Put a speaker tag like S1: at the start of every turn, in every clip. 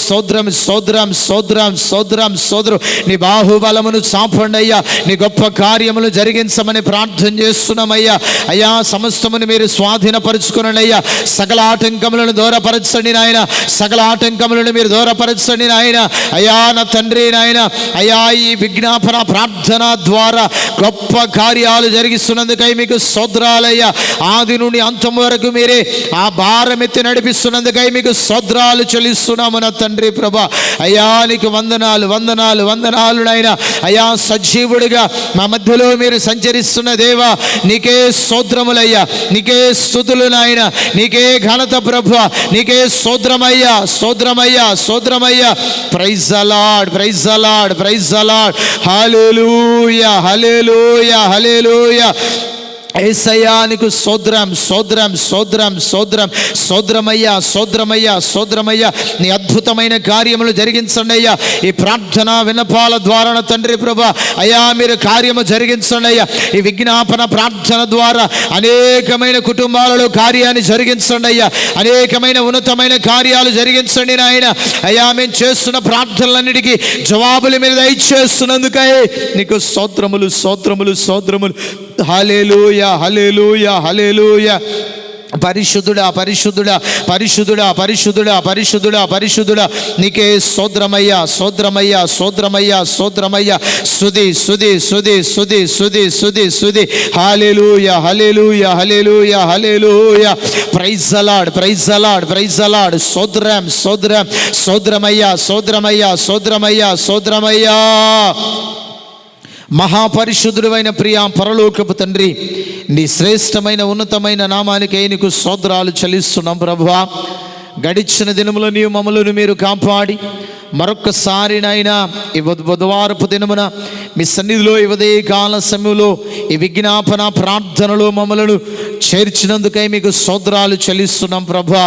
S1: స్తోత్రం స్తోత్రం స్తోత్రం స్తోత్రం స్తోత్రం. నీ బాహుబలమును చాపండి అయ్యా, నీ గొప్ప కార్యములు జరిగించమని ప్రార్థన చేస్తున్నామయ్యా. అయ్యా సమస్తమును మీరు స్వాధీనపరుచుకునండి అయ్యా. సకల ఆటంకములను దూరపరచండి నాయన, సకల ఆటంకములను మీరు దూరపరచండి నాయన. అయ్యా నా తండ్రి నాయన, అయ్యా ఈ విజ్ఞాపన ప్రార్థన ద్వారా గొప్ప కార్యాలు జరిగిస్తున్నందుకై మీకు స్తోత్రాలయ్యా. ఆది నుండి అంతం వరకు మీరే ఆ భారం ఎత్తి నడిపిస్తున్నందుకై మీకు స్తోత్రాలు చెల్లిస్తున్నాము నా తండ్రి ప్రభా. అయ్యా నీకు వందనాలు వందనాలు వందనాలు నాయన. అయ్యా సజీవుడిగా మా మధ్యలో మీరు సంచరిస్తున్న దేవా, నీకే స్తోత్రములయ్యా, నీకే స్తుతులు నాయన, నీకే ఘనత ప్రభు, నీకే స్తోత్రమయ్యా స్తోత్రమయ్యా స్తోత్రమయ్యా. Praise the Lord, praise the Lord, praise the Lord. Hallelujah hallelujah hallelujah. యేసయ్యా నీకు స్తోత్రం స్తోత్రం స్తోత్రం స్తోత్రం స్తోత్రమయ్యా స్తోత్రమయ్యా స్తోత్రమయ్యా. నీ అద్భుతమైన కార్యములు జరిగించండి అయ్యా. ఈ ప్రార్థన విన్నపాల ద్వారా తండ్రి ప్రభా అయ్యా మీరు కార్యము జరిగించండి అయ్యా. ఈ విజ్ఞాపన ప్రార్థన ద్వారా అనేకమైన కుటుంబాలలో కార్యాన్ని జరిగించండి అయ్యా. అనేకమైన ఉన్నతమైన కార్యాలు జరిగించండి నాయన. అయ్యా మేము చేస్తున్న ప్రార్థనలన్నిటికీ జవాబులు మీరు దయచేస్తున్నందుకై నీకు స్తోత్రములు స్తోత్రములు స్తోత్రములు. హల్లెలూయా హల్లెలూయా హల్లెలూయా. పరిశుద్ధుడా పరిశుద్ధుడా పరిశుద్ధుడా పరిశుద్ధుడా పరిశుద్ధుడా పరిశుద్ధుడా. నీకే స్తోత్రమయ్యా స్తోత్రమయ్యా స్తోత్రమయ్యా స్తోత్రమయ్యా. స్తుతి స్తుతి స్తుతి స్తుతి స్తుతి స్తుతి స్తుతి. Hallelujah hallelujah hallelujah hallelujah. Praise the Lord, praise the Lord, praise the Lord. స్తోత్రం స్తోత్రం స్తోత్రమయ్యా స్తోత్రమయ్యా స్తోత్రమయ్యా స్తోత్రమయ్యా. మహాపరిశుద్ధుడైన ప్రియ పరలోకపు తండ్రి, నీ శ్రేష్టమైన ఉన్నతమైన నామానికి నీకు స్తోత్రాలు చెల్లిస్తున్నాం ప్రభువా. గడిచిన దినములో నీవు మమ్మలను మీరు కాపాడి మరొక్కసారి నాయనా ఈ బుధవారపు దినమున మీ సన్నిధిలో ఈ ఉదయ కాల సమయంలో ఈ విజ్ఞాపన ప్రార్థనలో మమ్మలను చేర్చినందుకై మీకు స్తోత్రాలు చెల్లిస్తున్నాం ప్రభువా.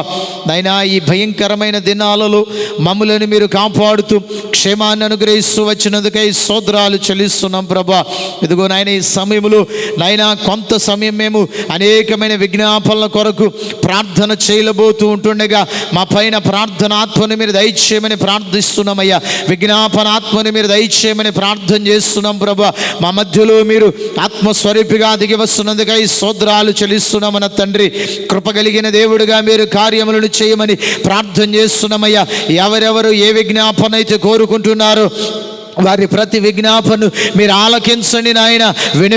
S1: నాయనా ఈ భయంకరమైన దినాలలో మమ్మలను మీరు కాపాడుతూ క్షేమాన్ని అనుగ్రహిస్తూ వచ్చినందుకై స్తోత్రాలు చెల్లిస్తున్నాం ప్రభువా. ఇదిగో నాయన ఈ సమయంలో నాయనా కొంత సమయం మేము అనేకమైన విజ్ఞాపనల కొరకు ప్రార్థన చేయబోతూ ఉంటుండగా మా పైన ప్రార్థన ఆత్మని మీరు దయచేయమని ప్రార్థిస్తున్నామయ్యా. విజ్ఞాపన ఆత్మని మీరు దయచేయమని ప్రార్థన చేస్తున్నాం ప్రభువా. మా మధ్యలో మీరు ఆత్మస్వరూపిగా దిగి వస్తున్నందుకై స్తోత్రాలు చెల్లిస్తున్నామన్న తండ్రి. కృపగలిగిన దేవుడిగా మీరు కార్యములను చేయమని ప్రార్థన చేస్తున్నామయ్యా. ఎవరెవరు ఏ విజ్ఞాపన అయితే కోరుకుంటున్నారో వారి ప్రతి విజ్ఞాపనను మీరు ఆలకించండి నాయన.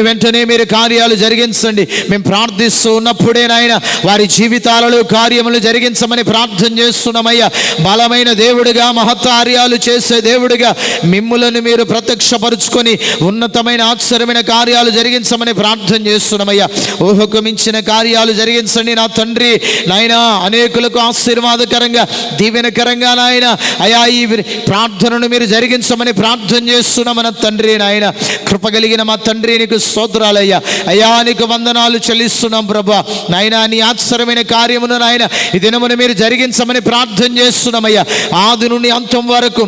S1: వెంటనే మీరు కార్యాలు జరిగించండి. మేము ప్రార్థిస్తూ ఉన్నప్పుడే నాయన వారి జీవితాలలో కార్యములు జరిగించమని ప్రార్థన చేస్తున్నామయ్యా. బలమైన దేవుడిగా మహత్కార్యాలు చేసే దేవుడిగా మిమ్ములను మీరు ప్రత్యక్షపరుచుకొని ఉన్నతమైన ఆశ్చర్యమైన కార్యాలు జరిగించమని ప్రార్థన చేస్తున్నామయ్యా. ఊహకు మించిన కార్యాలు జరిగించండి నా తండ్రి నాయన. అనేకులకు ఆశీర్వాదకరంగా దీవెనకరంగా నాయన అయా ఈ ప్రార్థనను మీరు జరిగించమని ప్రార్థన చేస్తున్నామన్న తండ్రి నాయన. కృపగలిగిన మా తండ్రి నీకు స్తోత్రాలయ్యా. అయ్యా నీకు వందనాలు చెల్లిస్తున్నాం ప్రభా. నాయన నీ ఆశ్చర్యమైన కార్యమును నాయన ఈ దినమును మీరు జరిగించమని ప్రార్థన చేస్తున్నామయ్యా. ఆది నుండి అంతం వరకు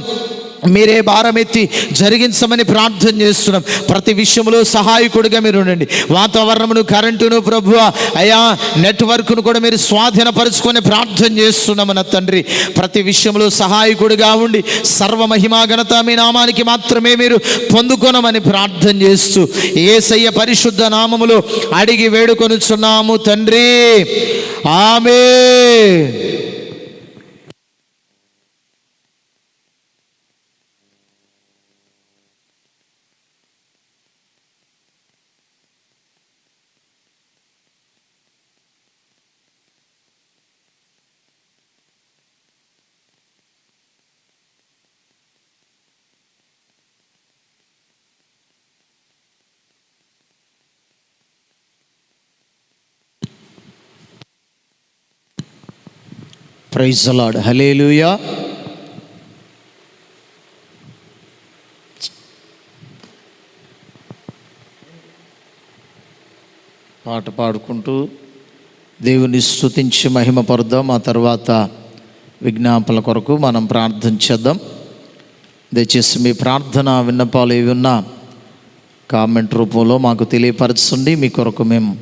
S1: మీరే భారమెత్తి జరిగించమని ప్రార్థన చేస్తున్నాం. ప్రతి విషయంలో సహాయకుడిగా మీరు ఉండండి. వాతావరణమును కరెంటును ప్రభువ అయా నెట్వర్క్ను కూడా మీరు స్వాధీనపరుచుకొని ప్రార్థన చేస్తున్నామన్న తండ్రి. ప్రతి విషయంలో సహాయకుడిగా ఉండి సర్వమహిమా ఘనత మీ నామానికి మాత్రమే మీరు పొందుకొనమని ప్రార్థన చేస్తూ యేసయ్య పరిశుద్ధ నామములో అడిగి వేడుకొనుచున్నాము తండ్రి. Amen. Praise the Lord. Hallelujah. పాట పాడుకుంటూ దేవుని స్తుతించి మహిమపరుద్దాం. ఆ తర్వాత విజ్ఞాపనల కొరకు మనం ప్రార్థన చేద్దాం. దయచేసి మీ ప్రార్థన విన్నపాలు ఏవి ఉన్నా కామెంట్ రూపంలో మాకు తెలియపరచండి. మీ కొరకు మేము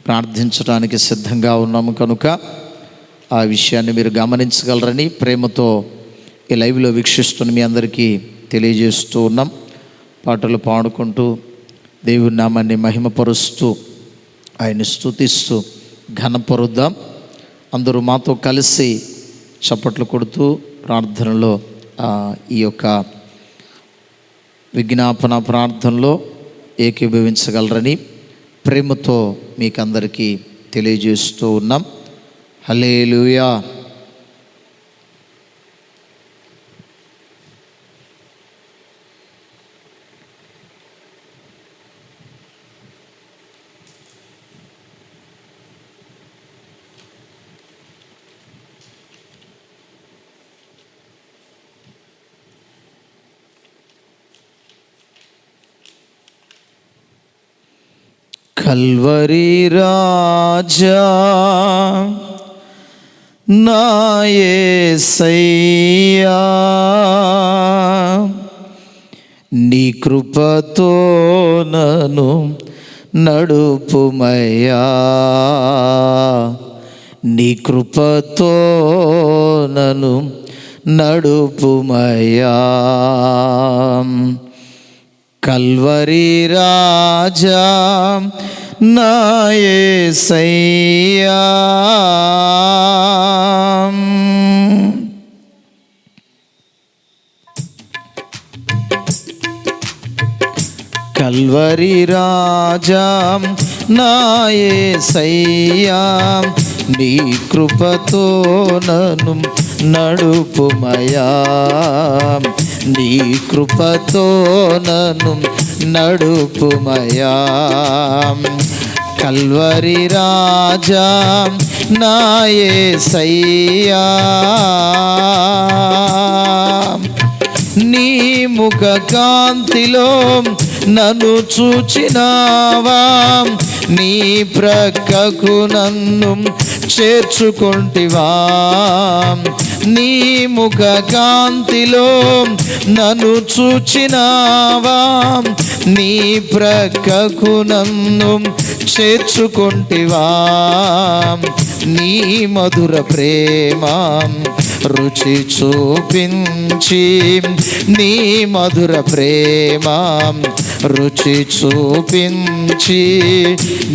S1: ప్రార్థించడానికి సిద్ధంగా ఉన్నాము కనుక ఆ విషయాన్ని మీరు గమనించగలరని ప్రేమతో ఈ లైవ్లో వీక్షిస్తున్న మీ అందరికీ తెలియజేస్తూ ఉన్నాం. పాటలు పాడుకుంటూ దేవుని నామాన్ని మహిమపరుస్తూ ఆయన్ని స్తుతిస్తూ ఘనపరుద్దాం. అందరూ మాతో కలిసి చప్పట్లు కొడుతూ ప్రార్థనలో ఈ యొక్క విజ్ఞాపన ప్రార్థనలో ఏకీభవించగలరని ప్రేమతో మీకు అందరికీ తెలియజేస్తూ ఉన్నాం. హల్లెలూయా. కల్వరి రాజా నా యేసయ్యా, నీ కృపతో నన్ను నడుపుమయ్యా, నీ కృపతో నన్ను నడుపుమయ్యా. కల్వరి రాజా నా యేసయ్యా, కల్వరి రాజా నా యేసయ్యా, నీ కృపతో నన్ను నడుపుమయ్యా, నీ కృపతో నన్ను నడుపుమయ్యా. కల్వరి రాజా నా యేసయ్యా, నీ ముఖ కాంతిలో నన్ను చూచినావా, నీ ప్రక్కకు నన్ను చేర్చుకొంటివా, నీ ముఖ కాంతిలో నన్ను చూచినావా, నీ ప్రక్కకు నన్ను చేర్చుకొంటివా. నీ మధుర ప్రేమ రుచి చూపించి, నీ మధుర ప్రేమ రుచి చూపించి,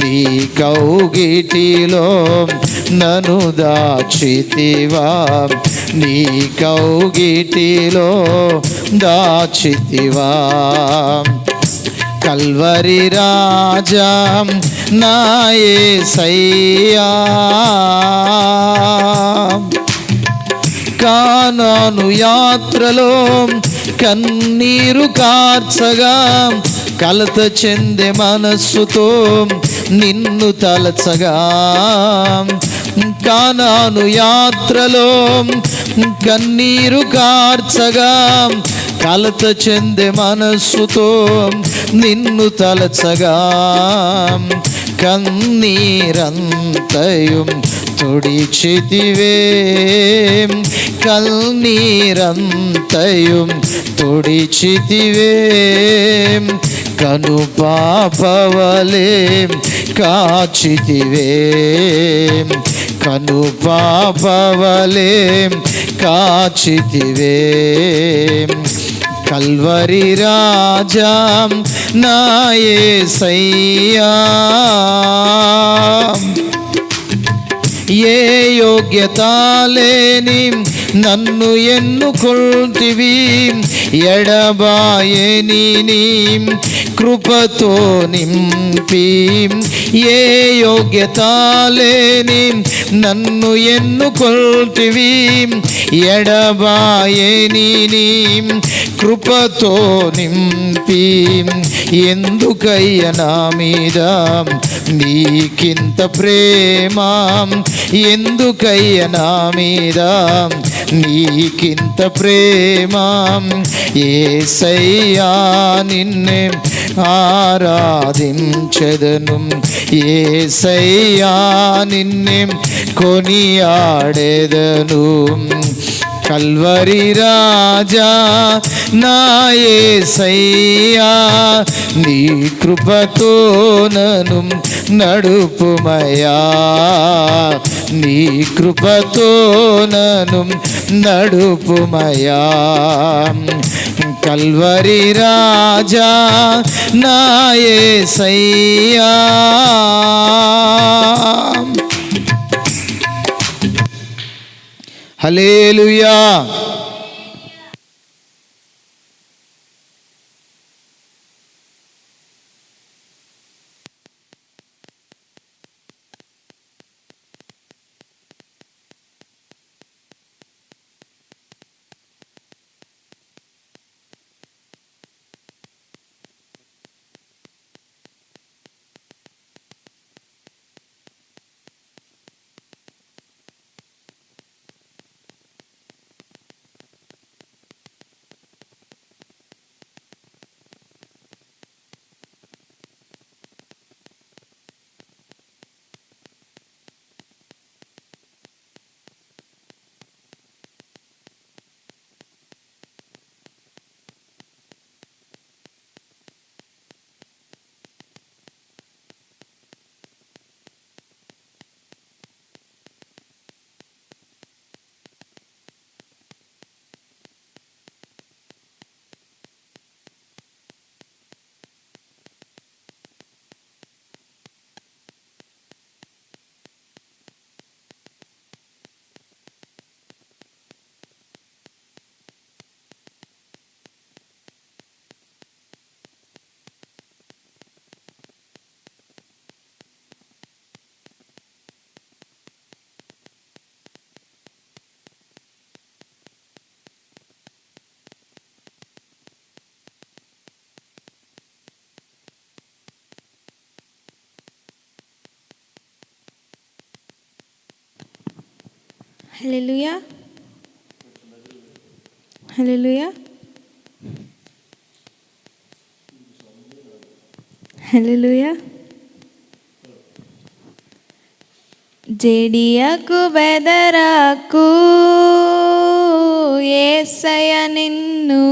S1: నీ కౌగిటిలో నన్ను దాచితివా, నీ కౌగిటిలో దాచితివా. కల్వరి రాజా నా యేసయ్యా, కానాను యాత్రలో కన్నీరు కార్చగా, కలత చెందే మనస్సుతో నిన్ను తలచగా, కానాను యాత్రలో కన్నీరు కార్చగా, కలత చెందే మనస్సుతో నిన్ను తలచగా, కన్నీరంతయు తుడిచితివే, కన్నీరంతయు తుడిచితివే, కను పాపవలే కాచితివే, కను పాపవలే కాచితివే. కల్వరి రాజా నా యేసయ్యా, ఏ యోగ్యత లేని నన్ను ఎన్నుకొంటివి, ఎడబాయని నీ కృపతో నింపి, ఏ యోగ్యత లేని నన్ను ఎన్నుకొంటివి, ఎడబాయని నీ కృపతో నింపి, ఎందుకయ్య నా మీద నీకింత ప్రేమ, ఎందుకయ్య నా మీద నీకింత ప్రేమ, యేసయ్యా నిన్నే ఆరాధించెదను, యేసయ్యా నిన్నే కొనియాడెదను. కల్వరి రాజా నా యేసయ్యా, నీ కృపతో నన్ను నడుపుమయ్యా, నీ కృపతో నన్ను నడుపుమయా. కల్వరి రాజా నా యేసయ్యా, హల్లెలూయా.
S2: హల్లెలూయా, హల్లెలూయా, హల్లెలూయా. జడియకు బెదరకు, యేసయ్య నిన్ను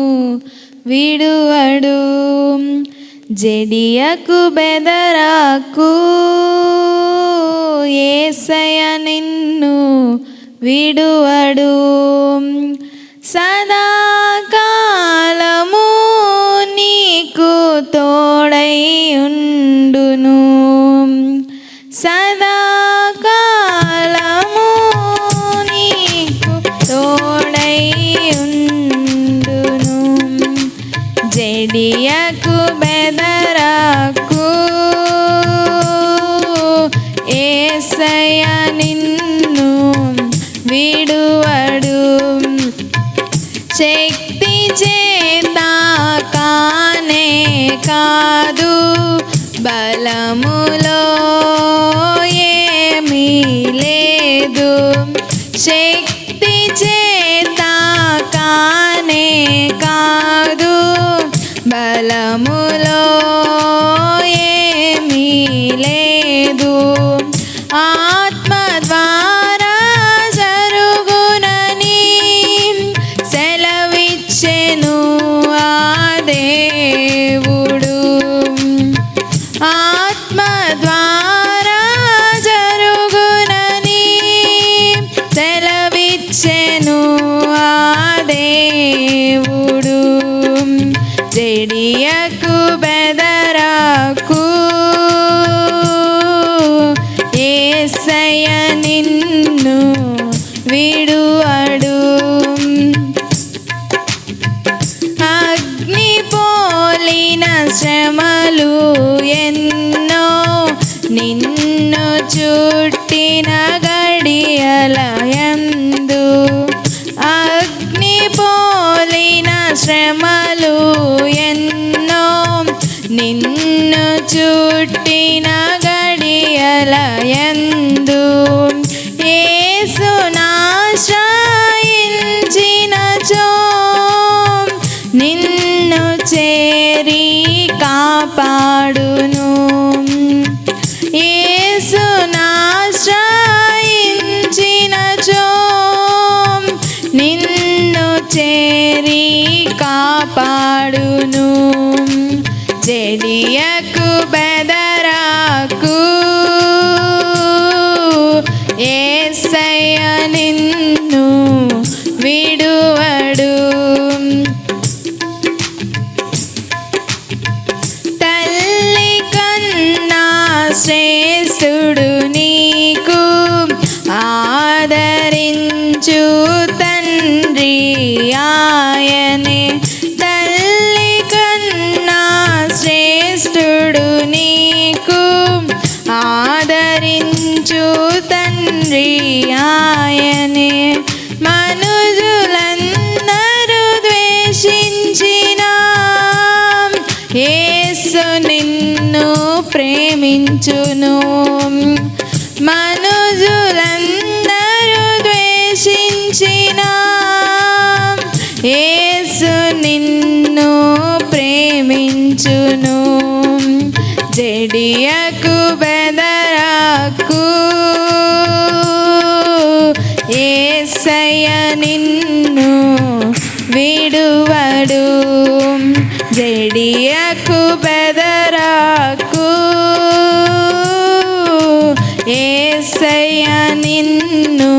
S2: విడువడు. జడియకు బెదరకు, యేసయ్య నిన్ను విడువడు. సదాకాలము నీకు తోడై ఉండును. సదాకాలము నీకు తోడై ఉండును. జడియకు బెదరకు, యేసయ్య నిన్ను విడువడు. శక్తి చేత కానే కాదు, బలములో ఏమీ లేదు. శక్తి చేత కానే కాదు, బలములో ఏమీ లేదు. ఆత్మ ద్వారా జరుగునని సెలవిచ్చెను ఆ దేవుడు. ఆత్మ ద్వారా జరుగునని సెలవిచ్చెను ఆ దేవుడు. జడియకు బెదరకు, యేసయ్య నిన్ను విడువడు. అగ్ని పోలిన శ్రమలు ఎన్నో నిన్ను చుట్టిన గడియలయందు. అగ్ని పోలిన శ్రమలు ఎన్నో నిన్ను చుట్టిన గడియలయందు. యేసునాశ్రయించినచో నిన్ను చేరి కాపాడును. యేసునాశ్రయించినచో నిన్ను చేరి కాపాడును. జడియకు బెదరకు, యేసయ్య యేసు నిన్ను ప్రేమించును. మనుజులందరూ ద్వేషించిన యేసు నిన్ను ప్రేమించును. జడియకు బెదరకు యేసయ్య నిన్ను విడువడు. జడియకు బెదరకు యేసయ్య నిన్ను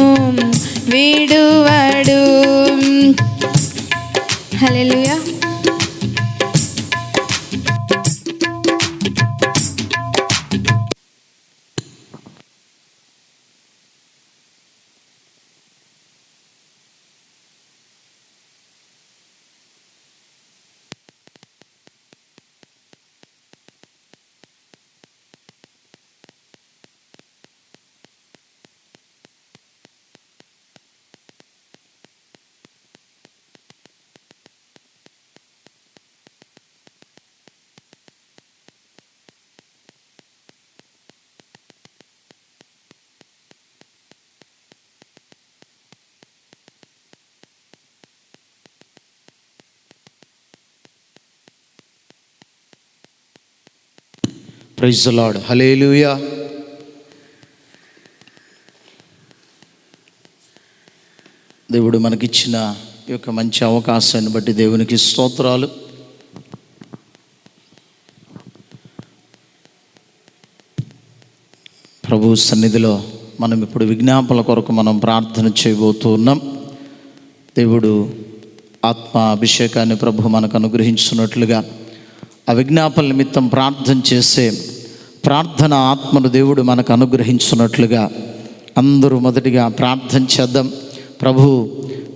S2: విడువడు. Hallelujah.
S1: Praise the Lord. Hallelujah. దేవుడు మనకిచ్చిన ఈ యొక్క మంచి అవకాశాన్ని బట్టి దేవునికి స్తోత్రాలు. ప్రభు సన్నిధిలో మనం ఇప్పుడు విజ్ఞాపనల కొరకు మనం ప్రార్థన చేయబోతూ ఉన్నాం. దేవుడు ఆత్మ అభిషేకాన్ని ప్రభు మనకు అనుగ్రహించున్నట్లుగా ఆ విజ్ఞాపన నిమిత్తం ప్రార్థన చేసే ప్రార్థన ఆత్మను దేవుడు మనకు అనుగ్రహించున్నట్లుగా అందరూ మొదటిగా ప్రార్థన చేద్దాం. ప్రభు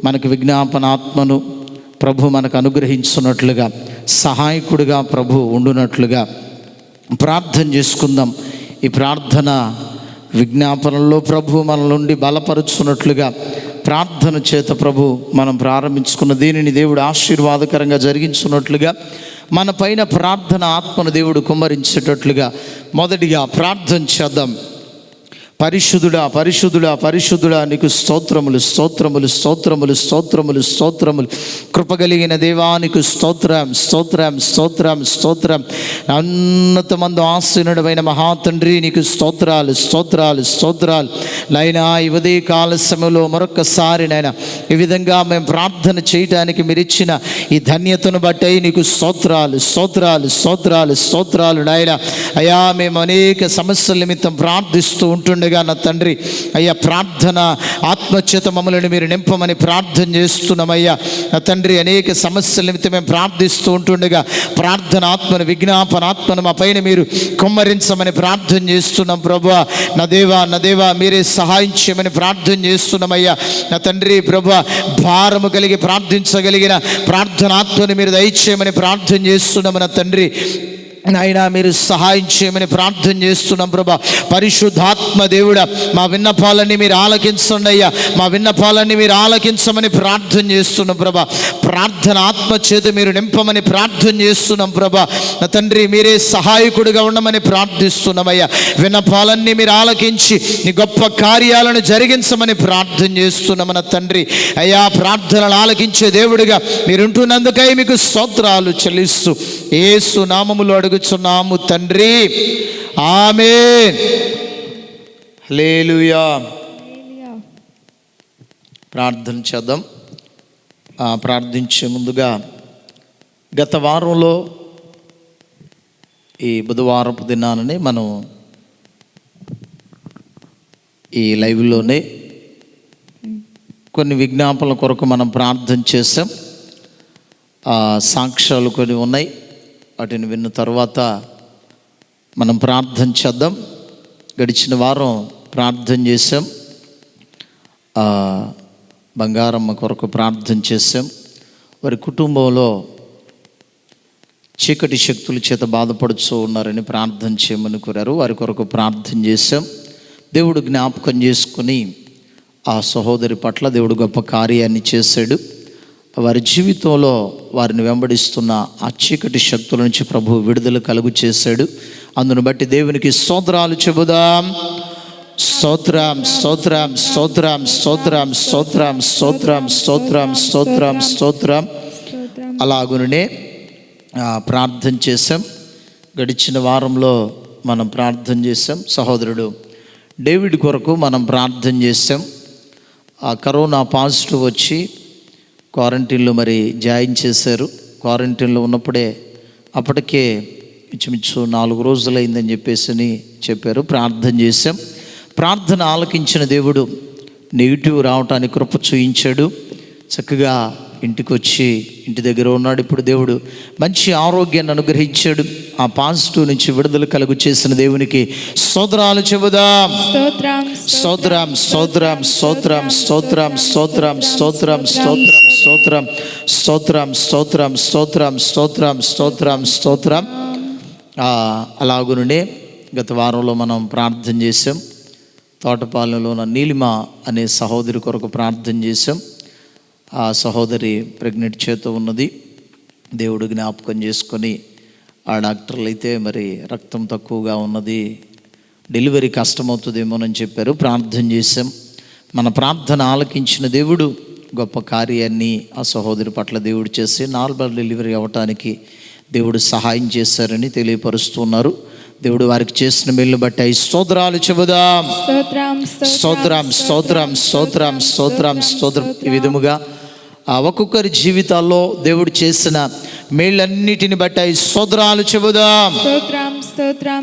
S1: మనకు విజ్ఞాపన ఆత్మను ప్రభు మనకు అనుగ్రహించున్నట్లుగా సహాయకుడిగా ప్రభు ఉండునట్లుగా ప్రార్థన చేసుకుందాం. ఈ ప్రార్థన విజ్ఞాపనలో ప్రభు మన నుండి బలపరుచున్నట్లుగా ప్రార్థన చేత ప్రభు మనం ప్రారంభించుకున్న దీనిని దేవుడు ఆశీర్వాదకరంగా జరిగించున్నట్లుగా మన పైన ప్రార్థన ఆత్మను దేవుడు కుమ్మరించేటట్లుగా మొదటిగా ప్రార్థన చేద్దాం. పరిశుద్ధుడా పరిశుద్ధుడా పరిశుద్ధుడా నీకు స్తోత్రములు స్తోత్రములు స్తోత్రములు స్తోత్రములు స్తోత్రములు. కృపగలిగిన దేవానికి స్తోత్రం స్తోత్రం స్తోత్రం స్తోత్రం. ఉన్నతమందు ఆసీనుడమైన మహాతండ్రి నీకు స్తోత్రాలు స్తోత్రాలు స్తోత్రాలు. నైనా ఈ ఉదయకాల సమయంలో మరొక్కసారి నైనా ఈ విధంగా మేము ప్రార్థన చేయటానికి మీరు ఇచ్చిన ఈ ధన్యతను బట్టి నీకు స్తోత్రాలు స్తోత్రాలు స్తోత్రాలు స్తోత్రాలు. నాయన అయా మేము అనేక సమస్యల నిమిత్తం ప్రార్థిస్తూ ఉంటుండగా నా తండ్రి అయ్యా ప్రార్థన ఆత్మచేత మమ్మల్ని మీరు నింపమని ప్రార్థన చేస్తున్నామయ్యా. నా తండ్రి అనేక సమస్యల నిమిత్తం మేము ప్రార్థిస్తూ ఉంటుండగా ప్రార్థన ఆత్మను విజ్ఞాపన ఆత్మను మా పైన మీరు కుమ్మరించమని ప్రార్థన చేస్తున్నాం. ప్రభువా నా దేవా మీరే సహాయం చేయమని ప్రార్థన చేస్తున్నామయ్యా. నా తండ్రి ప్రభువా భారము కలిగి ప్రార్థించగలిగిన ప్రార్థన ఆత్మను మీరు దయచేయమని ప్రార్థన చేస్తున్నాము. నా తండ్రి నాయనా మీరు సహాయం చేయమని ప్రార్థన చేస్తున్నాం. ప్రభా పరిశుద్ధాత్మ దేవుడా మా విన్నపాలన్నీ మీరు ఆలకించండి అయ్యా. మా విన్నపాలన్నీ మీరు ఆలకించమని ప్రార్థన చేస్తున్నాం. ప్రభా ప్రార్థన ఆత్మ చేత మీరు నింపమని ప్రార్థన చేస్తున్నాం. ప్రభా నా తండ్రి మీరే సహాయకుడిగా ఉండమని ప్రార్థిస్తున్నామయ్యా. విన్నపాలన్నీ మీరు ఆలకించి నీ గొప్ప కార్యాలను జరిగించమని ప్రార్థన చేస్తున్నాము. నా తండ్రి అయ్యా ప్రార్థనలు ఆలకించే దేవుడిగా మీరుంటున్నందుకై మీకు స్తోత్రాలు చెల్లిస్తూ యేసు నామములో అడుగుచున్నాము తండ్రి, ఆమేన్. హల్లెలూయా. ప్రార్థన చేద్దాం. ప్రార్థించే ముందుగా గత వారంలో ఈ బుధవారపు దినానని మనం ఈ లైవ్లోనే కొన్ని విజ్ఞాపనల కొరకు మనం ప్రార్థన చేసాం. సాక్ష్యాలు కొన్ని ఉన్నాయి, వాటిని విన్న తర్వాత మనం ప్రార్థన చేద్దాం. గడిచిన వారం ప్రార్థన చేసాం, బంగారమ్మ కొరకు ప్రార్థన చేసాం. వారి కుటుంబంలో చీకటి శక్తుల చేత బాధపడుతూ ఉన్నారని ప్రార్థన చేయమని కోరారు. వారి కొరకు ప్రార్థన చేసాం. దేవుడు జ్ఞాపకం చేసుకుని ఆ సహోదరి పట్ల దేవుడు గొప్ప కార్యాన్ని చేశాడు. వారి జీవితంలో వారిని వెంబడిస్తున్న ఆ చీకటి శక్తుల నుంచి ప్రభు విడుదల కలుగు చేశాడు. అందును బట్టి దేవునికి స్తోత్రాలు చెబుదాం. స్తోత్రం స్తోత్రం స్తోత్రం స్తోత్రం స్తోత్రం స్తోత్రం స్తోత్రం స్తోత్రం స్తోత్రం. అలాగునే ప్రార్థన చేశాం. గడిచిన వారంలో మనం ప్రార్థన చేసాం. సహోదరుడు డేవిడ్ కొరకు మనం ప్రార్థన చేసాం. ఆ కరోనా పాజిటివ్ వచ్చి క్వారంటైన్లో మరి జాయిన్ చేశారు. క్వారంటైన్లో ఉన్నప్పుడే అప్పటికే ఇంచుమించు 4 రోజులైందని చెప్పారు. ప్రార్థన చేశాం. ప్రార్థన ఆలకించిన దేవుడు నెగిటివ్ రావటానికి కృప చూయించాడు. చక్కగా ఇంటికి వచ్చి ఇంటి దగ్గర ఉన్నాడు. ఇప్పుడు దేవుడు మంచి ఆరోగ్యాన్ని అనుగ్రహించాడు. ఆ పాజిటివ్ నుంచి విడుదల కలుగు చేసిన దేవునికి స్తోత్రాలు చెబుదాం. స్తోత్రం స్తోత్రం స్తోత్రం స్తోత్రం స్తోత్రం స్తోత్రం స్తోత్రం స్తోత్రం స్తోత్రం స్తోత్రం స్తోత్రం స్తోత్రం స్తోత్రం స్తోత్రం. అలాగునే గత వారంలో మనం ప్రార్థన చేసాం. తోటపాలెంలో ఉన్న నీలిమ అనే సహోదరి కొరకు ప్రార్థన చేసాం. ఆ సహోదరి ప్రెగ్నెంట్ చేత ఉన్నది. దేవుడు జ్ఞాపకం చేసుకొని ఆ డాక్టర్లు అయితే మరి రక్తం తక్కువగా ఉన్నది, డెలివరీ కష్టమవుతుందేమోనని చెప్పారు. ప్రార్థన చేసాం. మన ప్రార్థన ఆలకించిన దేవుడు గొప్ప కార్యాన్ని ఆ సహోదరి పట్ల దేవుడు చేసి నార్మల్ డెలివరీ అవ్వటానికి దేవుడు సహాయం చేశారని తెలియపరుస్తున్నారు. దేవుడు వారికి చేసిన మేలు బట్టి స్తోత్రాలు చెబుదాం. స్తోత్రం స్తోత్రం స్తోత్రం స్తోత్రం స్తోత్రం. ఈ విధముగా ఒక్కొక్కరి జీవితాల్లో దేవుడు చేసిన మేళ్ళన్నిటిని బట్టి స్తోత్రాలు చెబుదాం. స్తోత్రం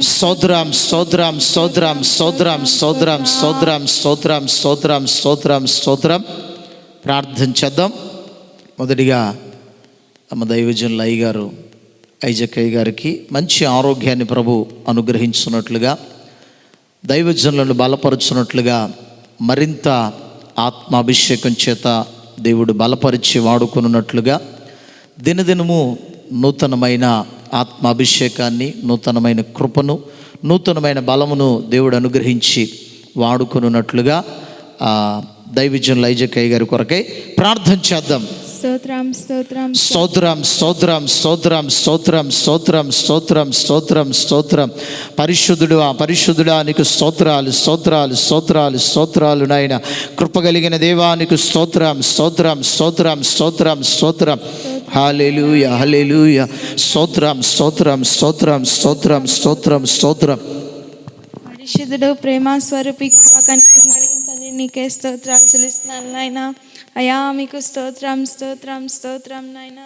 S1: స్తోత్రం స్తోత్రం స్తోత్రం స్తోత్రం స్తోత్రం స్తోత్రం స్తోత్రం స్తోత్రం స్తోత్రం. ప్రార్థన చేద్దాం. మొదటిగా తమ దైవజనులు అయ్యగారు ఐజకయ్య గారికి మంచి ఆరోగ్యాన్ని ప్రభు అనుగ్రహించున్నట్లుగా, దైవజనులను బలపరుచున్నట్లుగా, మరింత ఆత్మాభిషేకం చేత దేవుడు బలపరిచి వాడుకున్నట్లుగా దినదినము నూతనమైన ఆత్మాభిషేకాన్ని, నూతనమైన కృపను, నూతనమైన బలమును దేవుడు అనుగ్రహించి వాడుకున్నట్లుగా దైవజనులు ఐజకయ్య గారి కొరకై ప్రార్థన చేద్దాం. స్తోత్రం స్తోత్రం స్తోత్రం స్తోత్రం స్తోత్రం స్తోత్రం స్తోత్రం స్తోత్రం స్తోత్రం. పరిశుద్ధుడా నీకు స్తోత్రాలు స్తోత్రాలు స్తోత్రాలు స్తోత్రాలు. నాయన కృపగలిగిన దేవానికి స్తోత్రం స్తోత్రం స్తోత్రం స్తోత్రం స్తోత్రం. హల్లెలూయా హల్లెలూయా. స్తోత్రం స్తోత్రం స్తోత్రం స్తోత్రం స్తోత్రం స్తోత్రం.
S2: పరిశుద్ధుడు ప్రేమ స్వరూపి కనికరం కలిగిన తండ్రి నీకే స్తోత్రాలు చెల్లిస్తున్నాను నాయనా. అయ్యా మీకు స్తోత్రం స్తోత్రం స్తోత్రం నాయనా.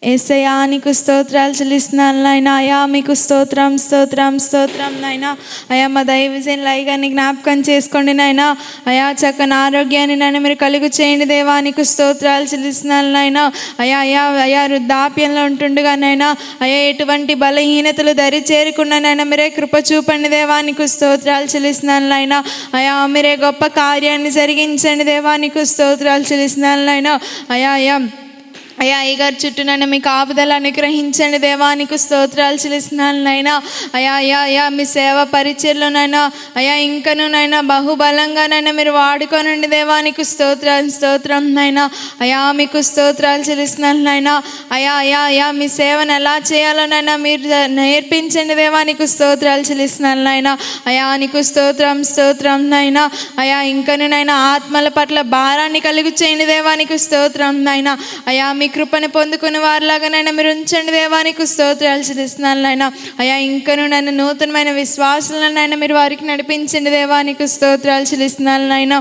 S2: యేసయ్యా నీకు స్తోత్రాలు చెల్లిస్తున్నాను నాయనా. అయ్యా మీకు స్తోత్రం స్తోత్రం స్తోత్రం నాయనా. అయ్యా మా దైవజనులు అయ్యగారిని జ్ఞాపకం చేసుకోండి నాయనా. అయ్యా చక్కని ఆరోగ్యాన్ని నాయన మీరు కలుగు చేయండి దేవా. నీకు స్తోత్రాలు చెల్లిస్తున్నాను నాయనా. అయ్యా వృద్ధాప్యంలో ఉంటుండగా నాయనా అయ్యా ఎటువంటి బలహీనతలు దరి చేరకుండా నాయన మీరే కృప చూపండి దేవా. నీకు స్తోత్రాలు చెల్లిస్తున్నాను నాయనా. అయ్యా మీరే గొప్ప కార్యాన్ని జరిగించండి దేవా. నీకు స్తోత్రాలు చెల్లిస్తున్నాను నాయనా. అయ్యగారి చుట్టూ నన్ను మీ కాపుదల అనుగ్రహించండి దేవా. నీకు స్తోత్రాలు చెల్లిస్తున్నాను నాయనా. అయ్యా మీ సేవ పరిచయలో నాయనా ఇంకను నాయనా బహుబలంగా నన్ను మీరు వాడుకోనండి దేవా. నీకు స్తోత్రం నాయనా. మీకు స్తోత్రాలు చెల్లిస్తున్నాను నాయనా. అయ్యా మీ సేవను ఎలా చేయాలో నాయనా మీరు నేర్పించండి దేవా. నీకు స్తోత్రాలు చెల్లిస్తున్నాను నాయనా. నీకు స్తోత్రం నాయనా. ఇంకను నాయనా ఆత్మల పట్ల భారాన్ని కలుగు చేయండి దేవా. నీకు స్తోత్రం నాయనా. మీ కృపను పొందుకునే వారిలాగానైనా మీరు ఉంచండి దేవా. నీకు స్తోత్రాలు చెల్లిస్తున్నాను నాయనా. ఇంకను నన్ను నూతనమైన విశ్వాసాలనైనా మీరు వారికి నడిపించండి దేవా. నీకు స్తోత్రాలు చెల్లిస్తున్నాను నాయనా.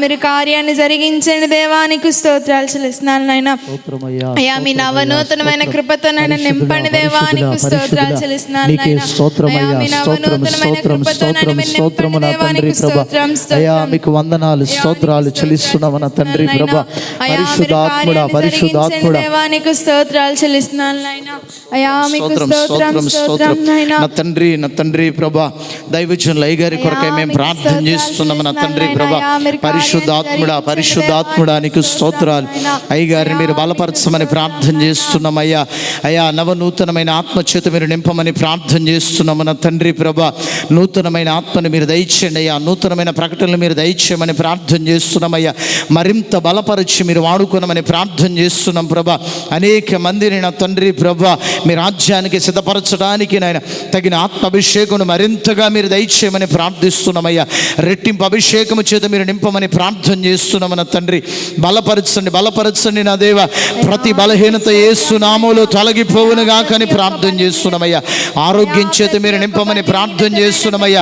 S2: మీరు కార్యాన్ని జరిగించండి దేవా. నీకు స్తోత్రాలు చెల్లిస్తున్నాను నాయనా. మీ నవనూతనమైన కృపతో నన్ను నింపండి దేవా. నీకు స్తోత్రాలు చెల్లిస్తున్నాను నాయనా. మీ నవనూతనమైన కృపతో నన్ను నింపండి దేవా. నీకు స్తోత్రం
S1: మీకు వందనాలు స్తోత్రాలు చెల్లిస్తున్నాము నా తండ్రి ప్రభా. పరిశుద్ధాత్ముడా
S2: దేవా నీకు స్తోత్రాలు చెల్లిస్తున్నాను నాయనా. అయా మీకు
S1: స్తోత్రం
S2: స్తోత్రం
S1: స్తోత్రం
S2: స్తోత్రం
S1: స్తోత్రం.
S2: నాయనా.
S1: నా తండ్రి ప్రభా, దైవజనుల అయ్య గారి కొరకై మేము ప్రార్థన చేస్తున్నాము నా తండ్రి ప్రభా. పరిశుద్ధాత్ముడా నీకు స్తోత్రాలు. అయ్యగారిని మీరు బలపరచమని ప్రార్థన చేస్తున్నాం అయ్యా. అయ్యా నవనూతనమైన ఆత్మచేత మీరు నింపమని ప్రార్థన చేస్తున్నాము నా తండ్రి ప్రభా. నూతనమైన ఆత్మను మీరు దయచేయండి అయ్యా. నూతనమైన ప్రకటనలు మీరు దయచేయమని ప్రార్థన చేస్తున్నామయ్యా. మరింత బలపరిచి మీరు వాడుకోనమని ప్రార్థన చేస్తున్నాం ప్రభా. అనేక మందిని నా తండ్రి ప్రభా మీ రాజ్యానికి సిద్ధపరచడానికి నాయన తగిన ఆత్మాభిషేకం మరింతగా మీరు దయచేయమని ప్రార్థిస్తున్నామయ్యా. రెట్టింపు అభిషేకము చేత మీరు నింపమని ప్రార్థన చేస్తున్నాము నా తండ్రి. బలపరచండి నా దేవ. ప్రతి బలహీనత యేసు నామములో తొలగిపోవునుగా కానీ ప్రార్థన చేస్తున్నామయ్యా. ఆరోగ్యం చేత మీరు నింపమని ప్రార్థన చేస్తున్నామయ్యా.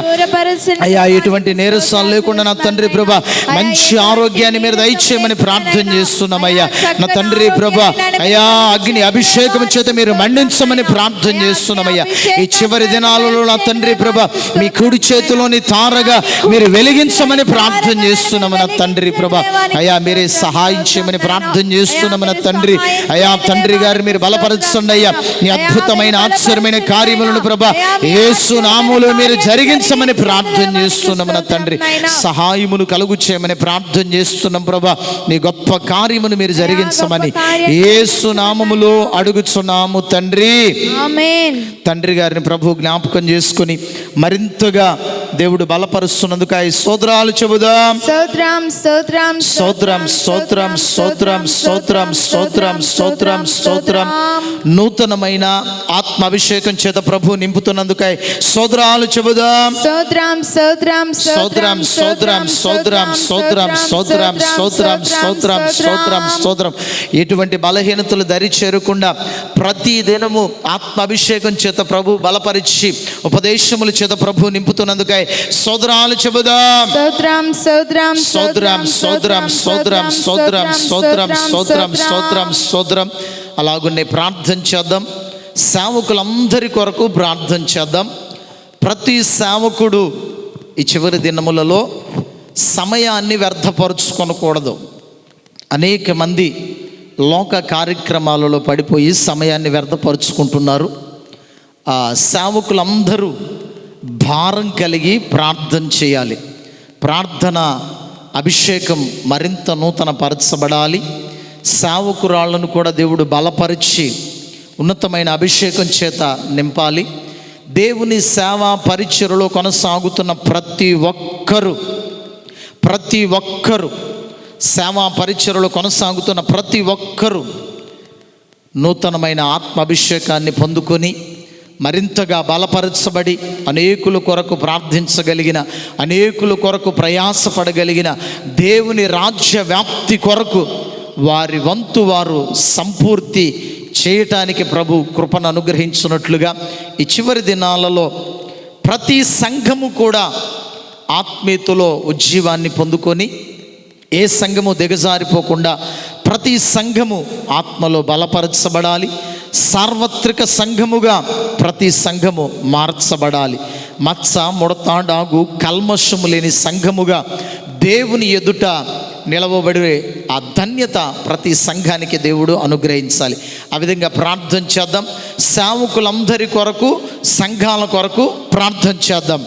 S1: అయ్యా ఎటువంటి నీరసాలు లేకుండా నా తండ్రి ప్రభా మంచి ఆరోగ్యాన్ని మీరు దయచేయమని ప్రార్థన చేస్తున్నామయ్యా. నా తండ్రి ప్రభా అయ్యా అగ్ని అభిషేకం చేత మీరు మండించమని ప్రార్థన చేస్తున్నామయ్యా. ఈ చివరి దినాలలో నా తండ్రి ప్రభా మీ కుడి చేతిలోని తారగా మీరు వెలిగించమని ప్రార్థన చేస్తున్నాము నా తండ్రి ప్రభా. అయ్యా మీరే సహాయం చేయమని ప్రార్థన చేస్తున్నాము నా తండ్రి. అయ్యా తండ్రి గారు మీరు బలపరచండి అయ్యా. మీ అద్భుతమైన ఆశ్చర్యమైన కార్యములను ప్రభా యేసు నామములో మీరు జరిగించమని ప్రార్థన చేస్తున్నాము నా తండ్రి. సహాయమును కలుగు చేయమని ప్రార్థన చేస్తున్నాం ప్రభా. నీ గొప్ప కార్యమును మీరు జరిగించమని యేసు నామములో అడుగుచున్నాము తండ్రి.
S2: ఆమేన్.
S1: తండ్రి గారిని ప్రభు జ్ఞాపకం చేసుకుని మరింతగా దేవుడు బలపరుస్తున్నందుకు ఈ స్తోత్రాలు చెబుదాం.
S2: స్తోత్రం స్తోత్రం
S1: స్తోత్రం స్తోత్రం స్తోత్రం స్తోత్రం స్తోత్రం స్తోత్రం స్తోత్రం. నూతనమైన ఆత్మాభిషేకం చేత ప్రభు నింపుతున్నందుకై స్తోత్రాలు చెబుదాం.
S2: స్తోత్రం స్తోత్రం
S1: స్తోత్రం స్తోత్రం స్తోత్రం స్తోత్రం స్తోత్రం స్తోత్రం స్తోత్రం స్తోత్రం స్తోత్రం. ఎటువంటి బలహీనతలు దరి చేరకుండా ప్రతి దినము ఆత్మాభిషేకం చేత ప్రభు బలపరిచి ఉపదేశముల చేత ప్రభు నింపుతున్నందుకై స్తోత్రాలు చెబుదాం.
S2: స్తోత్రం స్తోత్రం
S1: స్తోత్రం స్తోత్రం స్తోత్రం స్తోత్రం స్తోత్రం స్తోత్రం స్తోత్రం స్తోత్రం. అలాగున్నే ప్రార్థన చేద్దాం. సేవకులందరి కొరకు ప్రార్థన చేద్దాం. ప్రతి సేవకుడు ఈ చివరి దినములలో సమయాన్ని వ్యర్థపరుచుకొనకూడదు. అనేక మంది లోక కార్యక్రమాలలో పడిపోయి సమయాన్ని వ్యర్థపరుచుకుంటున్నారు. ఆ సేవకులందరూ భారం కలిగి ప్రార్థన చేయాలి. ప్రార్థన అభిషేకం మరింత నూతన పరచబడాలి. సేవకురాళ్లను కూడా దేవుడు బలపరిచి ఉన్నతమైన అభిషేకం చేత నింపాలి. దేవుని సేవా పరిచర్యలో కొనసాగుతున్న ప్రతి ఒక్కరు సేవా పరిచర్యలో కొనసాగుతున్న ప్రతి ఒక్కరూ నూతనమైన ఆత్మాభిషేకాన్ని పొందుకొని మరింతగా బలపరచబడి అనేకుల కొరకు ప్రార్థించగలిగిన, అనేకుల కొరకు ప్రయాసపడగలిగిన, దేవుని రాజ్య వ్యాప్తి కొరకు వారి వంతు వారు సంపూర్తి చేయటానికి ప్రభు కృపను అనుగ్రహించున్నట్లుగా ఈ చివరి దినాలలో ప్రతి సంఘము కూడా ఆత్మీయతలో ఉజ్జీవాన్ని పొందుకొని ఏ సంఘము దిగజారిపోకుండా ప్రతి సంఘము ఆత్మలో బలపరచబడాలి. సార్వత్రిక సంఘముగా ప్రతి సంఘము మార్చబడాలి. మత్స ముడత డాగు కల్మషము లేని సంఘముగా దేవుని ఎదుట నిలవబడే ఆ ధన్యత ప్రతి సంఘానికి దేవుడు అనుగ్రహించాలి. ఆ విధంగా ప్రార్థన చేద్దాం. సేవకులందరి కొరకు, సంఘాల కొరకు ప్రార్థన చేద్దాం.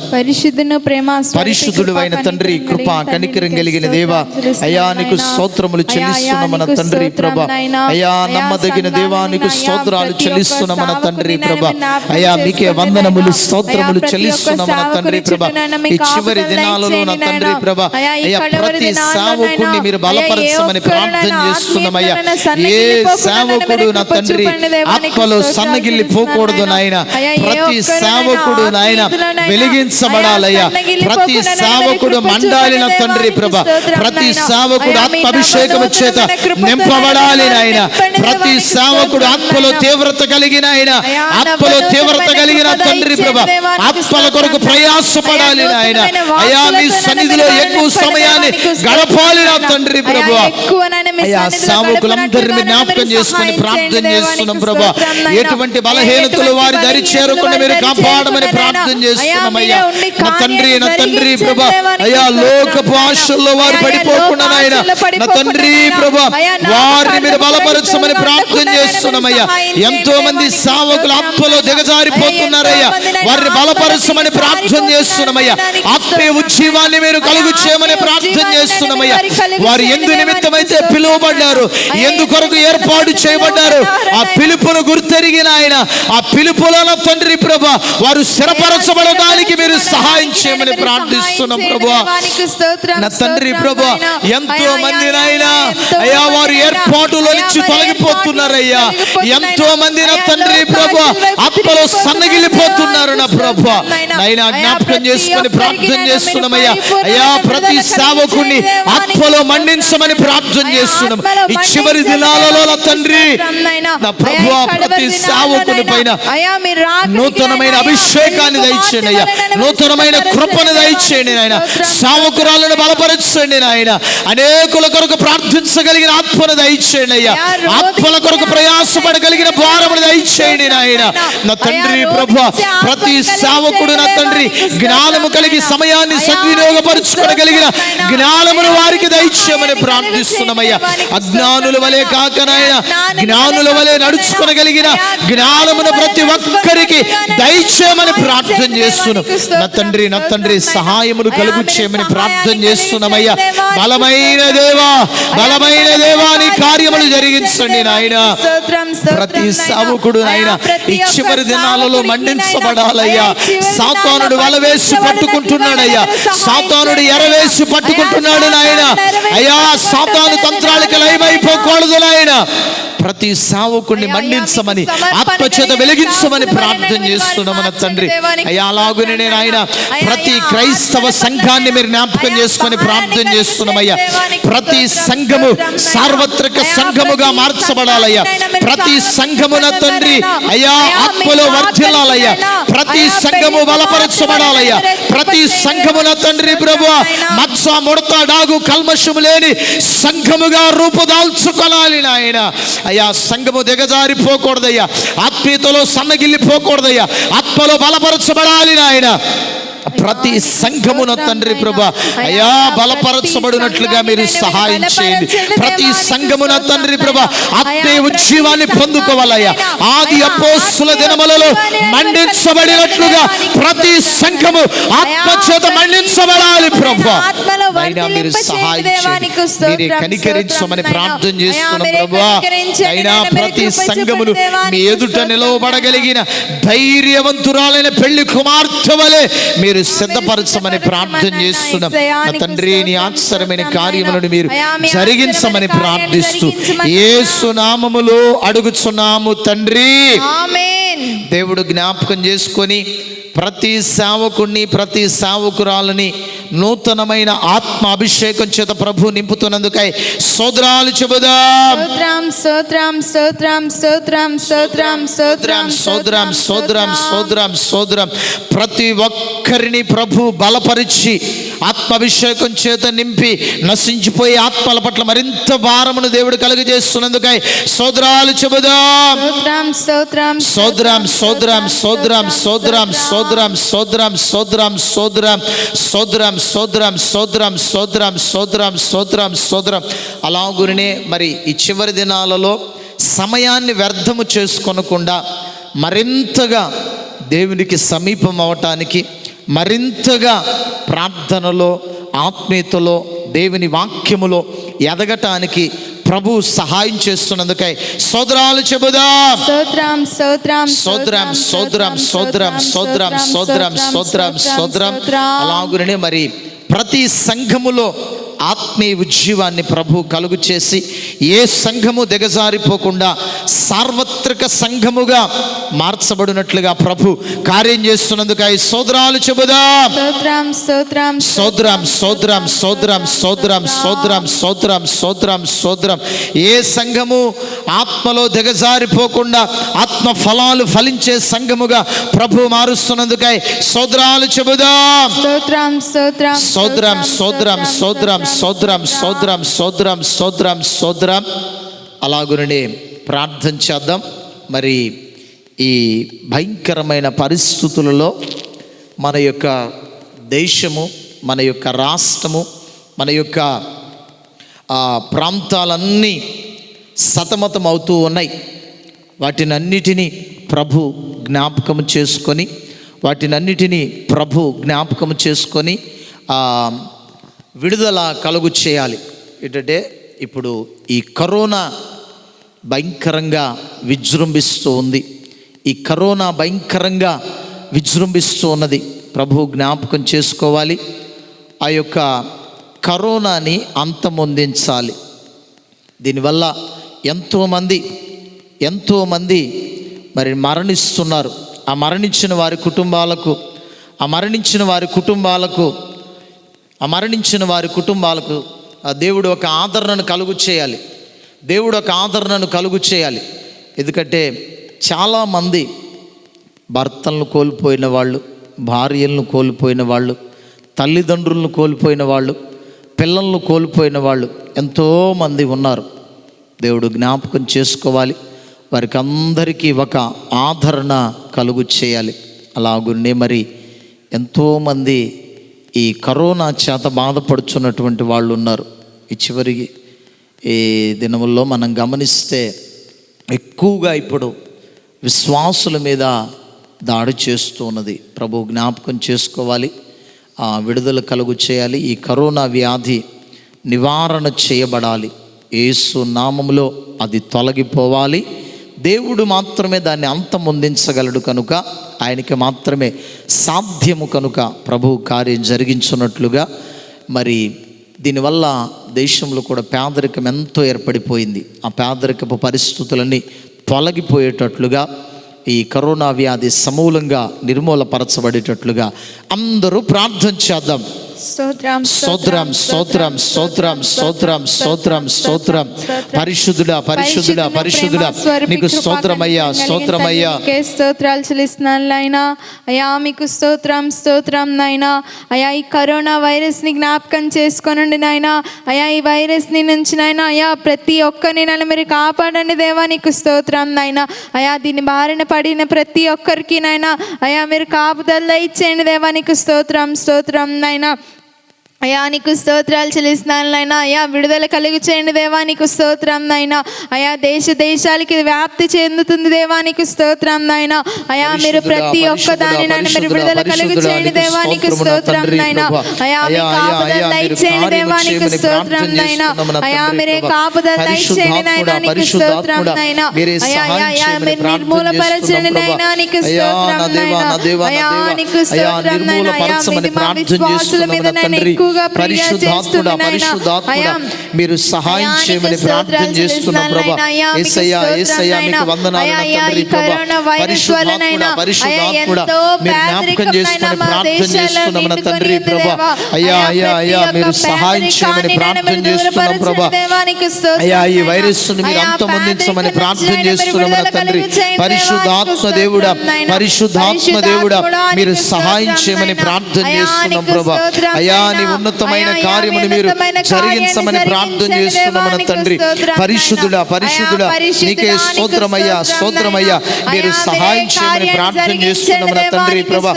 S1: పరిశుద్ధుడు అయిన తండ్రి, కృప కనికరం కలిగిన దేవా, అయా నీకు స్తోత్రములు చెల్లిస్తున్నామన్న తండ్రి ప్రభా. అయా నమ్మదగిన దేవా నీకు స్తోత్రాలు చెల్లిస్తున్నామన్న తండ్రి ప్రభా. అయా మీకే వందనములు స్తోత్రములు చెల్లిస్తున్నామన్న తండ్రి ప్రభా. ఈ చివరి దినాలలో నా తండ్రి ప్రభా అయ్యా ప్రతి సేవకుడిని మీరు బలపరచమని ప్రార్థన చేస్తున్నామయ్యా. ఏ సేవకుడు నా తండ్రి ఆత్మలో సన్నగిల్లి పోకూడదు నాయన. ప్రతి సేవకుడు నాయన వెలిగించబడాలయ్యా. ప్రతి సేవకుడు మండాలి నా తండ్రి ప్రభా. ప్రతి సేవకుడు ఆత్మాభిషేకము చేత నింపబడాలి నాయన. ప్రతి సేవకుడు ఆత్మలో తీవ్రత కలిగిన ఆయన, ఆత్మలో తీవ్రత కలిగిన తండ్రి ప్రభా ఆత్మల కొరకు ప్రయాసపడాలి నాయన. అయా మీ సన్నిధిలో ఎక్కువ సమయాన్ని గడపాలి నా తండ్రి ప్రభా. అయా సేవకులందరినీ జ్ఞాపకం చేసుకుని ప్రార్థన చేస్తున్నాం ప్రభా. ఎటువంటి బలహీనతలు వారి దరి చేరకుండా మీరు కాపాడమని ప్రార్థన ప్రార్థన చేస్తున్నామయ్యా.
S2: మీరే ఉండి
S1: నా తండ్రి నా తండ్రి
S2: జరిగించండి
S1: ప్రభా,
S2: దేవానికి
S1: అయ్యా
S2: స్తోత్రం
S1: లోకపు
S2: నాయనా.
S1: ఆశల్లో వారు
S2: అయ్యా,
S1: పడిపోకుండా
S2: లోక
S1: నాయన
S2: ఆశల్లో
S1: నా
S2: పడిపోకుండా
S1: తండ్రి
S2: నాయనా.
S1: ప్రభా,
S2: అయ్యా,
S1: వారిని మీరు
S2: నామకార్థం
S1: బలపరచమని
S2: క్రైస్తవులుగా
S1: ప్రార్థన
S2: ఉండకుండా
S1: చేస్తున్నామయ్యా.
S2: సహాయం చేయండి
S1: ఎంతో మంది
S2: దేవానికి
S1: సేవకులు
S2: స్తోత్రం
S1: ఆత్మలో
S2: నాయనా.
S1: దిగజారిపోతున్నారయ్యా.
S2: అయ్యా, ఎంతో మంది
S1: వారిని
S2: నాయనా
S1: బలపరచమని
S2: ఆత్మలో
S1: ప్రార్థన చేస్తున్నామయ్యా.
S2: దిగజారిపోతున్నారయ్యా.
S1: ఆత్మీయ ఉజ్జీవాన్ని మీరు కలుగు చేయమని ప్రార్థన చేస్తున్నామయ్యా. వారు ఎందు నిమిత్తమైతే పిలువబడ్డారు, ఎందుకొరకు ఏర్పాటు చేయబడ్డారు, ఆ పిలుపును గుర్తెరిగిన ఆయన ఆ పిలుపులో తండ్రి ప్రభా వారు స్థిరపరచబడడానికి మీరు సహాయం చేయమని ప్రార్థిస్తున్నాం ప్రభా. నా తండ్రి ప్రభా, ఎంతో మంది నాయన అయ్యా వారు ఏర్పాటులో నుంచి తొలగిపోతున్నారయ్యా. ఎంతో మంది నా తండ్రి ప్రభా ఆత్మలో సన్నగిలిపోతున్నారు నా ప్రభా. నాయన జ్ఞాపకం చేసుకొని ప్రార్థన చేస్తున్నామయ్యా. అయ్యా ప్రతి సేవకుని ఆత్మలో మండించమని ప్రార్థన చేస్తున్నాం. ఈ చివరి దినాలలో నా తండ్రి నా ప్రభువా ప్రతి సేవకుని పైన నూతనమైన అభిషేకాన్ని దయచేయండి అయ్యా. నూతనమైన కృపను దయచేయండి నాయన. సేవకురాలను బలపరచండి నాయన. అనేకుల కొరకు ప్రార్థించగలిగిన ఆత్మను దయచేయండి అయ్యా. ఆత్మల కొరకు ప్రయాసపడగలిగిన భారమును దయచేయండి నాయన. నా తండ్రి ప్రభువా ప్రతి సేవకుడు నా తండ్రి జ్ఞానము కలిగి సమయాన్ని సద్వినియోగపరచుకోగలిగిన జ్ఞానమును వారికి దయచేయమని ప్రార్థిస్తున్నామయ్యా. అజ్ఞానుల వలె కాక నాయన జ్ఞానుల వలె నడుచుకోగలిగిన జ్ఞానమును ప్రతి ఒక్కరికి దయచేయమని ప్రార్థన చేస్తున్నాం. నా తండ్రి నా తండ్రి సహాయమును కలుగు చేయమని ప్రార్థన చేస్తున్నామయ్యా. బలమైన దేవా బలమైన దేవా నీ కార్యములు జరిగించండి నాయన. ప్రతి సేవకుడు నాయన ఈ చివరి దినాలలో మండించబడాలయ్యా. సాతానుడు వలవేసి పట్టుకుంటున్నాడయ్యా. సాతానుడు ఎరవేసి పట్టుకుంటున్నాడు నాయన. అయ్యా సాతాను తంత్రాలకి లయమైపోకూడదు నాయన. ప్రతి సేవకుడిని మండించమని ఆత్మచేత వెలిగించమని ప్రార్థన చేస్తున్నాం మన తండ్రి. అయ్యా అలాగునే నేను ఆయన ప్రతి క్రైస్తవ సంఘాన్ని మీరు జ్ఞాపకం చేసుకొని ప్రార్థన చేస్తున్నామయ్యా. ప్రతి సంఘము సార్వత్రిక సంఘముగా మార్చబడాలయ్యా. ప్రతి సంఘమున తండ్రి అయ్యా ఆత్మలో వర్ధిల్లాలయ్యా. ప్రతి సంఘము బలపరచబడాలయ్యా. ప్రతి సంఘమున తండ్రి ప్రభువా మత్స ముడత డాగు కల్మషము లేని సంఘముగా రూపుదాల్చుకోవాలి నాయన. అయ్యా సంఘము దిగజారిపోకూడదయ్యా. ఆత్మీయతలో సన్నగిల్లిపోకూడదయ్యా. ఆత్మలో బలపరచబడాలి నాయన. ప్రతి సంఘమున తండ్రి ప్రభా అయ్యా బలపరచబడినట్లుగా మీరు సహాయం చేయండి. ప్రతి సంఘమున తండ్రి ప్రభా ఆత్మీయ ఉజ్జీవాన్ని పొందుకోవాలయ్యా. ఆది అపోస్తుల దినములలో మండించబడినట్లుగా ప్రతి సంఘము ఆత్మచేత మండించబడాలి ప్రభా. అయినా మీరు సహాయం చేయండి. మీరే కనికరించమని ప్రార్థన చేస్తున్నాం ప్రభా. అయినా ప్రతి సంఘమును మీ ఎదుట నిలవబడగలిగిన ధైర్యవంతురాలైన పెళ్లి కుమార్తె వలె మీరు సిద్ధపరచమని ప్రార్థన చేస్తున్నాం. నా తండ్రి నీ ఆశ్చర్యమైన కార్యములను మీరు జరిగించమని ప్రార్థిస్తూ యేసు నామములో అడుగుచున్నాము తండ్రి,
S2: ఆమేన్.
S1: దేవుడు జ్ఞాపకం చేసుకొని ప్రతి సేవకుడిని ప్రతి సేవకురాలని నూతనమైన ఆత్మ అభిషేకం చేత ప్రభు నింపుతున్నందుకై స్తోత్రాలు చెబుదాం.
S2: స్తోత్రం స్తోత్రం స్తోత్రం స్తోత్రం స్తోత్రం స్తోత్రం
S1: సోదరం సోదరం సోదరం ప్రతి ఒక్కరిని ప్రభు బలపరిచి ఆత్మాభిషేకం చేత నింపి నశించిపోయే ఆత్మల పట్ల మరింత భారమును దేవుడు కలుగజేస్తున్నందుకై స్తోత్రాలు చెబుదాం.
S2: స్తోత్రం
S1: సోదరం సోదరం సోదరం సోదరం సోదరం సోదరం సోదరం సోదరం సోదరం సోదరం సోదరం సోదరం సోదరం సోదరం సోదరం అలాగునే మరి ఈ చివరి దినాలలో సమయాన్ని వ్యర్థము చేసుకొనకుండా మరింతగా దేవునికి సమీపం అవటానికి, మరింతగా ప్రార్థనలో ఆత్మీయతలో దేవుని వాక్యములో ఎదగటానికి ప్రభు సహాయం చేస్తున్నందుకై స్తోత్రాలు చెబుదాం.
S2: స్తోత్రం స్తోత్రం
S1: సోదరం సోదరం సోదరం సోదరం సోదరం సోదరం సోదరం అలాగునే మరి ప్రతి సంఘములో ఆత్మీయ ఉజ్జీవాన్ని ప్రభు కలుగు చేసి ఏ సంఘము దిగజారిపోకుండా సార్వత్రిక సంఘముగా మార్చబడినట్లుగా ప్రభు కార్యం చేస్తున్నందుకై స్తోత్రాలు చెబుదాం.
S2: స్తోత్రం స్తోత్రం
S1: సోదరం సోదరం సోదరం సోదరం సోదరం సోదరం సోదరం సోదరం ఏ సంఘము ఆత్మలో దిగజారిపోకుండా ఆత్మ ఫలాలు ఫలించే సంఘముగా ప్రభు మారుస్తున్నందుకై స్తోత్రాలు చెబుదాం.
S2: స్తోత్రం స్తోత్రం
S1: సోదరం సోదరం సోదరం సోదరం సోదరం సోదరం సోదరం సోదరం అలాగునే ప్రార్థన చేద్దాం. మరి ఈ భయంకరమైన పరిస్థితులలో మన యొక్క దేశము, మన యొక్క రాష్ట్రము, మన యొక్క ప్రాంతాలన్నీ సతమతం అవుతూ ఉన్నాయి. వాటినన్నిటినీ ప్రభు జ్ఞాపకం చేసుకొని విడుదల కలుగు చేయాలి. ఏంటంటే ఇప్పుడు ఈ కరోనా భయంకరంగా విజృంభిస్తూ ఉంది. ఉన్నది. ప్రభు జ్ఞాపకం చేసుకోవాలి. ఆ యొక్క కరోనాని అంతమొందించాలి. దీనివల్ల ఎంతోమంది మరి మరణిస్తున్నారు. ఆ మరణించిన వారి కుటుంబాలకు దేవుడు ఒక ఆదరణను కలుగు చేయాలి. ఎందుకంటే చాలామంది భర్తలను కోల్పోయిన వాళ్ళు, భార్యలను కోల్పోయిన వాళ్ళు, తల్లిదండ్రులను కోల్పోయిన వాళ్ళు, పిల్లలను కోల్పోయిన వాళ్ళు ఎంతోమంది ఉన్నారు. దేవుడు జ్ఞాపకం చేసుకోవాలి. వారికి అందరికీ ఒక ఆదరణ కలుగు చేయాలి. అలాగునే మరి ఎంతోమంది ఈ కరోనా చేత బాధపడుచున్నటువంటి వాళ్ళు ఉన్నారు. ఈ దినముల్లో మనం గమనిస్తే ఎక్కువగా ఇప్పుడు విశ్వాసుల మీద దాడి చేస్తూ ఉన్నది. ప్రభు జ్ఞాపకం చేసుకోవాలి. విడుదల కలుగు చేయాలి. ఈ కరోనా వ్యాధి నివారణ చేయబడాలి. యేసు నామములో అది తొలగిపోవాలి. దేవుడు మాత్రమే దాన్ని అంతమొందించగలడు కనుక, ఆయనకి మాత్రమే సాధ్యము కనుక ప్రభు కార్యం జరిగించున్నట్లుగా మరి దీనివల్ల దేశంలో కూడా పేదరికం ఎంతో ఏర్పడిపోయింది. ఆ పేదరికపు పరిస్థితులన్నీ తొలగిపోయేటట్లుగా ఈ కరోనా వ్యాధి సమూలంగా నిర్మూలపరచబడేటట్లుగా అందరూ ప్రార్థన చేద్దాం. స్తోత్రం స్తోత్రం స్తోత్రం స్తోత్రం స్తోత్రం స్తోత్రం స్తోత్రం. పరిశుద్ధుడా పరిశుద్ధుడా పరిశుద్ధుడా నీకు స్తోత్రమయ్యా, స్తోత్రమయ్యా.
S2: స్తోత్రాలు చెల్లిస్తున్నాను నాయనా. అయ్యా మీకు స్తోత్రం నాయనా. అయ్యా ఈ కరోనా వైరస్ని జ్ఞాపకం చేసుకోనండి నాయనా. అయ్యా ఈ వైరస్ని నుంచి నాయనా అయ్యా ప్రతి ఒక్కరిని నన్ను మీరు కాపాడండి దేవా. నీకు స్తోత్రం నాయనా. అయ్యా దీని బారిన పడిన ప్రతి ఒక్కరికి నాయనా అయ్యా మీరు కాపుదల ఇచ్చేయండి దేవా. నీకు స్తోత్రం నాయనా. అయ్యా నీకు స్తోత్రాలు చెల్లిస్తున్నాను నాయనా. అయ్యా విడుదల కలుగు చేయండి దేవా. నీకు స్తోత్రం నాయనా. అయ్యా దేశాలకి వ్యాప్తి చెందుతుంది దేవా. నీకు స్తోత్రం నాయనా. అయ్యా మీరు ప్రతి ఒక్క దాని నన్ను మీరు విడుదల కలుగు చేయండి దేవా. నీకు స్తోత్రం నాయనా. అయ్యా మీ కాపుదల దయచేయండి దేవా. నీకు స్తోత్రం నాయనా. అయ్యా మీరే కాపుదల దయచేయండి నాయనా. నీకు స్తోత్రం నాయనా. అయ్యా మీరు నిర్మూలపరచండి నాయనా. నీకు స్తోత్రం నాయనా. అయ్యా నీకు స్తోత్రం నాయనా. అయ్యా మా విశ్వాసుల మీద నాయనా
S1: పరిశుద్ధాత్ముడా మీరు సహాయం చేయమని ప్రార్థన చేస్తున్నాం ప్రభా. యేసయ్యా యేసయ్యా మీకు వందనాలు తండ్రి ప్రభా. పరిశుద్ధాత్ముడా మీరు జ్ఞాపకం చేసుకుని ప్రార్థన చేస్తున్నాం తండ్రి ప్రభా. అయ్యా మీరు సహాయం చేయమని ప్రార్థన చేస్తున్నాం ప్రభా. అయ్యా ఈ వైరస్ ని మీరు అంతమొందించమని ప్రార్థన చేస్తున్నాం తండ్రి. పరిశుద్ధాత్మ దేవుడా మీరు సహాయం చేయమని ప్రార్థన చేస్తున్నాం ప్రభా. అయ్యా నీ ఉన్నతమైన కార్యమును మీరు జరిగించమని ప్రార్థన చేస్తున్నాం తండ్రి. పరిశుద్ధుడా నీకే స్తోత్రమయ్యా మీరు సహాయం చేయమని ప్రార్థన చేస్తున్నాం తండ్రి ప్రభా.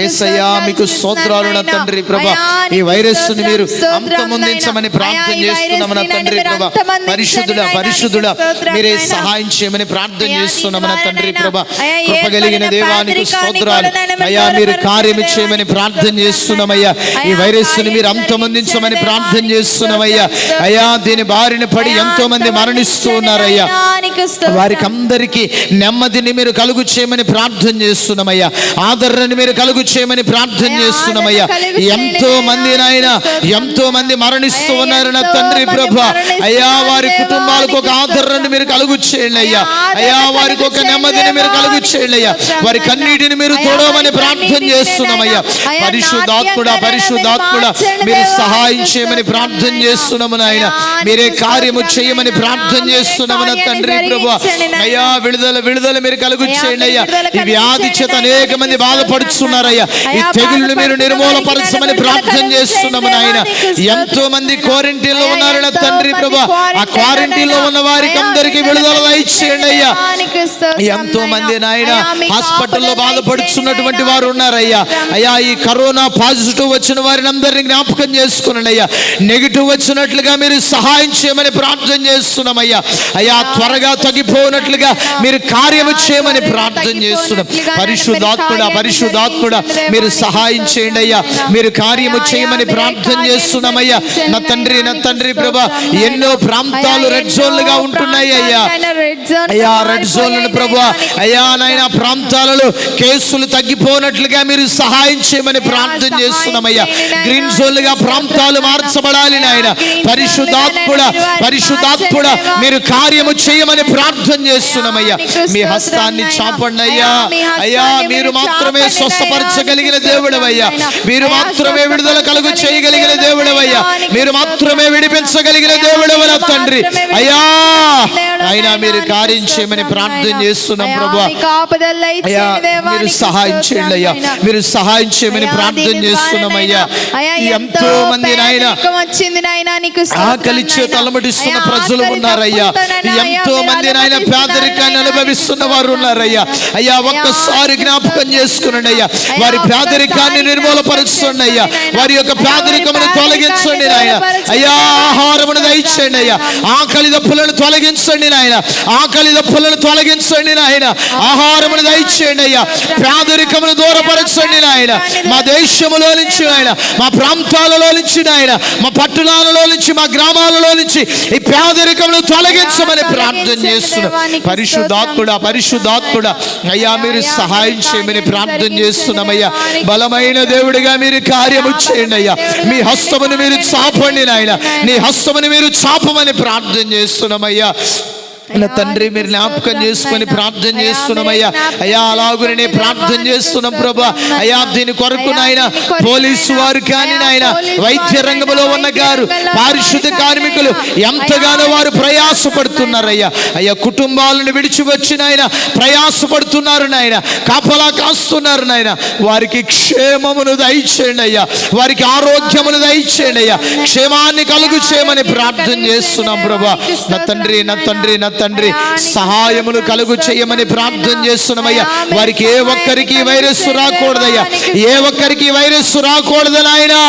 S1: యేసయ్యా మీకు స్తోత్రాలు తండ్రి ప్రభా. ఈ వైరస్ ని మీరు అంతమొందించమని ప్రార్థన చేస్తున్నాం తండ్రి ప్రభా. పరిశుద్ధుడా మీరే సహాయం చేయమని ప్రార్థన చేస్తున్నాం తండ్రి ప్రభా. కృప కలిగిన దేవానికి స్తోత్రాలు. అయ్యా మీరు కార్యము చేయమని ప్రార్థన చేస్తున్నామయ్యా. ఈ వైరస్ ని మీరు అంతమొందించమని ప్రార్థన చేస్తున్నామయ్యా. అయ్యా దీని బారిన పడి ఎంతో మంది మరణిస్తూ ఉన్నారయ్యా. వారికి అందరికీ నెమ్మదిని మీరు కలుగు చేయమని ప్రార్థన చేస్తున్నామయ్యా. ఆదరణని మీరు కలుగు చేయమని ప్రార్థన చేస్తున్నామయ్యా. ఎంతో మంది మరణిస్తూ ఉన్నారు నా తండ్రి ప్రభా. అయ్యా వారి కుటుంబాలకు ఒక ఆదరణని మీరు కలుగు చేయండి అయ్యా. అయ్యా వారికి ఒక నెమ్మదిని మీరు కలుగు చేయండి అయ్యా. వారి కన్నీటిని మీరు తోడమని ప్రార్థన చేస్తున్నామయ్యా. పరిశుద్ధాత్ముడా మీరు సహాయం చేయమని ప్రార్థన చేస్తున్నాము నాయన. మీరే కార్యము చేయమని ప్రార్థన చేస్తున్నాము నా తండ్రి ప్రభువా. అయ్యా విడుదల మీరు కలుగు చేయండి అయ్యా. ఈ వ్యాధి చేత అనేక మంది బాధపడుతున్నారయ్యా. ఈ తెగుళ్ళు మీరు నిర్మూలపరచమని ప్రార్థన చేస్తున్నాము నాయన. ఎంతో మంది క్వారంటైన్ లో ఉన్నారు నా తండ్రి ప్రభువా. ఆ క్వారంటైన్ హాస్పిటల్లో ఉన్న వారికి అందరికీ విడుదల దయచేయండి అయ్యా. ఎంతో మంది నాయన హాస్పిటల్లో బాధపడుతున్నటువంటి వారు ఉన్నారయ్యా. అయ్యా, ఈ కరోనా పాజిటివ్ వచ్చిన వారిని అందరినీ జ్ఞాపకం చేసుకునండి అయ్యా. నెగిటివ్ వచ్చినట్లుగా మీరు సహాయం చేయమని ప్రార్థన చేస్తున్నామయ్యా. అయ్యా, త్వరగా తగ్గిపోనట్లుగా మీరు కార్యము చేయమని ప్రార్థన చేస్తున్నాం. పరిశుద్ధాత్ముడా, పరిశుద్ధాత్ముడా, మీరు సహాయం చేయండి అయ్యా. మీరు కార్యము చేయమని ప్రార్థన చేస్తున్నామయ్యా. నా తండ్రి, నా తండ్రి ప్రభా, ఎన్నో ప్రాంతాలు రెడ్ జోన్లుగా ఉంటున్నాయి అయ్యా. అయ్యా, రెడ్ జోన్లను ప్రభా, అయ్యా నాయన ప్రాంతాలలో కేసులు తగ్గిపోనట్లుగా మీరు సహాయం చేయమని ప్రార్థన చేస్తున్నామయ్యా. గ్రీన్ జోన్లుగా ప్రాంతాలు మార్చబడాలి నాయన. పరిశుద్ధాత్ముడా, పరిశుద్ధాత్ముడా, మీరు కార్యము చేయమని ప్రార్థన చేస్తున్నామయ్యా. మీ హస్తాన్ని చాపండి అయ్యా. అయ్యా, మీరు మాత్రమే స్వస్థపరచగలిగిన దేవుడవయ్యా. మీరు మాత్రమే విడుదల కలుగు చేయగలిగిన దేవుడవయ్యా. మీరు మాత్రమే విడిపించగలిగిన దేవుడవన తండ్రి. అయ్యా, అయినా మీరు కార్యం చేయమని ప్రార్థన చేస్తున్నాం ప్రభా. అయ్యా, మీరు సహాయం చేయండి అయ్యా. మీరు సహాయం చేయమని ప్రార్థన చేస్తున్నామయ్యా. ఎంతో మంది నాయన ఆకలిచ్చే తలమటిస్తున్న ప్రజలు ఉన్నారయ్యా. ఎంతో మంది నాయన పేదరికాన్ని అనుభవిస్తున్న వారు ఉన్నారయ్యా. అయ్యా, ఒక్కసారి జ్ఞాపకం చేసుకునండి అయ్యా. వారి పేదరికాన్ని నిర్మూలపరచండి అయ్యా. వారి యొక్క పేదరికమును తొలగించండి నాయన. అయ్యా, ఆహారమును దయచేయండి అయ్యా. ఆకలి దప్పులను తొలగించండి నాయన. ఆకలి దప్పులను తొలగించండి నాయన. ఆహారమును దయచేయండి అయ్యా. పేదరికమును దూరపరచండి నాయన. మా దేశములో నుంచి నాయన, మా ప్రాంతాలలో నుంచి నాయన, మా పట్టణాలలో నుంచి, మా గ్రామాలలో నుంచి ఈ పేదరికమును తొలగించమని ప్రార్థన చేస్తున్నాం. పరిశుద్ధాత్ముడా, పరిశుద్ధాత్ముడా, అయ్యా మీరు సహాయం చేయమని ప్రార్థన చేస్తున్నామయ్యా. బలమైన దేవుడిగా మీరు కార్యము చేయండి అయ్యా. మీ హస్తమును మీరు చాపండి నాయన. నీ హస్తమును మీరు చాపమని ప్రార్థన చేస్తున్నామయ్యా. నా తండ్రి, మీరు జ్ఞాపకం చేసుకొని ప్రార్థన చేస్తున్నామయ్యా. అయ్యా, అలాగునే ప్రార్థన చేస్తున్నాం ప్రభా. అయ్యా, దీని కొరకు నాయన పోలీసు వారు కానీ నాయన, వైద్య రంగంలో ఉన్న గారు, పారిశుద్ధ కార్మికులు ఎంతగానో వారు ప్రయాసపడుతున్నారయ్యా. అయ్యా, కుటుంబాలను విడిచి వచ్చి నాయన ప్రయాసపడుతున్నారు నాయన, కాపలా కాస్తున్నారు నాయన. వారికి క్షేమమును దయచేయండి అయ్యా. వారికి ఆరోగ్యమును దయచేయండి అయ్యా. క్షేమాన్ని కలుగు చేయమని ప్రార్థన చేస్తున్నాం ప్రభా. నా తండ్రి, నా తండ్రి, నా తండ్రి, సహాయమును కలుగు చేయమని ప్రార్థన చేస్తున్నామయ్యా. వారికి ఏ ఒక్కరికి వైరస్ రాకూడదయ్యా. ఏ ఒక్కరికి వైరస్ రాకూడదు నాయనా.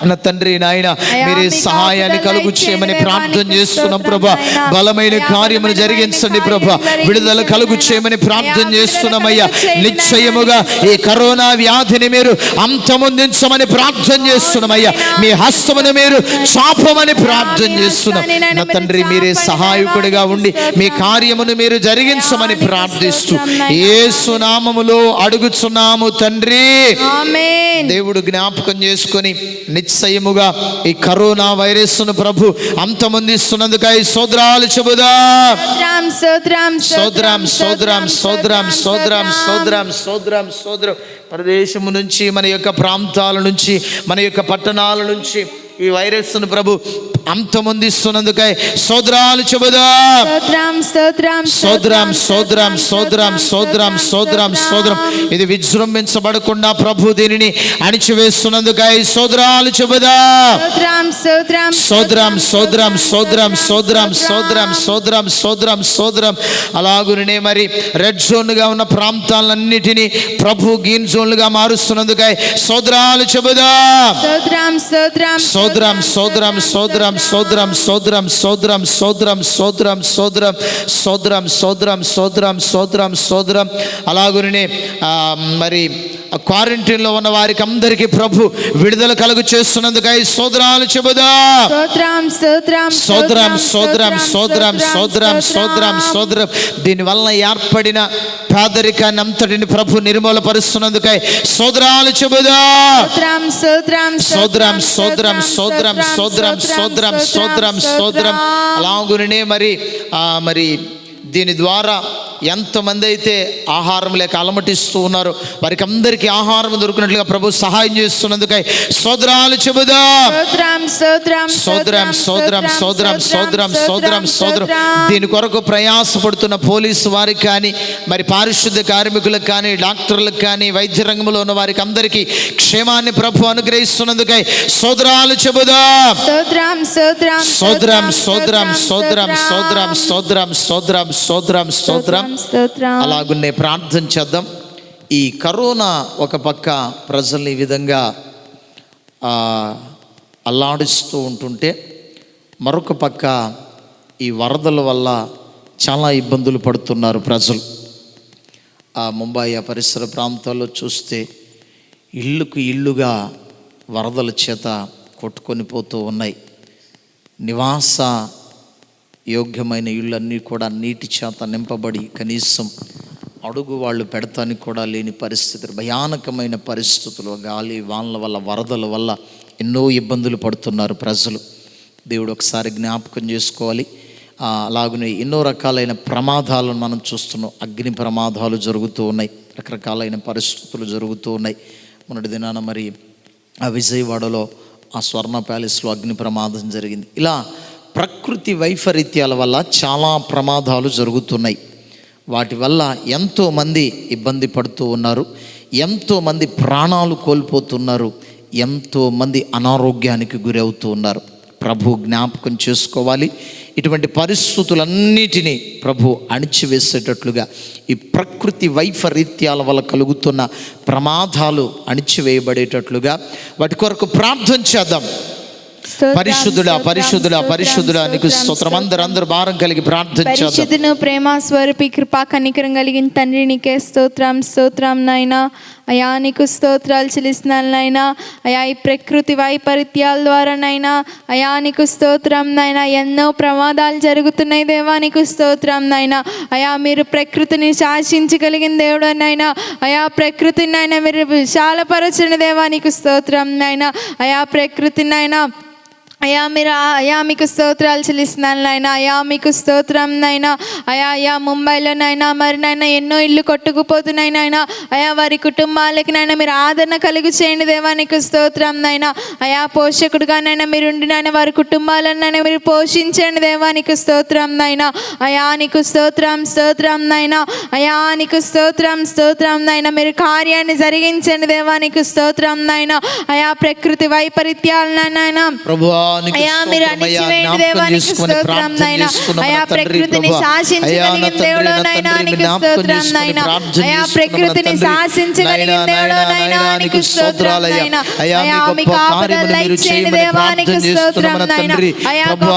S1: నా తండ్రి నాయన, మీరే సహాయాన్ని కలుగు చేయమని ప్రార్థన చేస్తున్నాం ప్రభా. బలమైన కార్యమును జరిగించండి ప్రభా. విడుదల కలుగు చేయమని ప్రార్థన చేస్తున్నామయ్యా. నిశ్చయముగా ఈ కరోనా వ్యాధిని మీరు అంతమొందించమని ప్రార్థన చేస్తున్నామయ్యా. మీ హస్తమును మీరు చాపమని ప్రార్థన చేస్తున్నాం. నా తండ్రి, మీరే సహాయకుడిగా ఉండి మీ కార్యమును మీరు జరిగించమని ప్రార్థిస్తూ యేసు నామములో అడుగుచున్నాము తండ్రి. దేవుడు జ్ఞాపకం చేసుకొని నిశ్చయముగా ఈ కరోనా వైరస్ ను ప్రభు అంతమొందిస్తున్నందుకై స్తోత్రాలు చెబుదాం. సోదరం సోదరం సోదరం సోదరం సోదరం సోదరం సోదరం. మన దేశము నుంచి, మన యొక్క ప్రాంతాల నుంచి, మన యొక్క పట్టణాల నుంచి ఈ వైరస్ ను ప్రభు అంతమొందిస్తున్నందుకై స్తోత్రాలు చెబుదాం. సోదరం సోదరం సోదరం సోదరం సోదరం సోదరం. ఇది విజృంభించబడకుండా ప్రభు దీనిని అణిచివేస్తున్నందుకై స్తోత్రాలు చెబుదాం. సోదరం సోదరం సోదరం సోదరం సోదరం సోదరం సోదరం సోదరం. అలాగునే మరి రెడ్ జోన్ గా ఉన్న ప్రాంతాలన్నిటినీ ప్రభు గ్రీన్ జోన్లుగా మారుస్తున్నందుకై స్తోత్రాలు చెబుదాం. సోదరం సోదరం సోదరం సోదరం సోదరం సోదరం సోదరం సోదరం సోదరం సోదరం సోదరం సోదరం సోదరం సోదరం. అలాగునే మరి క్వారంటైన్లో ఉన్న వారికి అందరికీ ప్రభు విడుదల కలుగు చేస్తున్నందుకై స్తోత్రాలు చెబుదాం. సోదరం సోదరం సోదరం సోదరం సోదరం సోదరం. దీనివల్ల ఏర్పడిన పేదరికాన్ని అంతటిని ప్రభు నిర్మూలపరుస్తున్నందుకై స్తోత్రాలు చెబుదాం. సోదరం సోదరం సోదరం సోదరం సోదరం సోదరం సోదరం. అలాగునే మరి దీని ద్వారా ఎంతమంది అయితే ఆహారం లేక అలమటిస్తూ ఉన్నారో వారికి అందరికీ ఆహారం దొరికినట్లుగా ప్రభు సహాయం చేస్తున్నందుకై స్తోత్రాలు చెబుదాం. స్తోత్రం స్తోత్రం స్తోత్రం స్తోత్రం స్తోత్రం స్తోత్రం. దీని కొరకు ప్రయాసపడుతున్న పోలీసు వారికి కానీ, మరి పారిశుద్ధ్య కార్మికులకు కానీ, డాక్టర్లకు కానీ, వైద్య రంగంలో ఉన్న వారికి అందరికీ క్షేమాన్ని ప్రభు అనుగ్రహిస్తున్నందుకై స్తోత్రాలు చెబుదాం. స్తోత్రం స్తోత్రం స్తోత్రం స్తోత్రం స్తోత్రం స్తోత్రం స్తోత్రం స్తోత్రం. అలాగున్నే ప్రార్థన చేద్దాం. ఈ కరోనా ఒక పక్క ప్రజల్ని ఈ విధంగా అల్లాడిస్తూ ఉంటుంటే, మరొక పక్క ఈ వరదల వల్ల చాలా ఇబ్బందులు పడుతున్నారు ప్రజలు. ముంబై ఆ పరిసర ప్రాంతాల్లో చూస్తే ఇళ్ళుకు ఇళ్ళుగా వరదల చేత కొట్టుకొని పోతూ ఉన్నాయి. నివాస యోగ్యమైన ఇళ్ళన్నీ కూడా నీటి చేత నింపబడి కనీసం అడుగు వాళ్ళు పెడతానికి కూడా లేని పరిస్థితులు, భయానకమైన పరిస్థితులు, గాలి వానల వల్ల, వరదల వల్ల ఎన్నో ఇబ్బందులు పడుతున్నారు ప్రజలు. దేవుడు ఒకసారి జ్ఞాపకం చేసుకోవాలి. అలాగనే ఎన్నో రకాలైన ప్రమాదాలను మనం చూస్తున్నాం. అగ్ని ప్రమాదాలు జరుగుతూ ఉన్నాయి, రకరకాలైన పరిస్థితులు జరుగుతూ ఉన్నాయి. మొన్నటి దినాన మరి ఆ విజయవాడలో ఆ స్వర్ణ ప్యాలెస్లో అగ్ని ప్రమాదం జరిగింది. ఇలా ప్రకృతి వైపరీత్యాల వల్ల చాలా ప్రమాదాలు జరుగుతున్నాయి. వాటి వల్ల ఎంతోమంది ఇబ్బంది పడుతూ ఉన్నారు, ఎంతోమంది ప్రాణాలు కోల్పోతున్నారు, ఎంతోమంది అనారోగ్యానికి గురవుతూ ఉన్నారు. ప్రభు జ్ఞాపకం చేసుకోవాలి. ఇటువంటి పరిస్థితులన్నిటినీ ప్రభు అణిచివేసేటట్లుగా, ఈ ప్రకృతి వైపరీత్యాల వల్ల కలుగుతున్న ప్రమాదాలు అణిచివేయబడేటట్లుగా వాటి కొరకు ప్రార్థన చేద్దాం. పరిశుద్ధుడా పరిశుద్ధుడా పరిశుద్ధుడా నీకు స్తోత్రం. అందరూ భారం కలిగి ప్రార్థన చేద్దాం.
S2: పరిశుద్ధును, ప్రేమ స్వరూపి, కృపా కనికరం కలిగిన తండ్రి నీకే స్తోత్రం స్తోత్రం నాయనా. అయా నీకు స్తోత్రాలు చెల్లిస్తున్నాను నాయనా. అయా ఈ ప్రకృతి వైపరీత్యాల ద్వారా నైనా అయా నీకు స్తోత్రం నాయనా. ఎన్నో ప్రమాదాలు జరుగుతున్నాయి దేవా, నీకు స్తోత్రం నాయనా. అయా మీరు ప్రకృతిని శాసించగలిగిన దేవుడు నాయనా. అయా ప్రకృతిని నాయనా మీరు విశాలపరచిన దేవా, నీకు స్తోత్రం నాయనా. అయా ప్రకృతిని నాయనా అయా మీకు స్తోత్రాలు చెల్లిస్తున్నాను నాయన. అయా మీకు స్తోత్రం నాయన. అయా ముంబైలో నైనా మరి నాయన ఎన్నో ఇల్లు కొట్టుకుపోతున్నాయి నాయన. అయా వారి కుటుంబాలకి నాయన మీరు ఆదరణ కలుగు చేయండి దేవా, నీకు స్తోత్రం నాయన. అయా పోషకుడుగా నైనా మీరు ఉండి నాయన వారి కుటుంబాలను నైనా మీరు పోషించండి దేవా, నీకు స్తోత్రం నాయన. అయా నీకు స్తోత్రం స్తోత్రం నాయన. అయా నీకు స్తోత్రం స్తోత్రం నాయన. మీరు కార్యాన్ని జరిగించండి దేవా, నీకు స్తోత్రం నాయన. అయా ప్రకృతి వైపరీత్యాలను నాయన అయా మీరు అణిచివేయండి దేవా, నీకు స్తోత్రం నాయనా. అయా ప్రకృతిని శాసించగలిగిన దేవుడో నాయనా, నీకు స్తోత్రం నాయనా. అయా ప్రకృతిని శాసించగలిగిన దేవుడో నాయనా, నీకు స్తోత్రం నాయనా. అయా మీకు ఆపదలు దయచేయండి దేవా, నీకు స్తోత్రం నాయనా. అయా గొప్ప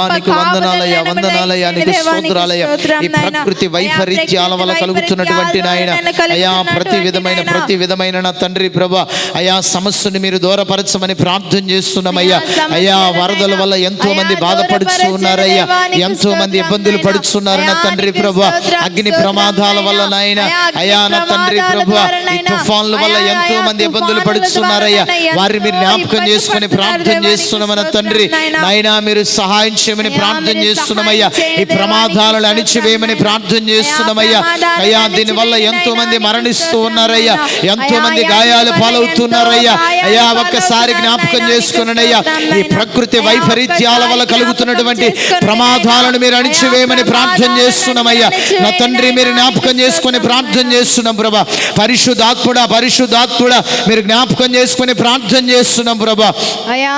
S1: వందనాలయ్యా వందనాలయ్యా నీకు స్తోత్రాలయ్యా. ఈ ప్రకృతి వైపరీత్యాల వల్ల కలుగుతున్నటువంటి నాయన అయా ప్రతి విధమైన నా తండ్రి ప్రభా అయా సమస్యని మీరు దూరపరచమని ప్రార్థన చేస్తున్నామయ్యా. అయా వరదల వల్ల ఎంతో మంది బాధపడుతూ ఉన్నారయ్యా, ఎంతో మంది ఇబ్బందులు పడుతున్నారు నా తండ్రి ప్రభా. అగ్ని ప్రమాదాల వల్ల నాయన అయా నా తండ్రి ప్రభా ఈ తుఫాన్ల వల్ల ఎంతో మంది ఇబ్బందులు పడుతున్నారయ్యా. వారిని మీరు జ్ఞాపకం చేసుకుని ప్రార్థన చేస్తున్నామన్న తండ్రి నాయన మీరు సహాయం చేయమని ప్రార్థన చేస్తున్నామయ్యా. ఈ ప్రమాదాలను అణిచివేయమని ప్రార్థన చేస్తున్నామయ్యా. అయ్యా దీని వల్ల ఎంతో మంది మరణిస్తూ ఉన్నారయ్యా, ఎంతో మంది గాయాలు పాలవుతున్నారయ్యా. అయ్యా ఒక్కసారి జ్ఞాపకం చేసుకున్నానయ్యా. ఈ ప్రకృతి వైపరీత్యాల వల్ల కలుగుతున్నటువంటి ప్రమాదాలను మీరు అణిచివేయమని ప్రార్థన చేస్తున్నామయ్యా. నా తండ్రి మీరు జ్ఞాపకం చేసుకుని ప్రార్థన చేస్తున్నాం ప్రభా. పరిశుద్ధాత్ముడా మీరు జ్ఞాపకం చేసుకుని ప్రార్థన చేస్తున్నాం ప్రభా.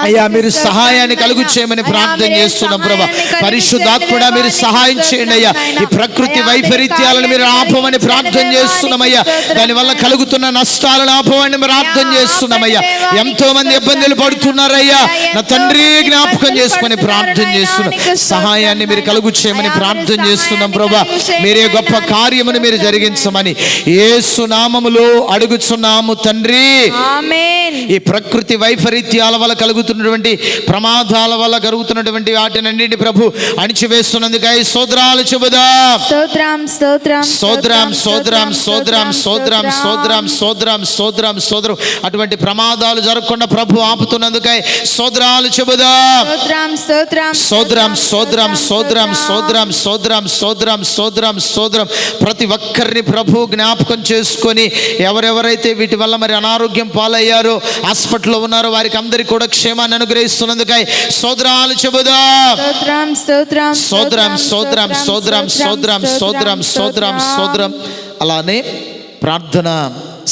S1: అయ్యా మీరు సహాయాన్ని కలుగు చేయమని ప్రార్థన చేస్తున్నాం ప్రభా. పరిశుద్ధాత్ముడా మీరు సహాయం చేయండి అయ్యా. ఈ ప్రకృతి వైపరీత్యాలను మీరు ఆపమని ప్రార్థన చేస్తున్నామయ్యా. దానివల్ల కలుగుతున్న నష్టాలను ఆపమని ప్రార్థన చేస్తున్నామయ్యా. ఎంతో మంది ఇబ్బందులు పడుతున్నారయ్యా. నా తండ్రి జ్ఞాపకం చేసుకుని ప్రార్థన చేస్తున్నాం. సహాయాన్ని మీరు కలుగు చేయమని ప్రార్థన చేస్తున్నాం ప్రభా. మీరే గొప్ప కార్యమును మీరు జరిగించమని యేసు నామములో అడుగుచున్నాము తండ్రి, ఆమేన్. ఈ ప్రకృతి వైపరీత్యాల వల్ల కలుగుతున్నటువంటి ప్రమాదాల వల్ల కలుగుతున్నటువంటి వాటినన్నింటి ప్రభు అణిచివేస్తున్నందుకై స్తోత్రాలు చెబుదాం.
S2: స్తోత్రం స్తోత్రం
S1: స్తోత్రం స్తోత్రం స్తోత్రం స్తోత్రం స్తోత్రం స్తోత్రం స్తోత్రం స్తోత్రం. అటువంటి ప్రమాదాలు జరగకుండా ప్రభు ఆపుతున్నందుకై స్తోత్రాలు చెబుదాం.
S2: స్తోత్రం స్తోత్రం
S1: స్తోత్రం స్తోత్రం స్తోత్రం స్తోత్రం స్తోత్రం స్తోత్రం స్తోత్రం స్తోత్రం. ప్రతి ఒక్కరిని ప్రభు జ్ఞాపకం చేసుకొని ఎవరెవరైతే వీటి వల్ల మరి అనారోగ్యం పాలయ్యారో, హాస్పిటల్లో ఉన్నారో, వారికి అందరికీ కూడా క్షేమాన్ని అనుగ్రహిస్తున్నందుకై స్తోత్రాలు చెబుదాం.
S2: స్తోత్రం స్తోత్రం
S1: స్తోత్రం స్తోత్రం స్తోత్రం స్తోత్రం స్తోత్రం స్తోత్రం స్తోత్రం. అలానే ప్రార్థన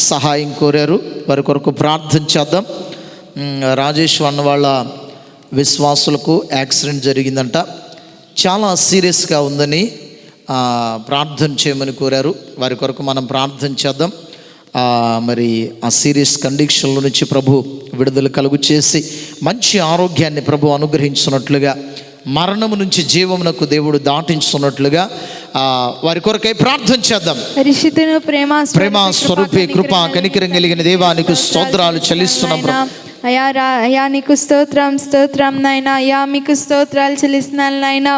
S1: సహాయం కోరారు, వారి కొరకు ప్రార్థన చేద్దాం. రాజేష్ అన్న వాళ్ళ విశ్వాసులకు యాక్సిడెంట్ జరిగిందంట, చాలా సీరియస్గా ఉందని ప్రార్థన చేయమని కోరారు. వారి కొరకు మనం ప్రార్థన చేద్దాం. మరి ఆ సీరియస్ కండిషన్ల నుంచి ప్రభు విడుదల కలుగు చేసి మంచి ఆరోగ్యాన్ని ప్రభు అనుగ్రహించున్నట్లుగా, మరణము నుంచి జీవమునకు దేవుడు దాటించున్నట్లుగా వారి కొరకై ప్రార్థన చేద్దాం. ప్రేమ స్వరూపి కృపా కనికరం కలిగిన దేవానికి స్తోత్రాలు చెల్లిస్తున్నాం.
S2: అయ్యా నీకు స్తోత్రం స్తోత్రం నాయనా. అయ్యా మీకు స్తోత్రాలు చెల్లిస్తున్నాను నాయనా.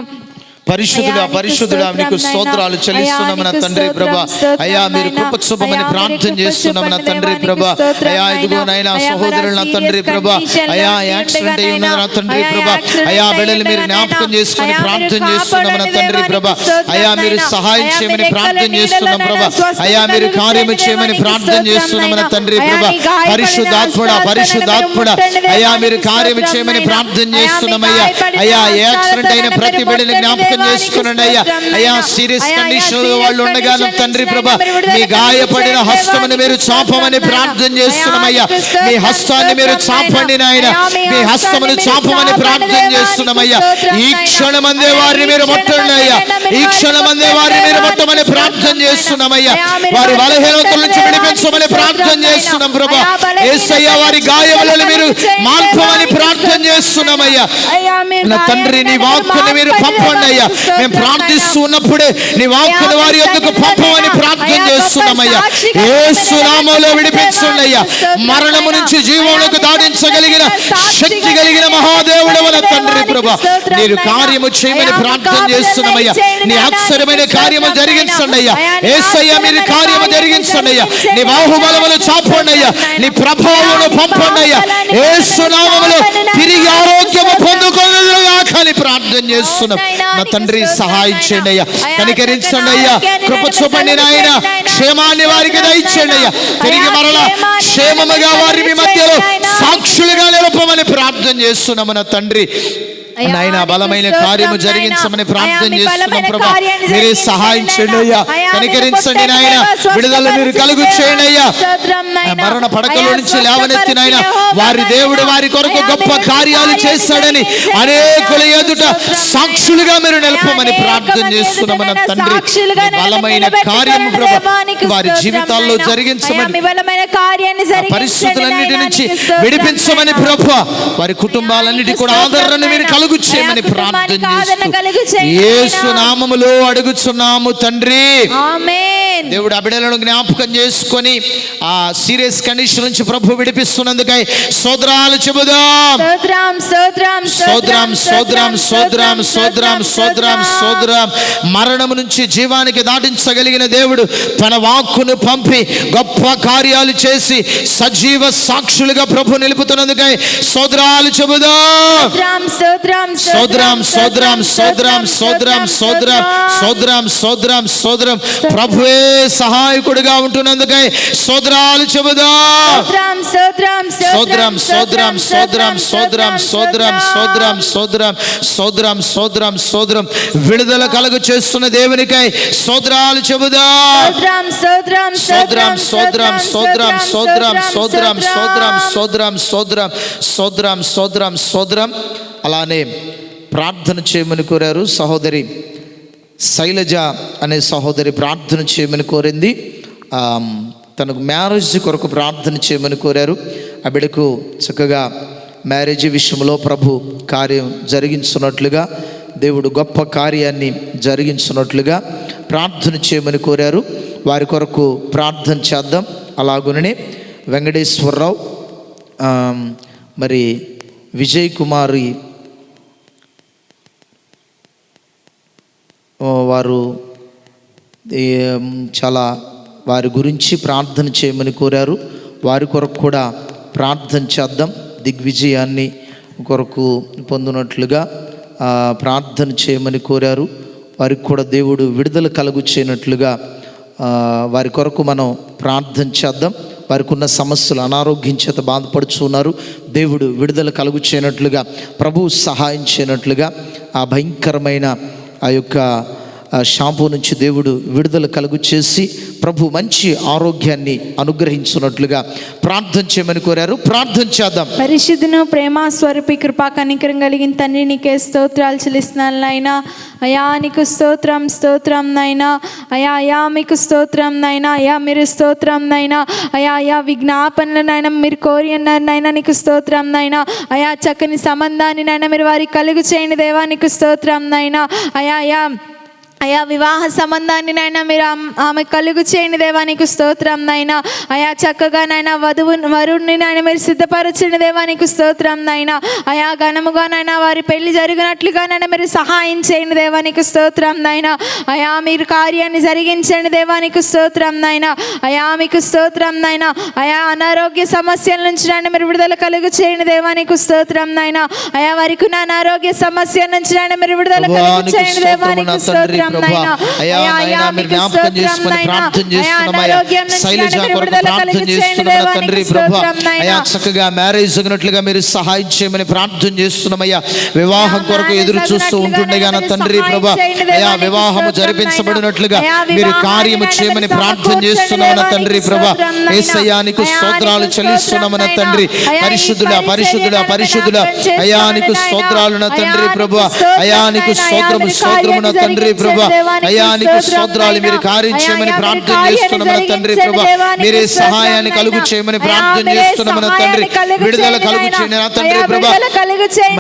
S1: పరిశుద్ధుడా పరిశుద్ధుడా నీకు స్తోత్రాలు చెల్లిస్తున్నాము నా తండ్రి ప్రభా. అయ్యా మీరు కృప చూపమని ప్రార్థన చేస్తున్నాము నా తండ్రి ప్రభా. అయ్యా ఇదిగో నాయనా సహోదరులు నా తండ్రి ప్రభా, అయ్యా యాక్సిడెంట్ అయి ఉన్నది నా తండ్రి ప్రభా. అయ్యా బిడ్డలు మీరు జ్ఞాపకం చేసుకుని ప్రార్థన చేస్తున్నాము నా తండ్రి ప్రభా. అయ్యా మీరు సహాయం చేయమని ప్రార్థన చేస్తున్నాం ప్రభా. అయ్యా మీరు కార్యము చేయమని ప్రార్థన చేస్తున్నాము నా తండ్రి ప్రభా. పరిశుద్ధాత్ముడా పరిశుద్ధాత్ముడా అయ్యా మీరు కార్యము చేయమని ప్రార్థన చేస్తున్నామయ్యా. అయ్యా యాక్సిడెంట్ అయిన ప్రతి బిడ్డని జ్ఞాపకం చేసుకునండి అయ్యా. అయ్యా సీరియస్ కండిషన్ వాళ్ళు ఉండగా తండ్రి ప్రభా, మీ గాయపడిన హస్తమును మీరు చాపమని ప్రార్థన చేస్తున్నామయ్యా. మీ హస్తాన్ని మీరు చాపండి నాయన, మీ హస్తమును చాపమని ప్రార్థన చేస్తున్నామయ్యా. ఈ క్షణమందే వారిని మీరు ముట్టండి అయ్యా. ఈ క్షణమందే వారిని మీరు ముట్టమని ప్రార్థన చేస్తున్నామయ్యా. వారి బలహీనతల నుంచి విడిపించమని ప్రార్థన చేస్తున్నాం ప్రభా. యేసయ్యా వారి గాయములను మీరు మాన్పమని ప్రార్థన చేస్తున్నామయ్యా. నా తండ్రి నీ వాక్కుని మీరు పంపండి అయ్యా. మేము ప్రార్థిస్తూ ఉన్నప్పుడే నీ వాక్కుని వారి యొద్దకు పంపమని ప్రార్థన చేస్తున్నామయ్యా. యేసు నామములో విడిపించండి అయ్యా. మరణము నుంచి జీవమునకు దాటించగలిగిన శక్తి కలిగిన మహాదేవుడు మన తండ్రి ప్రభా, మీరు కార్యము చేయమని ప్రార్థన చేస్తున్నామయ్యా. నీ ఆశ్చర్యమైన కార్యము జరిగించండి అయ్యా. యేసయ్యా మీరు కార్యము జరిగించండి అయ్యా. నీ బాహుబలమును చాపండి అయ్యా. నీ ప్రభావమును పంపండి అయ్యా. యేసు నామములో తిరిగి ఆరోగ్యము పొందుకొనుదురుగా అని ప్రార్థన చేస్తున్నాం నా తండ్రి. సహాయం చేయండి అయ్యా, కనికరించండి అయ్యా, కృప చూపండి నాయన. క్షేమాన్ని వారికి దయచేయండి అయ్యా. తిరిగి మరలా క్షేమముగా వారి మీ మధ్యలో సాక్షులుగా నిలపమని ప్రార్థన చేస్తున్నాము నా తండ్రి. నాయన బలమైన కార్యము జరిగించమని ప్రార్థన చేస్తున్నాం ప్రభా. మీరే సహాయం చేయండి అయ్యా, కనికరించండి నాయన. విడుదల మీరు కలుగు చేయండి అయ్యా. మరణ పడకలో నుంచి లేవనెత్తి నాయన వారి దేవుడు వారి కొరకు గొప్ప కార్యాలు చేస్తాడని అనేకుల ఎదుట సాక్షులుగా మీరు నిలపమని ప్రార్థన చేస్తున్నాము నా తండ్రి. బలమైన కార్యము ప్రభా వారి జీవితాల్లో జరిగించమని, పరిస్థితులన్నిటి నుంచి విడిపించమని ప్రభా. వారి కుటుంబాలన్నిటి కూడా ఆదరణ మీరు కలుగు చేయమని ప్రార్థన చేస్తూ యేసు నామములో అడుగుచున్నాము తండ్రి, ఆమేన్. దేవుడు ఆ బిడ్డలను జ్ఞాపకం చేసుకొని ఆ సీరియస్ కండిషన్ నుంచి ప్రభు విడిపిస్తున్నందుకై స్తోత్రాలు చెబుదాం. స్తోత్రం స్తోత్రం స్తోత్రం స్తోత్రం స్తోత్రం స్తోత్రం స్తోత్రం. మరణము నుంచి జీవానికి దాటించగలిగిన దేవుడు తన వాక్కును పంపి గొప్ప కార్యాలు చేసి సజీవ సాక్షులుగా ప్రభు నిలుపుతున్నందుకై స్తోత్రాలు చెబుదాం. సోదరం సోదరం సోదరం సోదరం సోదరం సోదరం సోదరం సోదరం. ప్రభువే సహాయకుడిగా ఉంటున్నందుకై స్తోత్రాలు చెబుదాం. సోదరం సోదరం సోదరం సోదరం సోదరం సోదరం సోదరం సోదరం సోదరం సోదరం. విడుదల కలుగు చేస్తున్న దేవునికై స్తోత్రాలు చెబుదాం. సోదరం సోదరం సోదరం సోదరం సోదరం సోదరం సోదరం సోదరం సోదరం సోదరం. అలానే ప్రార్థన చేయమని కోరారు సహోదరి శైలజ అనే సహోదరి ప్రార్థన చేయమని కోరింది. తనకు మ్యారేజ్ కొరకు ప్రార్థన చేయమని కోరారు. ఆ బిడ్డకు చక్కగా మ్యారేజ్ విషయంలో ప్రభు కార్యం జరిగించున్నట్లుగా, దేవుడు గొప్ప కార్యాన్ని జరిగించున్నట్లుగా ప్రార్థన చేయమని కోరారు. వారి కొరకు ప్రార్థన చేద్దాం. అలాగుననే వెంకటేశ్వరరావు మరి విజయ్ కుమారి వారు చాలా వారి గురించి ప్రార్థన చేయమని కోరారు. వారి కొరకు కూడా ప్రార్థన చేద్దాం. దిగ్విజయాన్ని కొరకు పొందినట్లుగా ప్రార్థన చేయమని కోరారు. వారికి కూడా దేవుడు విడుదల కలుగు చేయనట్లుగా వారి కొరకు మనం ప్రార్థన చేద్దాం. వారికి ఉన్న సమస్యలు, అనారోగ్యం చేత బాధపడుచున్నారు. దేవుడు విడుదల కలుగు చేయనట్లుగా, ప్రభువు సహాయం చేయనట్లుగా, ఆ భయంకరమైన ఆ యొక్క షాంపూ నుంచి దేవుడు విడుదల కలుగు చేసి ప్రభు మంచి ఆరోగ్యాన్ని అనుగ్రహించున్నట్లుగా ప్రార్థన చేయమని కోరారు. ప్రార్థన చేద్దాం.
S2: పరిశుద్ధును ప్రేమ స్వరూపి కృపా కనికరం కలిగిన తండ్రి, నీకే స్తోత్రాలు చెల్లిస్తున్నాను నాయనా. అయా నీకు స్తోత్రం, స్తోత్రం నాయనా. అయా మీకు స్తోత్రం నాయనా. అయా మీరు స్తోత్రం నాయనా. అయా విజ్ఞాపనలు నాయన మీరు కోరి అన్నారు నాయనా, నీకు స్తోత్రం నాయనా. అయా చక్కని సంబంధాన్ని నాయన మీరు వారికి కలుగు చేయండి దేవా, నీకు స్తోత్రం నాయనా. అయా వివాహ సంబంధాన్ని నాయన మీరు ఆమె కలుగు చేయండి దేవా, నీకు స్తోత్రం నాయన. అయా చక్కగా నాయన వరుణ్ణి నాయన మీరు సిద్ధపరచండి దేవా, నీకు స్తోత్రం నాయన. అయా ఘనముగా నాయన వారి పెళ్లి జరిగినట్లుగా నాయన మీరు సహాయం చేయండి దేవా, నీకు స్తోత్రం నాయన. అయా మీరు కార్యాన్ని జరిగించండి దేవా, నీకు స్తోత్రం నాయన. అయా మీకు స్తోత్రం నాయన. అయా అనారోగ్య సమస్యల నుంచి నాయన మీరు విడుదల కలుగు చేయండి దేవా, నీకు స్తోత్రం నాయన. అయా వారికి ఉన్న అనారోగ్య సమస్య నుంచి నాయన మీరు విడుదల కలుగు చేయండి దేవా, నీకు స్తోత్రం.
S1: చక్కగా మ్యారేజ్ అయినట్లుగా మీరు సహాయం చేయమని ప్రార్థన చేస్తున్నామయ్యా. వివాహం కొరకు ఎదురు చూస్తూ ఉంటుండగా నా తండ్రి ప్రభా, అయా వివాహము జరిపించబడినట్లుగా మీరు కార్యము చేయమని ప్రార్థన చేస్తున్నామన్న తండ్రి ప్రభా. యేసయ్యా నీకు స్తోత్రాలు చెల్లిస్తున్నామన్న తండ్రి. పరిశుద్ధుడా పరిశుద్ధుడా పరిశుద్ధుడా, అయా నీకు స్తోత్రాలు నా తండ్రి ప్రభా. అయా నీకు స్తోత్రము నా తండ్రి ప్రభా. అయ్యా నీకు స్తోత్రాలు, మీరు కార్యం చేయమని ప్రార్థన చేస్తున్నామన్న తండ్రి ప్రభా. మీరే సహాయాన్ని కలుగు చేయమని ప్రార్థన చేస్తున్నామన్న తండ్రి. విడుదల కలుగు చేయని నా తండ్రి ప్రభా.